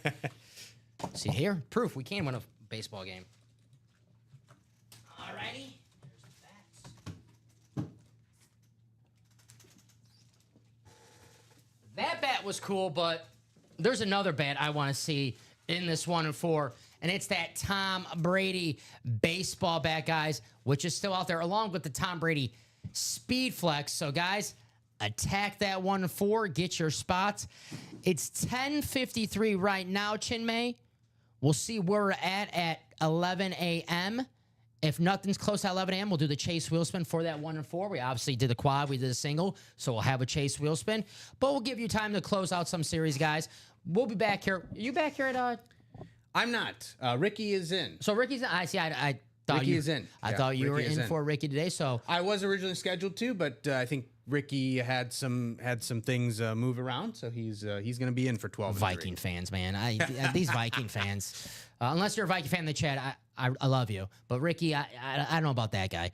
B: See here, proof we can win a baseball game. Alrighty, here's the bats. That bat was cool, but there's another bat I want to see in this 1 and 4, and it's that Tom Brady baseball bat, guys, which is still out there, along with the Tom Brady Speed Flex. So, guys, attack that 1 and 4, get your spots. It's 10:53 right now, Chinmay. We'll see where we're at 11 a.m. If nothing's close at 11 a.m., we'll do the chase wheel spin for that 1 and 4. We obviously did the quad, we did a single, so we'll have a chase wheel spin. But we'll give you time to close out some series, guys. We'll be back here. Are you back here at
C: I'm not. Ricky is in.
B: So Ricky's in. I see. I thought
C: Ricky
B: you
C: is in.
B: I
C: Yeah,
B: thought you
C: Ricky
B: were
C: is
B: in for Ricky today. So
C: I was originally scheduled to, but I think Ricky had some things move around, so he's going to be in for 12. and
B: Viking
C: 3.
B: fans, man. These Viking fans. Unless you're a Viking fan in the chat, I love you. But Ricky, I don't know about that guy.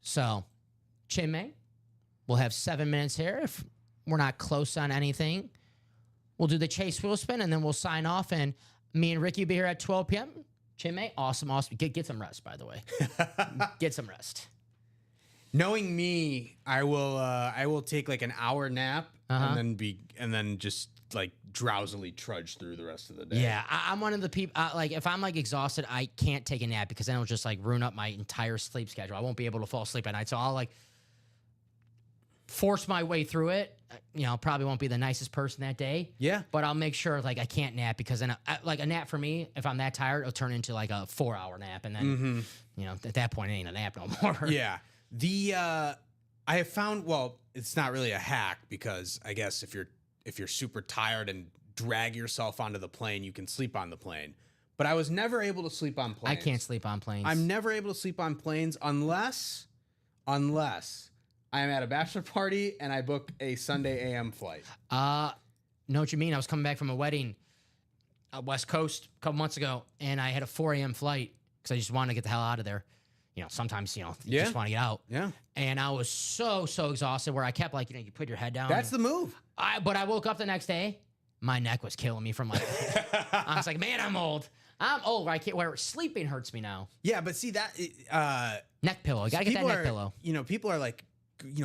B: So, Chinmay, we'll have 7 minutes here. If we're not close on anything, we'll do the chase wheel spin, and then we'll sign off. And me and Ricky will be here at 12 p.m. Chinmay, awesome. Get some rest, by the way. Get some rest.
C: Knowing me, I will take like an hour nap and then just like drowsily trudge through the rest of the day.
B: Yeah, I'm one of the people, like, if I'm, like, exhausted, I can't take a nap because then it'll just, like, ruin up my entire sleep schedule. I won't be able to fall asleep at night. So I'll, like, force my way through it. Probably won't be the nicest person that day.
C: Yeah.
B: But I'll make sure, like, I can't nap because then, like, a nap for me, if I'm that tired, it'll turn into, like, a 4-hour nap. And then, at that point, it ain't a nap no more.
C: Yeah. I have found, well, it's not really a hack because I guess if you're super tired and drag yourself onto the plane, you can sleep on the plane. But I was never able to sleep on planes.
B: I can't sleep on planes.
C: I'm never able to sleep on planes unless I'm at a bachelor party and I book a Sunday AM flight.
B: Know what you mean. I was coming back from a wedding West Coast a couple months ago, and I had a 4 a.m. flight because I just wanted to get the hell out of there. Sometimes, you just want to get out.
C: Yeah.
B: And I was so exhausted where I kept, like, you put your head down.
C: That's the move.
B: But I woke up the next day, my neck was killing me from, like, I was like, man, I'm old. I can't wear it. Sleeping hurts me now.
C: Yeah, but see that
B: Neck pillow. You got to get that neck pillow.
C: People are like,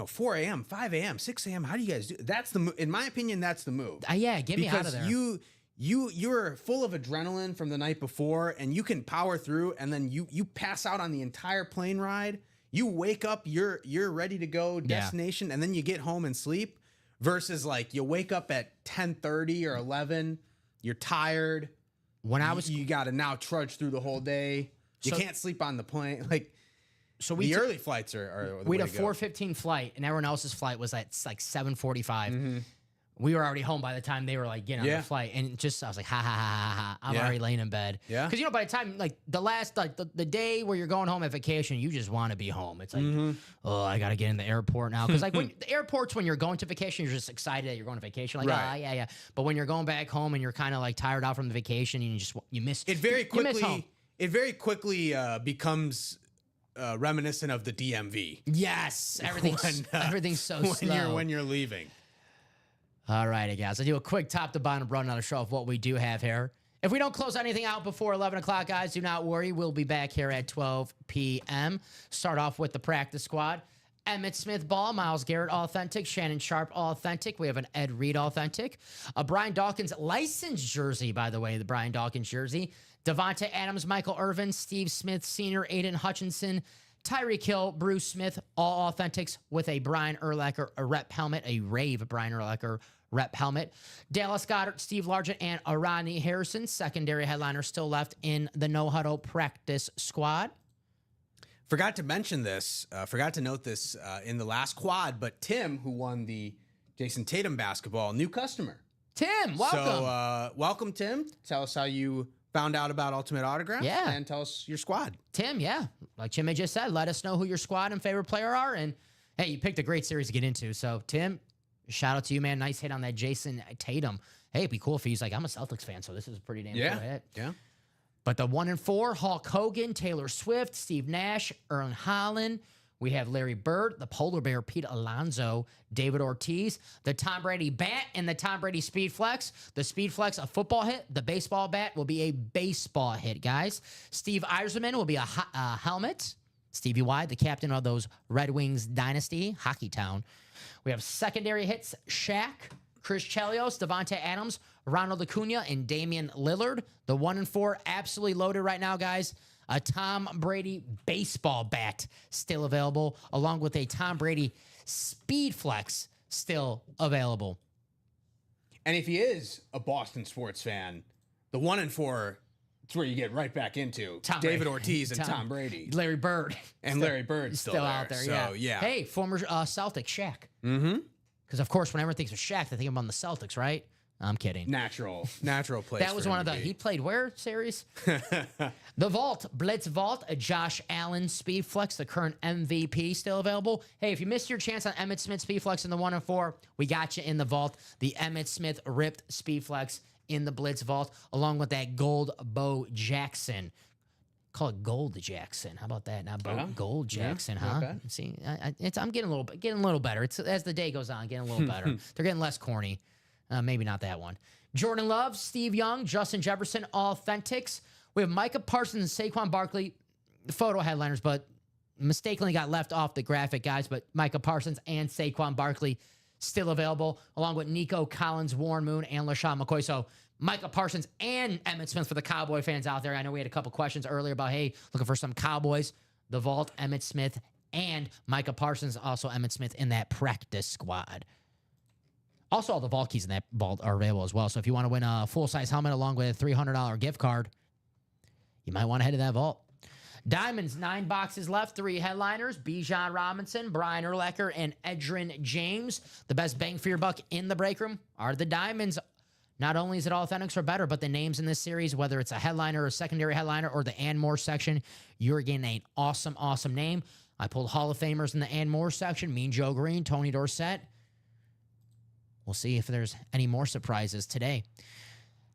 C: 4 a.m., 5 a.m., 6 a.m. How do you guys do? That's the move. In my opinion, that's the move.
B: Yeah, get me out of there.
C: Because you're full of adrenaline from the night before, and you can power through, and then you pass out on the entire plane ride. You wake up, you're ready to go destination, and then you get home and sleep. Versus like you wake up at 10:30 or 11, you're tired. You got to now trudge through the whole day. You can't sleep on the plane. Like, so the early flights are the
B: we
C: way
B: had a
C: to go.
B: 4:15 flight, and everyone else's flight was at like 7:45. We were already home by the time they were like getting on the flight, and I was like, ha. I'm already laying in bed. Yeah, because by the time like the last the day where you're going home at vacation, you just want to be home. It's like, oh, I gotta get in the airport now, because like when the airports, when you're going to vacation, you're just excited that you're going to vacation. Like, yeah. But when you're going back home and you're kind of like tired out from the vacation, and you miss
C: it very quickly.
B: You miss home.
C: It very quickly becomes reminiscent of the DMV.
B: Yes, everything's so slow
C: when you're leaving.
B: All righty, guys. I'll do a quick top to bottom rundown of show of what we do have here If we don't close anything out before 11 o'clock, guys, do not worry. We'll be back here at 12 p.m. Start off with the practice squad. Emmitt Smith Ball, Myles Garrett Authentic, Shannon Sharp Authentic. We have an Ed Reed Authentic. A Brian Dawkins licensed jersey, by the way, the Brian Dawkins jersey. Devontae Adams, Michael Irvin, Steve Smith Sr., Aiden Hutchinson, Tyreek Hill, Bruce Smith, all Authentics with a Brian Urlacher, a rep helmet, a Rave Brian Urlacher rep helmet. Dallas Goedert, Steve Largent, and Rodney Harrison, secondary headliner, still left in the No Huddle practice squad.
C: Forgot to mention this, forgot to note this in the last quad, but Tim, who won the Jason Tatum basketball, new customer.
B: Tim, welcome.
C: So, welcome, Tim. Tell us how you found out about Ultimate Autograph.
B: Yeah.
C: And tell us your squad.
B: Tim, yeah. Like Jimmy just said, let us know who your squad and favorite player are. And, hey, you picked a great series to get into. So, Tim, shout out to you, man. Nice hit on that Jason Tatum. Hey, it'd be cool if he's like, I'm a Celtics fan, so this is a pretty damn cool hit.
C: Yeah.
B: But the 1 and 4, Hulk Hogan, Taylor Swift, Steve Nash, Erling Haaland. We have Larry Bird, the Polar Bear, Pete Alonso, David Ortiz, the Tom Brady bat, and the Tom Brady Speed Flex. The Speed Flex, a football hit. The baseball bat will be a baseball hit, guys. Steve Yzerman will be a helmet. Stevie Y, the captain of those Red Wings dynasty, Hockey Town. We have secondary hits, Shaq, Chris Chelios, Devontae Adams, Ronald Acuna, and Damian Lillard. The 1 and 4, absolutely loaded right now, guys. A Tom Brady baseball bat still available, along with a Tom Brady Speed Flex still available.
C: And if he is a Boston sports fan, the 1 and 4, it's where you get right back into David Ortiz and Tom Brady.
B: Larry Bird.
C: And Larry Bird's still
B: out there,
C: so,
B: yeah. Hey, former Celtic, Shaq.
C: Mm-hmm.
B: Because, of course, whenever thinks of Shaq, they think of him on the Celtics, right? I'm kidding.
C: Natural place.
B: That was one of the, he played where series? The Vault, Blitz Vault, a Josh Allen Speed Flex, the current MVP, still available. Hey, if you missed your chance on Emmitt Smith Speed Flex in the 1 and 4, we got you in the Vault. The Emmitt Smith ripped Speed Flex in the Blitz Vault, along with that Gold Bo Jackson. Call it Gold Jackson. How about that? Not Gold Jackson, huh?
C: Okay.
B: See, I'm getting a little better. It's as the day goes on, getting a little better. They're getting less corny. Maybe not that one. Jordan Love, Steve Young, Justin Jefferson, Authentics. We have Micah Parsons and Saquon Barkley, photo headliners, but mistakenly got left off the graphic, guys. But Micah Parsons and Saquon Barkley still available, along with Nico Collins, Warren Moon, and LaShawn McCoy. So Micah Parsons and Emmitt Smith for the Cowboy fans out there. I know we had a couple questions earlier about, hey, looking for some Cowboys. The Vault, Emmitt Smith, and Micah Parsons, also Emmitt Smith in that practice squad. Also, all the Vault keys in that Vault are available as well. So if you want to win a full-size helmet along with a $300 gift card, you might want to head to that Vault. Diamonds, 9 boxes left, 3 headliners, Bijan Robinson, Brian Urlacher, and Edgerrin James. The best bang for your buck in the break room are the Diamonds. Not only is it Authentics or better, but the names in this series, whether it's a headliner or a secondary headliner or the and more section, you're getting an awesome, awesome name. I pulled Hall of Famers in the and more section, Mean Joe Green, Tony Dorsett. We'll see if there's any more surprises today.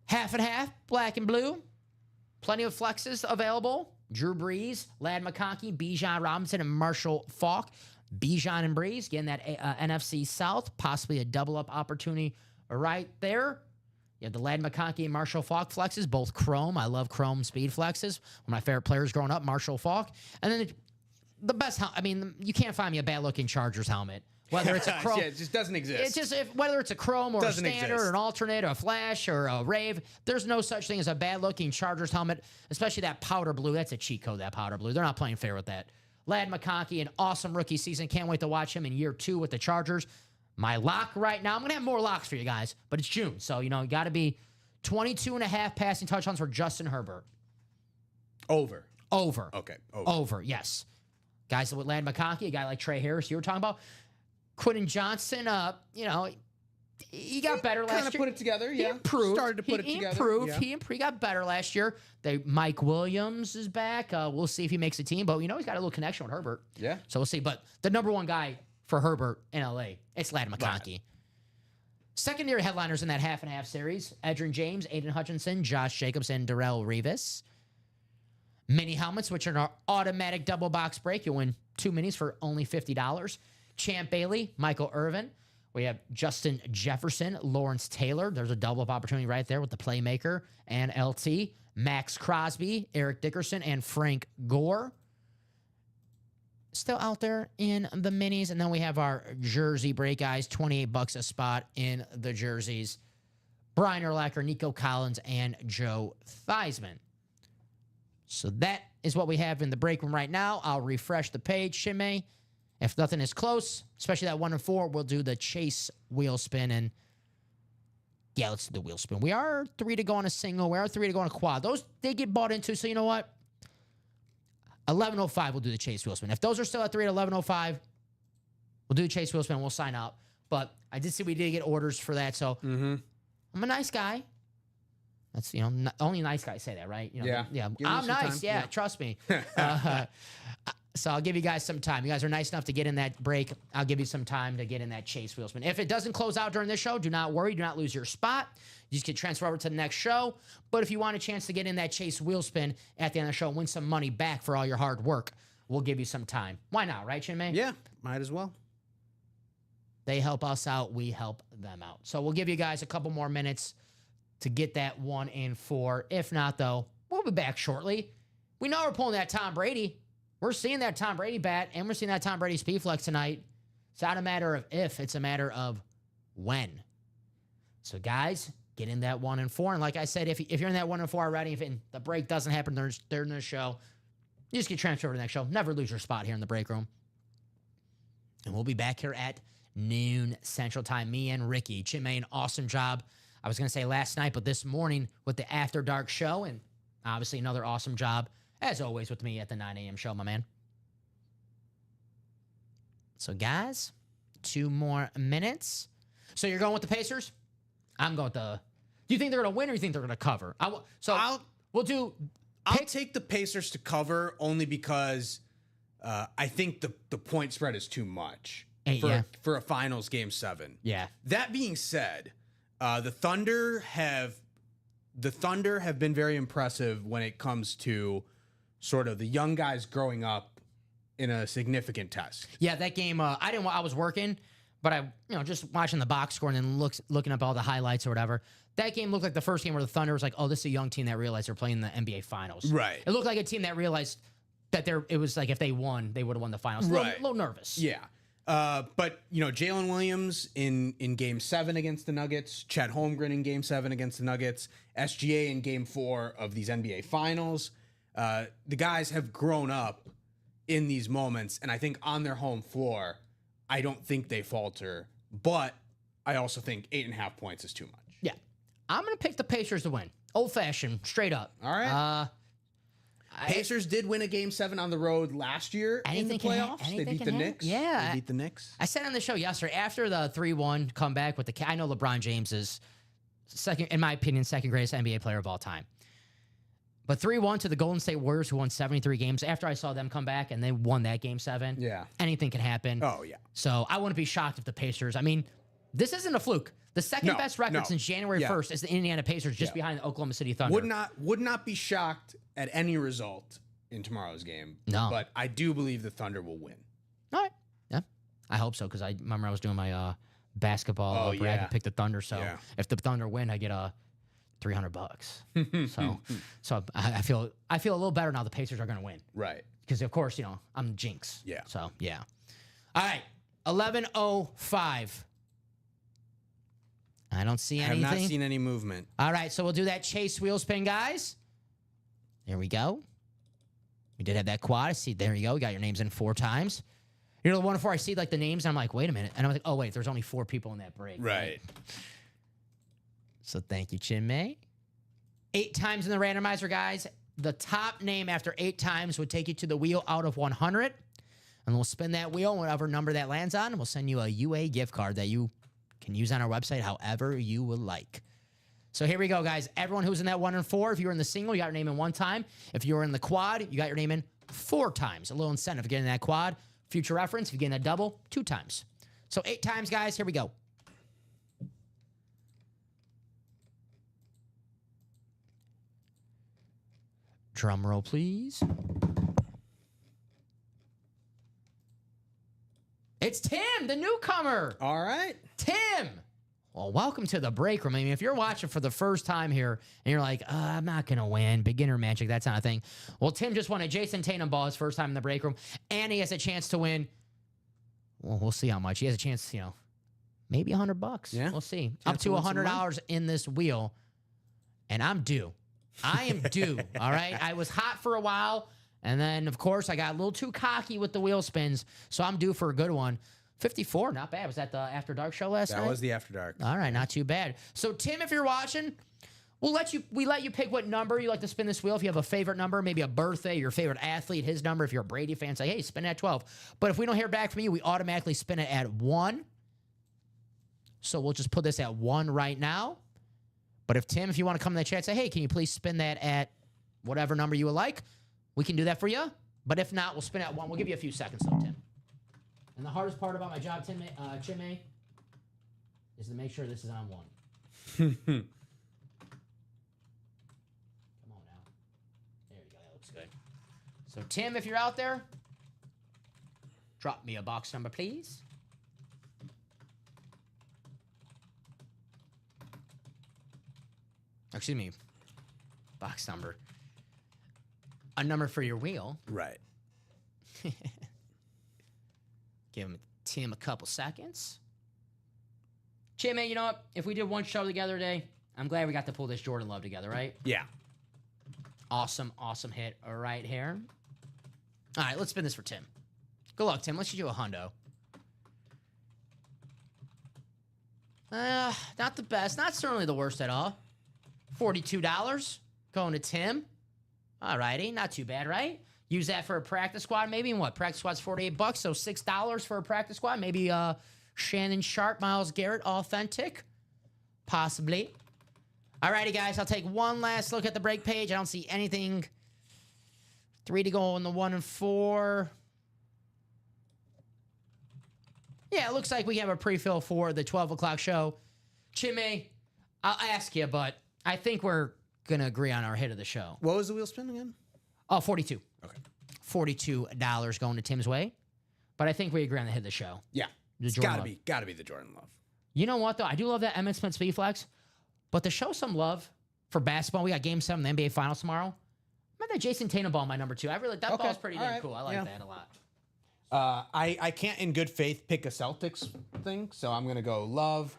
B: Half and half, black and blue. Plenty of flexes available. Drew Brees, Ladd McConkey, Bijan Robinson, and Marshall Faulk. Bijan and Brees getting that NFC South, possibly a double-up opportunity right there. You have the Ladd McConkey and Marshall Faulk flexes, both chrome. I love chrome speed flexes. One of my favorite players growing up, Marshall Faulk. And then the best, you can't find me a bad-looking Chargers helmet. Whether it's a chrome,
C: it just doesn't exist.
B: It's just whether it's a chrome or
C: doesn't
B: a standard
C: exist.
B: or an alternate or a flash or a rave, there's no such thing as a bad-looking Chargers helmet, especially that powder blue. That's a cheat code, that powder blue. They're not playing fair with that. Ladd McConkey, an awesome rookie season. Can't wait to watch him in year 2 with the Chargers. My lock right now, I'm going to have more locks for you guys, but it's June, so, you got to be 22.5 passing touchdowns for Justin Herbert.
C: Over.
B: Okay, over, yes. Guys with Ladd McConkey, a guy like Trey Harris you were talking about. Quentin Johnson, he got better last year.
C: Kind of put it together, yeah.
B: He improved.
C: Started to put it together.
B: Improved.
C: Yeah.
B: He got better last year. Mike Williams is back. We'll see if he makes the team, but he's got a little connection with Herbert.
C: Yeah.
B: So we'll see. But the number one guy for Herbert in LA, it's Ladd McConkey. Secondary headliners in that half and half series: Edgerrin James, Aiden Hutchinson, Josh Jacobs, and Darrelle Revis. Mini helmets, which are an automatic double box break. You'll win 2 minis for only $50. Champ Bailey, Michael Irvin. We have Justin Jefferson, Lawrence Taylor. There's a double of opportunity right there with the playmaker and LT. Max Crosby, Eric Dickerson, and Frank Gore. Still out there in the minis. And then we have our jersey break guys, $28 a spot in the jerseys. Brian Urlacher, Nico Collins, and Joe Theismann. So that is what we have in the break room right now. I'll refresh the page, Shimei. If nothing is close, especially that 1 and 4, we'll do the chase wheel spin. And yeah, let's do the wheel spin. We are 3 to go on a single. We are 3 to go on a quad. Those, they get bought into. So you know what? 11:05, we'll do the chase wheel spin. If those are still at 3 at 11:05, we'll do the chase wheel spin. We'll sign up. But I did see we did get orders for that. So I'm a nice guy. That's, only nice guys say that, right?
C: Yeah.
B: I'm nice. Yeah, trust me. So I'll give you guys some time. You guys are nice enough to get in that break. I'll give you some time to get in that chase wheel spin. If it doesn't close out during this show, do not worry. Do not lose your spot. You just get transferred over to the next show. But if you want a chance to get in that chase wheel spin at the end of the show and win some money back for all your hard work, we'll give you some time. Why not, right, Chinmay?
C: Yeah, might as well.
B: They help us out. We help them out. So we'll give you guys a couple more minutes to get that 1 and 4. If not, though, we'll be back shortly. We know we're pulling that Tom Brady. We're seeing that Tom Brady bat, and we're seeing that Tom Brady speed flex tonight. It's not a matter of if, it's a matter of when. So, guys, get in that 1 and 4. And like I said, if you're in that 1 and 4 already, if the break doesn't happen during the show, you just get transferred to the next show. Never lose your spot here in the break room. And we'll be back here at noon Central Time. Me and Ricky. Chinmay, an awesome job. I was going to say last night, but this morning with the After Dark show, and obviously another awesome job, as always, with me at the 9 a.m. show, my man. So, guys, 2 more minutes. So, you're going with the Pacers? I'm going with the... Do you think they're going to win or do you think they're going to cover?
C: I'll take the Pacers to cover only because I think the point spread is too much for a finals game 7.
B: Yeah.
C: That being said, the Thunder have been very impressive when it comes to sort of the young guys growing up in a significant test.
B: Yeah, that game, I was working, but I, just watching the box score and then looking up all the highlights or whatever. That game looked like the first game where the Thunder was like, oh, this is a young team that realized they're playing the NBA Finals.
C: Right.
B: It looked like a team that realized that it was like if they won, they would have won the finals.
C: Right.
B: A little nervous.
C: Yeah. But, Jalen Williams in Game 7 against the Nuggets, Chet Holmgren in Game 7 against the Nuggets, SGA in Game 4 of these NBA Finals. The guys have grown up in these moments, and I think on their home floor, I don't think they falter. But I also think 8.5 points is too much.
B: Yeah. I'm going to pick the Pacers to win. Old-fashioned, straight up.
C: All right. Pacers did win a Game 7 on the road last year in the playoffs. They beat the Knicks.
B: Yeah.
C: They beat the Knicks.
B: I said on the show yesterday, after the 3-1 comeback with I know LeBron James is in my opinion, second greatest NBA player of all time. But 3-1 to the Golden State Warriors, who won 73 games. After I saw them come back and they won that Game 7, anything can happen.
C: Oh, yeah.
B: So I wouldn't be shocked if the Pacers, this isn't a fluke. The second best record since January 1st is the Indiana Pacers, just behind the Oklahoma City Thunder.
C: Would not be shocked at any result in tomorrow's game.
B: No.
C: But I do believe the Thunder will win.
B: All right. Yeah. I hope so, because I remember I was doing my basketball brag and pick the Thunder. So if the Thunder win, I get $300. so I feel a little better now. The Pacers are going to win.
C: Right.
B: Because of course, I'm jinx.
C: Yeah.
B: So yeah. All right. 11:05. I don't see anything.
C: I have not seen any movement.
B: All right, so we'll do that chase wheel spin, guys. There we go. We did have that quad. See, there you go. We got your names in 4 times. The 1 and 4, I see like the names, and I'm like, wait a minute. And I'm like, oh, wait, there's only 4 people in that break.
C: Right.
B: So thank you, Chinmay. 8 times in the randomizer, guys. The top name after 8 times would take you to the wheel out of 100. And we'll spin that wheel, whatever number that lands on, and we'll send you a UA gift card that you can use on our website however you would like. So here we go, guys. Everyone who's in that 1 and 4, if you were in the single, you got your name in 1 time. If you were in the quad, you got your name in 4 times. A little incentive for getting that quad. Future reference, if you get in a double, 2 times. So 8 times, guys. Here we go. Drum roll, please. It's Tim, the newcomer.
C: All right.
B: Tim. Well, welcome to the break room. I mean, if you're watching for the first time here and you're like, I'm not going to win, beginner magic, that kind of thing. Well, Tim just won a Jason Tatum ball his first time in the break room, and he has a chance to win. Well, we'll see how much. He has a chance, maybe $100.
C: Yeah.
B: We'll see.
C: Chance
B: Up to
C: to win some
B: $100 in this wheel, and I'm due. I am due, all right? I was hot for a while, and then, of course, I got a little too cocky with the wheel spins, so I'm due for a good one. 54, not bad. Was that the After Dark show last night?
C: That was the After Dark.
B: All right, not too bad. So, Tim, if you're watching, we let you pick what number you like to spin this wheel. If you have a favorite number, maybe a birthday, your favorite athlete, his number. If you're a Brady fan, say, hey, spin it at 12. But if we don't hear back from you, we automatically spin it at 1. So we'll just put this at 1 right now. But if you want to come in the chat and say, hey, can you please spin that at whatever number you would like, we can do that for you. But if not, we'll spin it at 1. We'll give you a few seconds, though, Tim. And the hardest part about my job, Chimay, is to make sure this is on 1. Come on now. There you go. That looks good. So, Tim, if you're out there, drop me a box number, please. Excuse me. Box number. A number for your wheel.
C: Right.
B: Give Tim a couple seconds. Chimay, you know what? If we did one show together today, I'm glad we got to pull this Jordan Love together, right?
C: Yeah.
B: Awesome hit right here. All right, let's spin this for Tim. Good luck, Tim. Let's do a hundo. Not the best. Not certainly the worst at all. $42 going to Tim. All righty, not too bad, right? Use that for a practice squad, maybe. And what? Practice squad's $48, so $6 for a practice squad. Maybe Shannon Sharp, Myles Garrett, authentic. Possibly. All righty, guys. I'll take one last look at the break page. I don't see anything. 3 to go on the 1 and 4. Yeah, it looks like we have a pre-fill for the 12 o'clock show. Chimay, I'll ask you, but I think we're going to agree on our hit of the show.
C: What was the wheel spin again?
B: Oh, 42.
C: Okay.
B: $42 going to Tim's way. But I think we agree on the hit of the show.
C: Yeah.
B: The
C: It's
B: Jordan
C: gotta be the Jordan Love.
B: You know what, though? I do love that Emmitt Smith Speed Flex. But to show some love for basketball, we got Game 7 of the NBA Finals tomorrow. Remember that Jason Tatum ball, my number 2. That ball's pretty damn cool. I like that a lot.
C: I can't in good faith pick a Celtics thing, so I'm gonna go Love,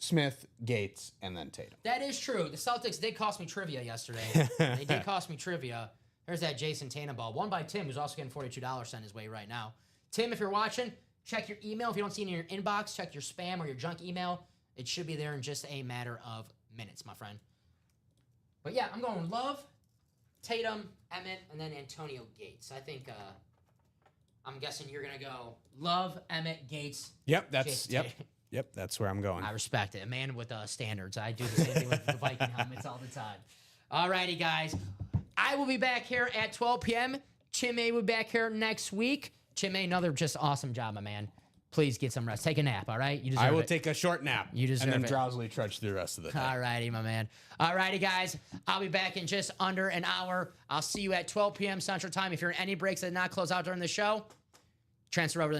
C: Smith, Gates, and then Tatum.
B: That is true. The Celtics did cost me trivia yesterday. They did cost me trivia. There's that Jason Tatum ball. Won by Tim, who's also getting $42 sent his way right now. Tim, if you're watching, check your email. If you don't see it in your inbox, check your spam or your junk email. It should be there in just a matter of minutes, my friend. But yeah, I'm going Love, Tatum, Emmitt, and then Antonio Gates. I think I'm guessing you're gonna go Love, Emmitt, Gates.
C: Yep, that's where I'm going.
B: I respect it. A man with standards. I do the same thing with the Viking helmets all the time. All righty, guys. I will be back here at 12 p.m. Chimay will be back here next week. Chimay, another just awesome job, my man. Please get some rest. Take a nap, all right? You deserve it.
C: I will take a short nap.
B: You deserve
C: and then
B: it.
C: drowsily trudge through the rest of the day.
B: All righty, my man. All righty, guys. I'll be back in just under an hour. I'll see you at 12 p.m. Central Time. If you're in any breaks that did not close out during the show, transfer over to the